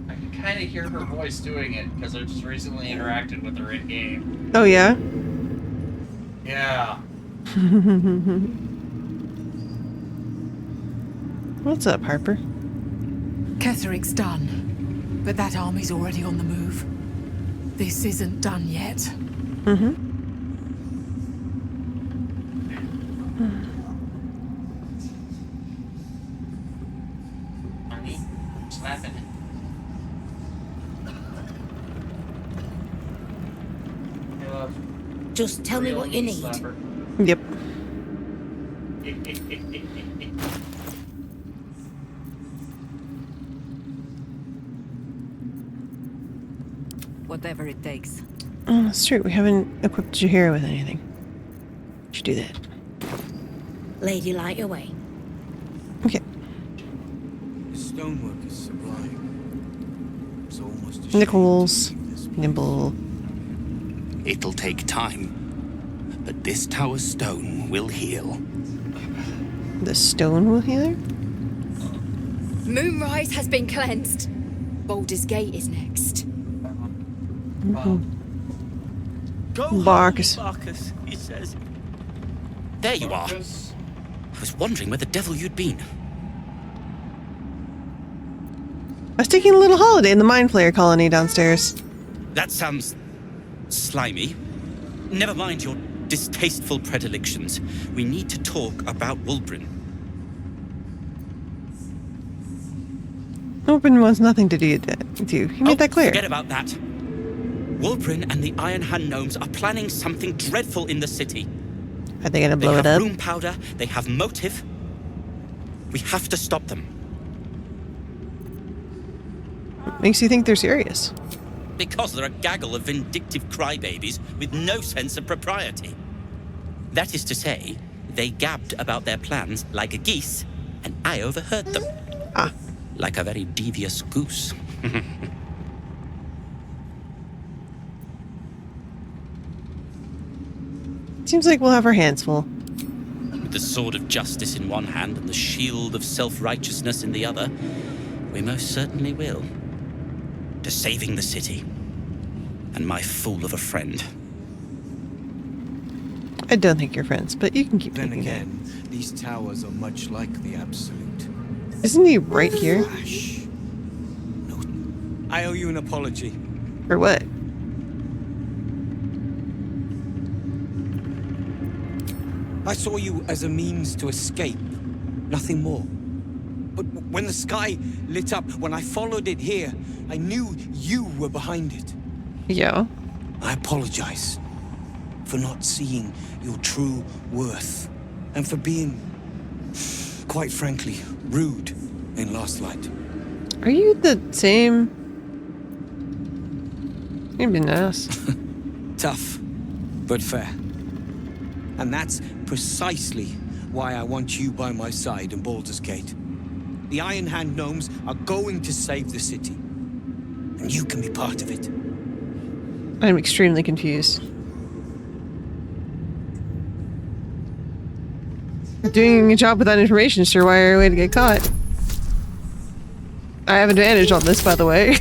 S10: I can kind of hear her voice doing it because I just recently interacted with her in game.
S1: Oh, yeah?
S10: Yeah.
S1: What's up, Harper?
S21: Ketheric's done, but that army's already on the move. This isn't done yet.
S1: Mm-hmm.
S10: Honey, slapping it.
S4: Just tell me what you need.
S1: Yep.
S20: Whatever it takes.
S1: Oh, that's true. We haven't equipped Jaheira with anything. Should do that.
S4: Lady, light your way.
S1: Okay.
S22: The stonework is sublime. It's almost a
S1: Nichols. Nimble.
S23: It'll take time, but this tower stone will heal.
S1: The stone will heal?
S7: Moonrise has been cleansed. Baldur's Gate is next.
S23: Go
S1: Barkus.
S23: Barkus, he says. There you are. I was wondering where the devil you'd been.
S1: I was taking a little holiday in the Mind Flayer colony downstairs.
S23: That sounds slimy. Never mind your distasteful predilections. We need to talk about Wulbren.
S1: Open wants nothing to do with you. He made that clear.
S23: Forget about that. Wulbren and the Iron Hand Gnomes are planning something dreadful in the city.
S1: Are they gonna blow
S23: They
S1: it
S23: have
S1: up?
S23: room powder, they have motive. We have to stop them.
S1: Makes you think they're serious.
S23: Because they're a gaggle of vindictive crybabies with no sense of propriety. That is to say, they gabbed about their plans like a geese, and I overheard them.
S1: Ah.
S23: Like a very devious goose.
S1: Seems like we'll have our hands full.
S23: With the sword of justice in one hand and the shield of self-righteousness in the other, we most certainly will. To saving the city. And my fool of a friend.
S1: I don't think you're friends, but you can keep
S22: Then
S1: thinking
S22: again, these towers are much like the Absolute.
S1: that. Isn't he right here?
S22: No. I owe you an apology.
S1: For what?
S22: I saw you as a means to escape, nothing more. But when the sky lit up, when I followed it here, I knew you were behind it.
S1: Yeah.
S22: I apologize for not seeing your true worth and for being, quite frankly, rude in Last Light.
S1: Are you the same? You've been ass.
S22: Tough, but fair. And that's precisely why I want you by my side in Baldur's Gate. The Iron Hand Gnomes are going to save the city. And you can be part of it.
S1: I'm extremely confused. Doing a job without information is sure why way to get caught. I have advantage on this, by the way.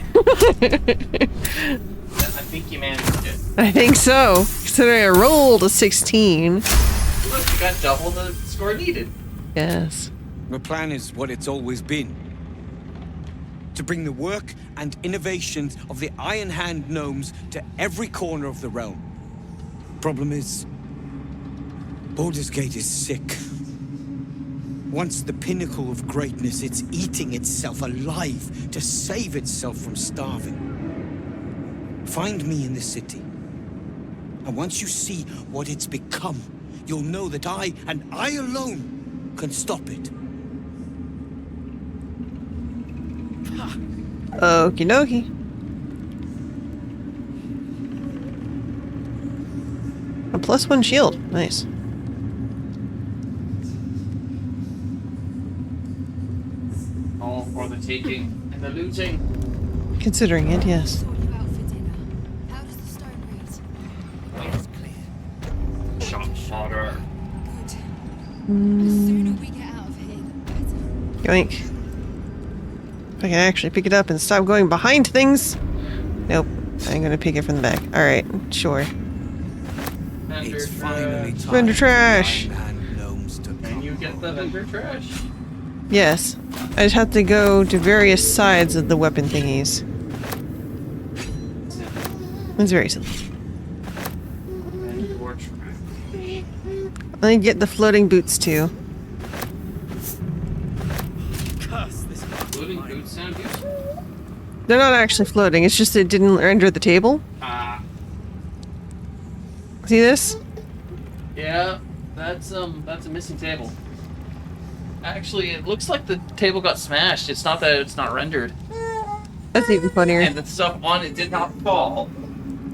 S10: you managed it.
S1: I think so. Considering I rolled a 16.
S10: Look, you got double the score needed.
S1: Yes.
S22: The plan is what it's always been. To bring the work and innovations of the Iron Hand gnomes to every corner of the realm. Problem is, Baldur's Gate is sick. Once the pinnacle of greatness, it's eating itself alive to save itself from starving. Find me in the city. And once you see what it's become, you'll know that I, and I alone, can stop it.
S1: Okie dokie. A +1 shield. Nice.
S10: All for the taking and the looting.
S1: Considering it, yes.
S10: Shot water.
S1: Yoink. If I can actually pick it up and stop going behind things. Nope. I'm gonna pick it from the back. Alright, sure.
S22: It's finally time.
S1: Vendor trash!
S10: And you get the vendor trash.
S1: Yes. I just have to go to various sides of the weapon thingies. It's very simple.
S10: Vendor trash.
S1: I can get the floating boots too.
S10: Floating boots sound useful?
S1: They're not actually floating, it's just it didn't render the table. See this?
S10: Yeah, that's a missing table. Actually, it looks like the table got smashed. It's not that it's not rendered.
S1: That's even funnier.
S10: And the stuff on it did not fall.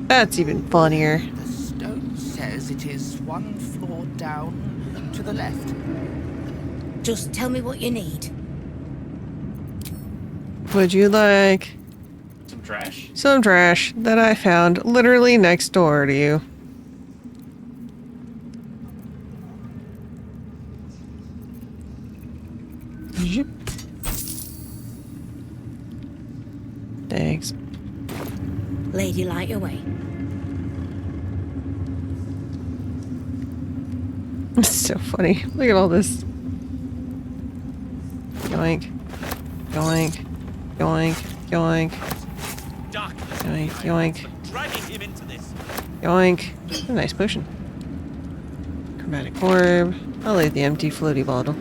S1: That's even funnier.
S2: The stone says it is one floor down to the left.
S4: Just tell me what you need.
S1: Would you like
S10: Some trash?
S1: some trash that I found literally next door to you? Zip. Thanks.
S4: Lady, light your way.
S1: It's so funny. Look at all this. Yoink. Yoink. Yoink. Yoink. Yoink. Yoink.
S6: Dragging him into this.
S1: Yoink. A nice potion. Chromatic orb. I'll leave the empty floaty bottle.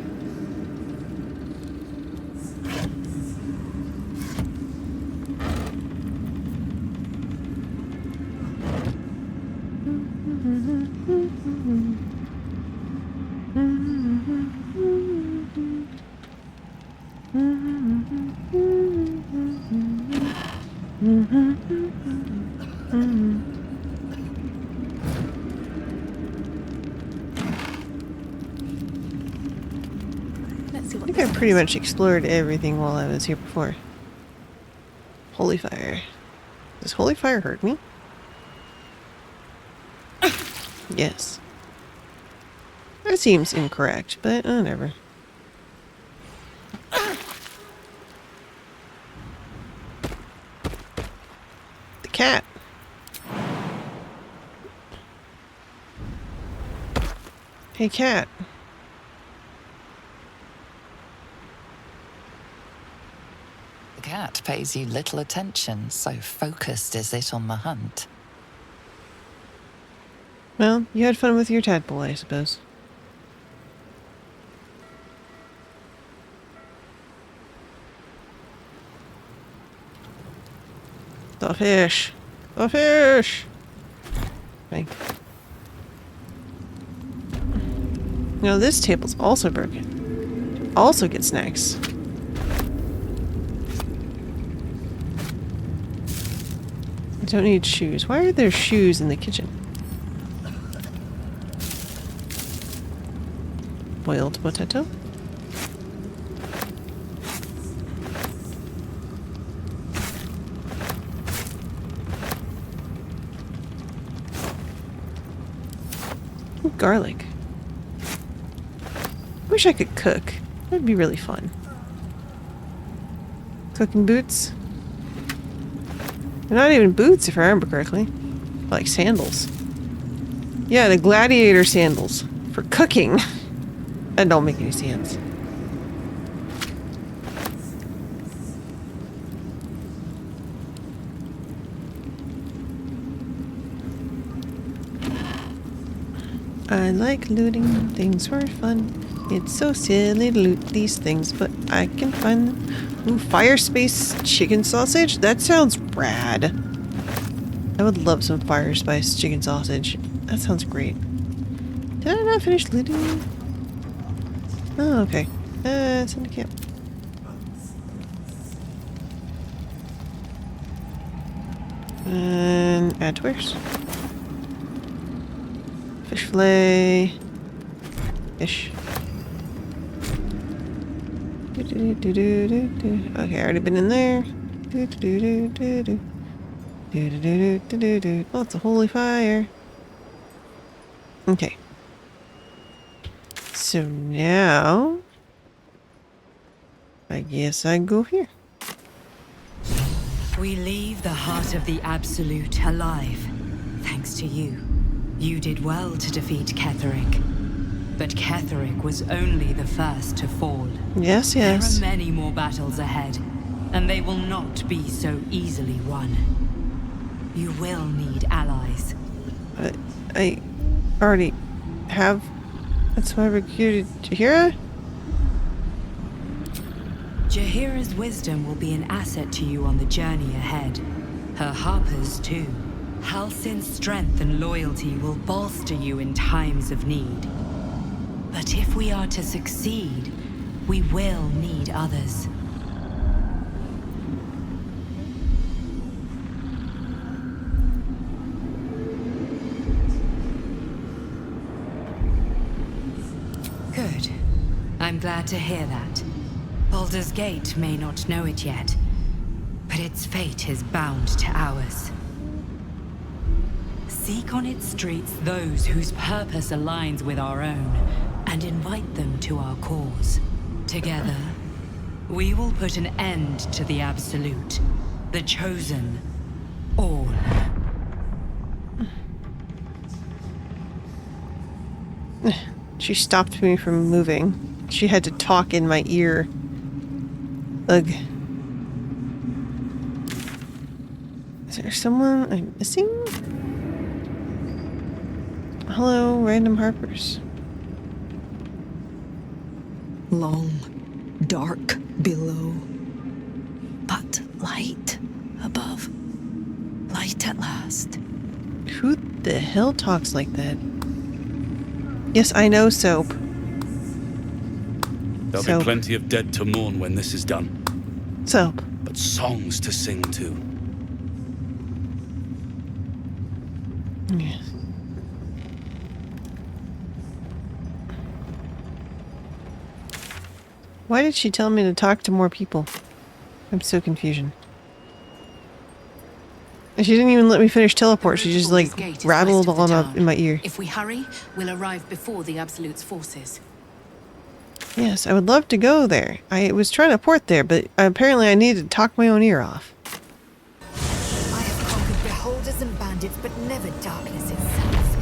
S20: Let's see
S1: I
S20: what
S1: think I pretty much explored everything while I was here before. Holy fire. Does holy fire hurt me? Yes. That seems incorrect, but whatever. The cat. Hey, cat.
S13: The cat pays you little attention, so focused is it on the hunt.
S1: Well, you had fun with your tadpole, I suppose. The fish! The fish! Thank you. Now this table's also broken. Also get snacks. I don't need shoes. Why are there shoes in the kitchen? Boiled potato. Ooh, garlic. Wish I could cook. That'd be really fun. Cooking boots. They're not even boots if I remember correctly. Like sandals. Yeah, the gladiator sandals. For cooking. That don't make any sense. I like looting things for fun. It's so silly to loot these things, but I can find them. Ooh, fire space chicken sausage? That sounds rad. I would love some fire spice chicken sausage. That sounds great. Did I not finish looting? Oh, okay. Send to camp. And add to wares. Fish fillet. Fish. Okay, already been in there. Oh, it's a holy fire. Okay. So now, I guess I go here.
S5: We leave the heart of the Absolute alive, thanks to you. You did well to defeat Ketheric. But Ketheric was only the first to fall.
S1: Yes, yes.
S5: There are many more battles ahead, and they will not be so easily won. You will need allies.
S1: I already have. That's why I recruited Jaheira?
S5: Jaheira's wisdom will be an asset to you on the journey ahead. Her harpers, too. Halsin's strength and loyalty will bolster you in times of need. But if we are to succeed, we will need others. Good. I'm glad to hear that. Baldur's Gate may not know it yet, but its fate is bound to ours. Seek on its streets those whose purpose aligns with our own, and invite them to our cause. Together, we will put an end to the Absolute, the Chosen, all.
S1: She stopped me from moving. She had to talk in my ear. Ugh. Is there someone I'm missing? Hello, random harpers.
S6: Long, dark below, but light above. Light at last.
S1: Who the hell talks like that? Yes, I know, Soap.
S23: There'll
S1: Soap.
S23: be plenty of dead to mourn when this is done.
S1: Soap.
S23: But songs to sing too.
S1: Yes. Why did she tell me to talk to more people? I'm so confused. And she didn't even let me finish teleport. She just like rattled on in my ear.
S17: If we hurry, we'll arrive before the Absolute's forces.
S1: Yes, I would love to go there. I was trying to port there, but apparently I needed to talk my own ear off.
S11: I have conquered beholders and bandits, but never darkness itself.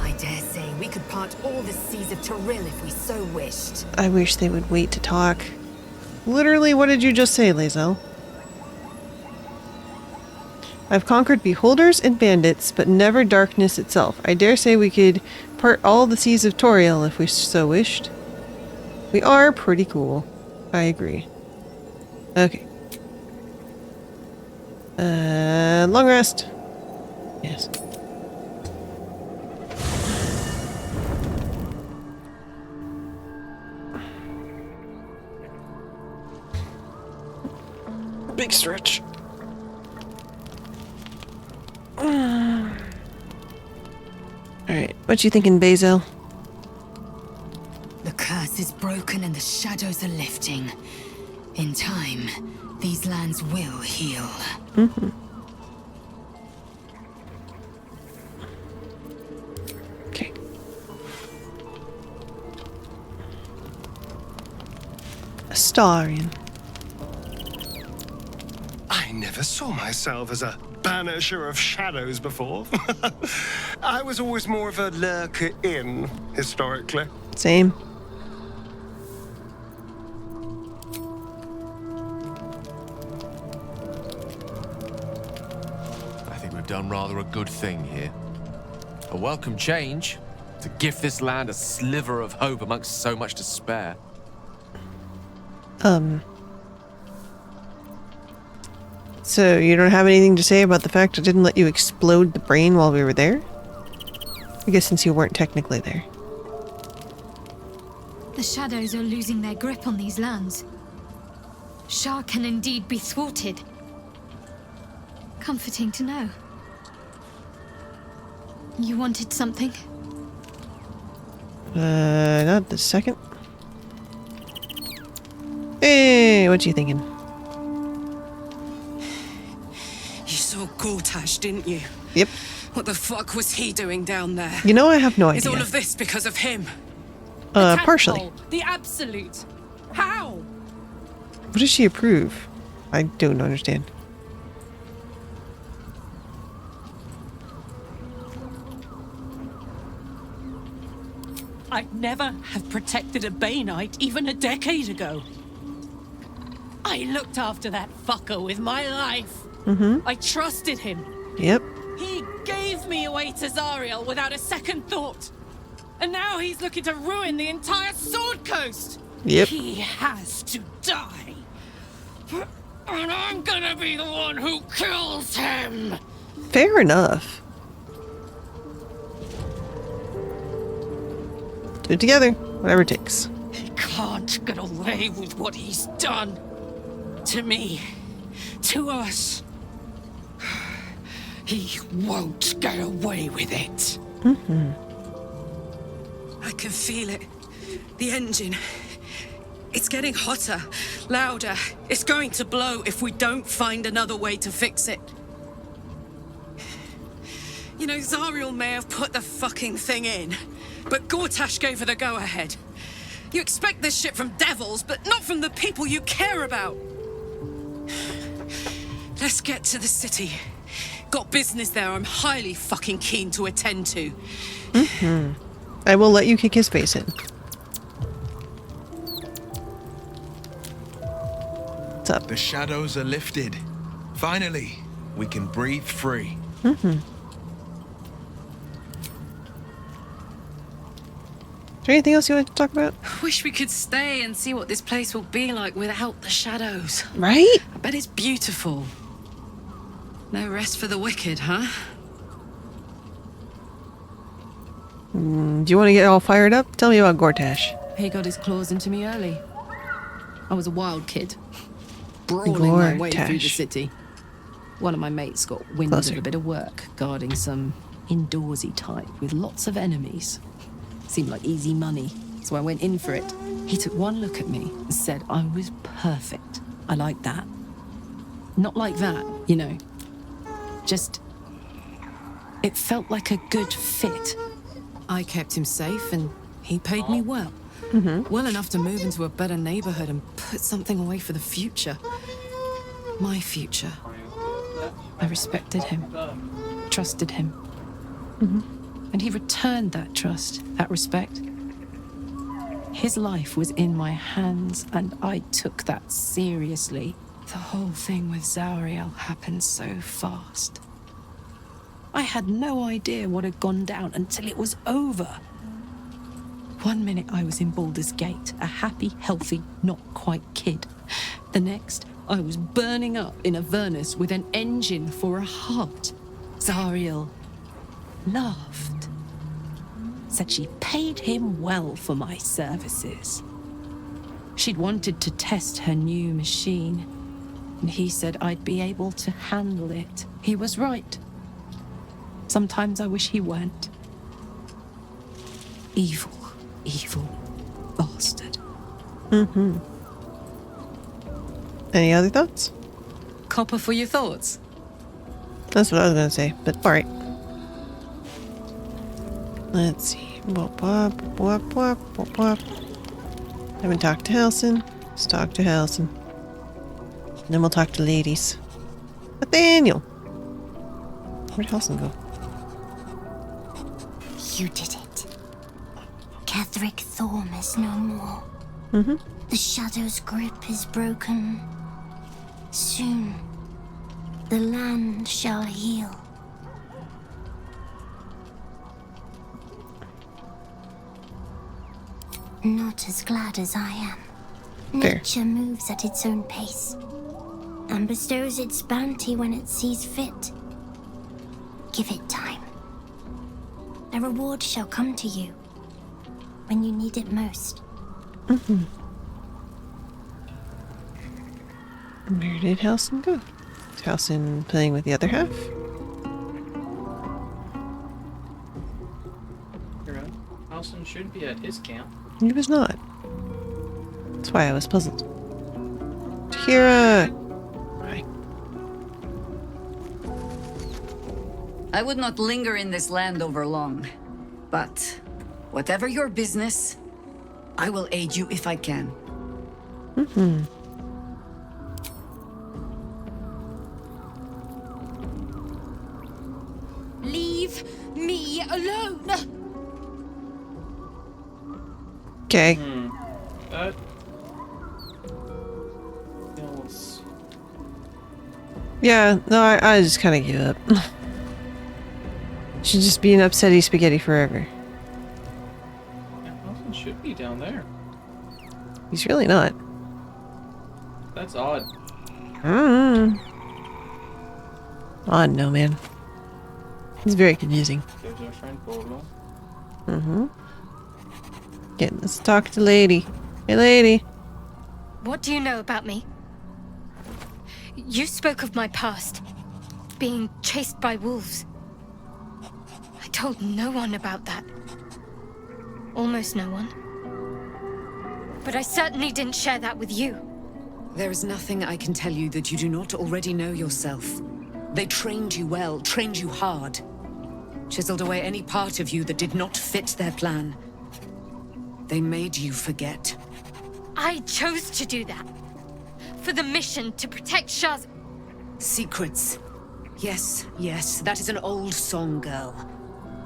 S11: I dare say we could part all the seas of Toril if we so wished.
S1: I wish they would wait to talk. Literally, what did you just say, Lae'zel? I've conquered beholders and bandits, but never darkness itself. I dare say we could part all the seas of Toriel if we so wished. We are pretty cool. I agree. Okay. Long rest. Yes. Big stretch. Alright, what you thinking, Basil?
S11: The curse is broken and the shadows are lifting. In time, these lands will heal.
S1: Mm-hmm. Okay. Astarion.
S24: I never
S8: never saw myself as a banisher of shadows before. I was always more of a lurker in, historically.
S1: Same.
S12: I think we've done rather a good thing here. A welcome change to give this land a sliver of hope amongst so much despair.
S1: So you don't have anything to say about the fact I didn't let you explode the brain while we were there? I guess since you weren't technically there.
S15: The shadows are losing their grip on these lands. Shah can indeed be thwarted. Comforting to know. You wanted something?
S1: Not this second. Hey, what you thinking?
S3: You saw Gortash, didn't you?
S1: Yep.
S3: What the fuck was he doing down there?
S1: You know, I have no idea.
S3: Is all of this because of him?
S1: Partially.
S24: The Absolute. How?
S1: What does she approve? I don't understand.
S24: I'd never have protected a Bay Knight even a decade ago. I looked after that fucker with my life. I trusted him.
S1: Yep.
S24: He gave me away to Zariel without a second thought. And now he's looking to ruin the entire Sword Coast.
S1: Yep.
S24: He has to die. And I'm gonna be the one who kills him.
S1: Fair enough. Do it together. Whatever it takes.
S24: He can't get away with what he's done. To me. To us. He won't get away with it.
S3: I can feel it. The engine. It's getting hotter, louder. It's going to blow if we don't find another way to fix it. You know, Zariel may have put the fucking thing in, but Gortash gave her the go-ahead. You expect this shit from devils, but not from the people you care about. Let's get to the city. Got business there I'm highly fucking keen to attend to.
S1: I will let you kick his face in. What's up?
S25: The shadows are lifted. Finally, we can breathe free.
S1: Is there anything else you want to talk about?
S3: Wish we could stay and see what this place will be like without the shadows.
S1: Right?
S3: I bet it's beautiful. No rest for the wicked, huh?
S1: Do you want to get all fired up? Tell me about Gortash.
S20: He got his claws into me early. I was a wild kid, brawling my way through the city. One of my mates got wind of a bit of work guarding some indoorsy type with lots of enemies. Seemed like easy money, so I went in for it. He took one look at me and said I was perfect. I like that. Not like that, you know. Just, it felt like a good fit. I kept him safe and he paid me well. Well enough to move into a better neighborhood and put something away for the future. My future. I respected him, trusted him. And he returned that trust, that respect. His life was in my hands and I took that seriously. The whole thing with Zariel happened so fast. I had no idea what had gone down until it was over. One minute I was in Baldur's Gate, a happy, healthy, not quite kid. The next, I was burning up in Avernus with an engine for a heart. Zariel laughed. Said she paid him well for my services. She'd wanted to test her new machine, and he said I'd be able to handle it. He was right. Sometimes I wish he weren't. Evil, evil bastard.
S1: Any other thoughts?
S3: Copper for your thoughts.
S1: That's what I was gonna say, but alright. Let's see. Wop, wop, wop, wop, wop, wop. Haven't talked to Halsin. Let's talk to Halsin. Then we'll talk to ladies. Nathaniel! Where'd Halsin go?
S9: You did it. Ketheric Thorm is no more.
S1: Mm-hmm.
S9: The Shadow's grip is broken. Soon, the land shall heal. Not as glad as I am.
S1: Fair.
S9: Nature moves at its own pace and bestows its bounty when it sees fit. Give it time. A reward shall come to you when you need it most.
S1: Mm-hmm. Where did Halsin go? Is Halsin playing with the other half?
S14: Halsin should be at his camp.
S1: He was not. That's why I was puzzled. Tahira! Hi.
S16: I would not linger in this land over long, but whatever your business, I will aid you if I can.
S1: Mm-hmm.
S11: Leave me alone!
S1: Okay.
S14: That feels...
S1: Yeah, no, I just kind of give up. Should just be an upsetty spaghetti forever.
S14: Yeah, Halsin should be down there.
S1: He's really not.
S14: That's odd.
S1: Odd, no, man. It's very confusing.
S14: There's our friend Borgo.
S1: Mm-hmm. Okay, let's talk to lady. Hey, lady.
S15: What do you know about me? You spoke of my past, being chased by wolves. I told no one about that. Almost no one. But I certainly didn't share that with you.
S16: There is nothing I can tell you that you do not already know yourself. They trained you well, trained you hard. Chiseled away any part of you that did not fit their plan. They made you forget.
S15: I chose to do that. For the mission to protect Shah's...
S16: Secrets. Yes, yes, that is an old song, girl.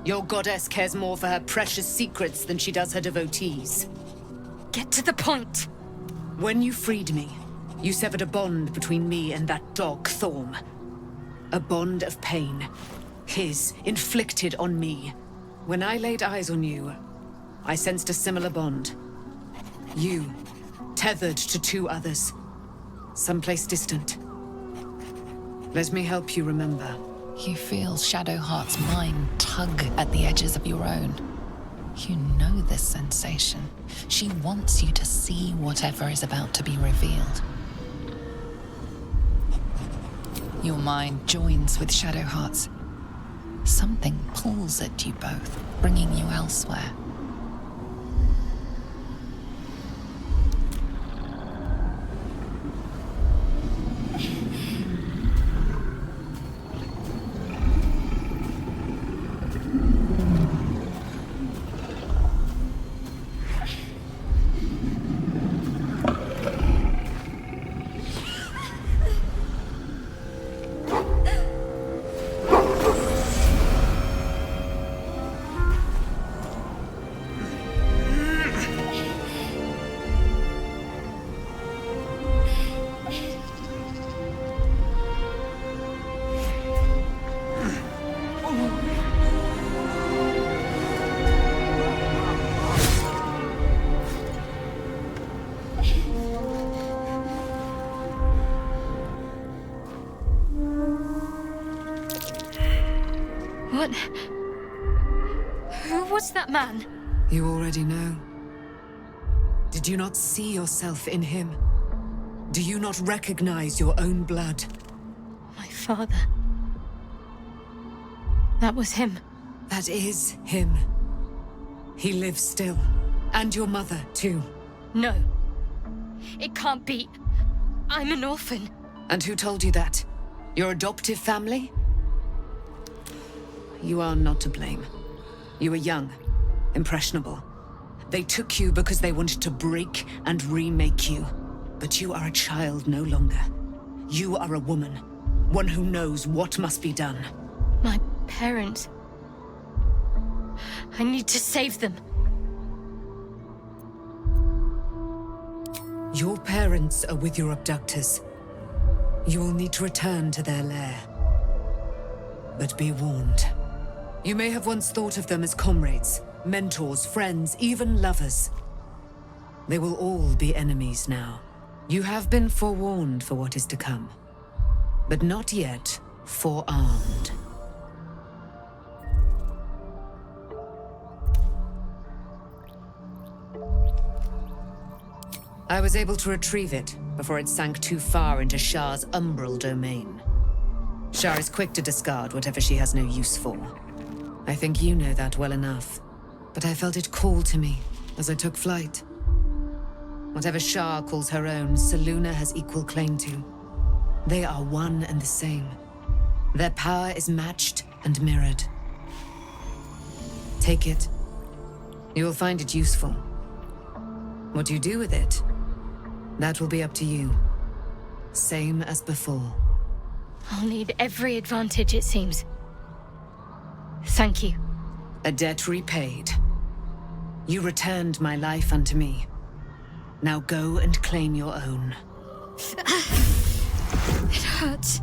S16: Your goddess cares more for her precious secrets than she does her devotees.
S15: Get to the point.
S16: When you freed me, you severed a bond between me and that dog, Thorm. A bond of pain. His, inflicted on me. When I laid eyes on you, I sensed a similar bond. You, tethered to two others. Someplace distant. Let me help you remember.
S13: You feel Shadowheart's mind tug at the edges of your own. You know this sensation. She wants you to see whatever is about to be revealed. Your mind joins with Shadowheart's. Something pulls at you both, bringing you elsewhere.
S15: What? Who was that man?
S16: You already know. Did you not see yourself in him? Do you not recognize your own blood?
S15: My father. That was him.
S16: That is him. He lives still. And your mother, too.
S15: No. It can't be. I'm an orphan.
S16: And who told you that? Your adoptive family? You are not to blame. You were young, impressionable. They took you because they wanted to break and remake you. But you are a child no longer. You are a woman. One who knows what must be done.
S15: My parents. I need to save them.
S16: Your parents are with your abductors. You will need to return to their lair. But be warned. You may have once thought of them as comrades, mentors, friends, even lovers. They will all be enemies now. You have been forewarned for what is to come, but not yet forearmed. I was able to retrieve it before it sank too far into Shah's umbral domain. Shah is quick to discard whatever she has no use for. I think you know that well enough, but I felt it call to me as I took flight. Whatever Shah calls her own, Selûne has equal claim to. They are one and the same. Their power is matched and mirrored. Take it. You will find it useful. What you do with it, that will be up to you. Same as before.
S15: I'll need every advantage, it seems. Thank you.
S16: A debt repaid. You returned my life unto me. Now go and claim your own.
S15: It hurts.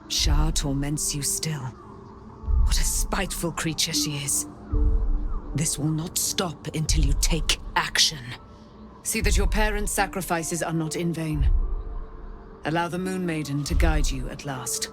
S16: Shah torments you still. What a spiteful creature she is. This will not stop until you take action. See that your parents' sacrifices are not in vain. Allow the Moon Maiden to guide you at last.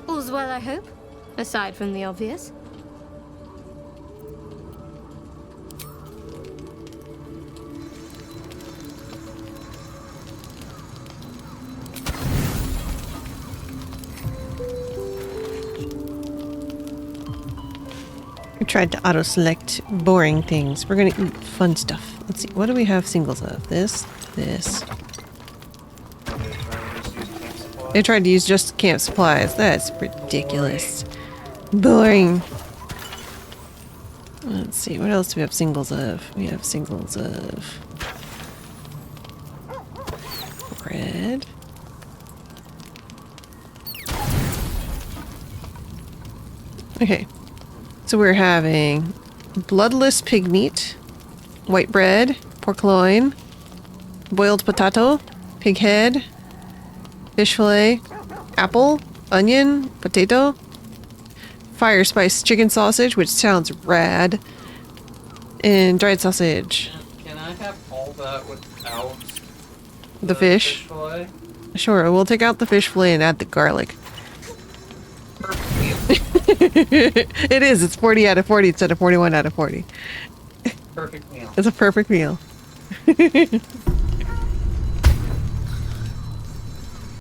S15: All's well, I hope, aside from the obvious.
S1: We tried to auto-select boring things. We're gonna eat fun stuff. Let's see, what do we have singles of? This. They tried to use just camp supplies. That's ridiculous. Boring. Let's see, what else do we have singles of? We have singles of bread. Okay. So we're having bloodless pig meat, white bread, pork loin, boiled potato, pig head, fish fillet, apple, onion, potato, fire spice chicken sausage, which sounds rad, and dried sausage.
S10: Can I have all that without
S1: the fish?
S10: Fillet?
S1: Sure, we'll take out the fish fillet and add the garlic. It is. It's 40 out of 40 instead of 41 out of 40.
S10: Perfect meal.
S1: It's a perfect meal.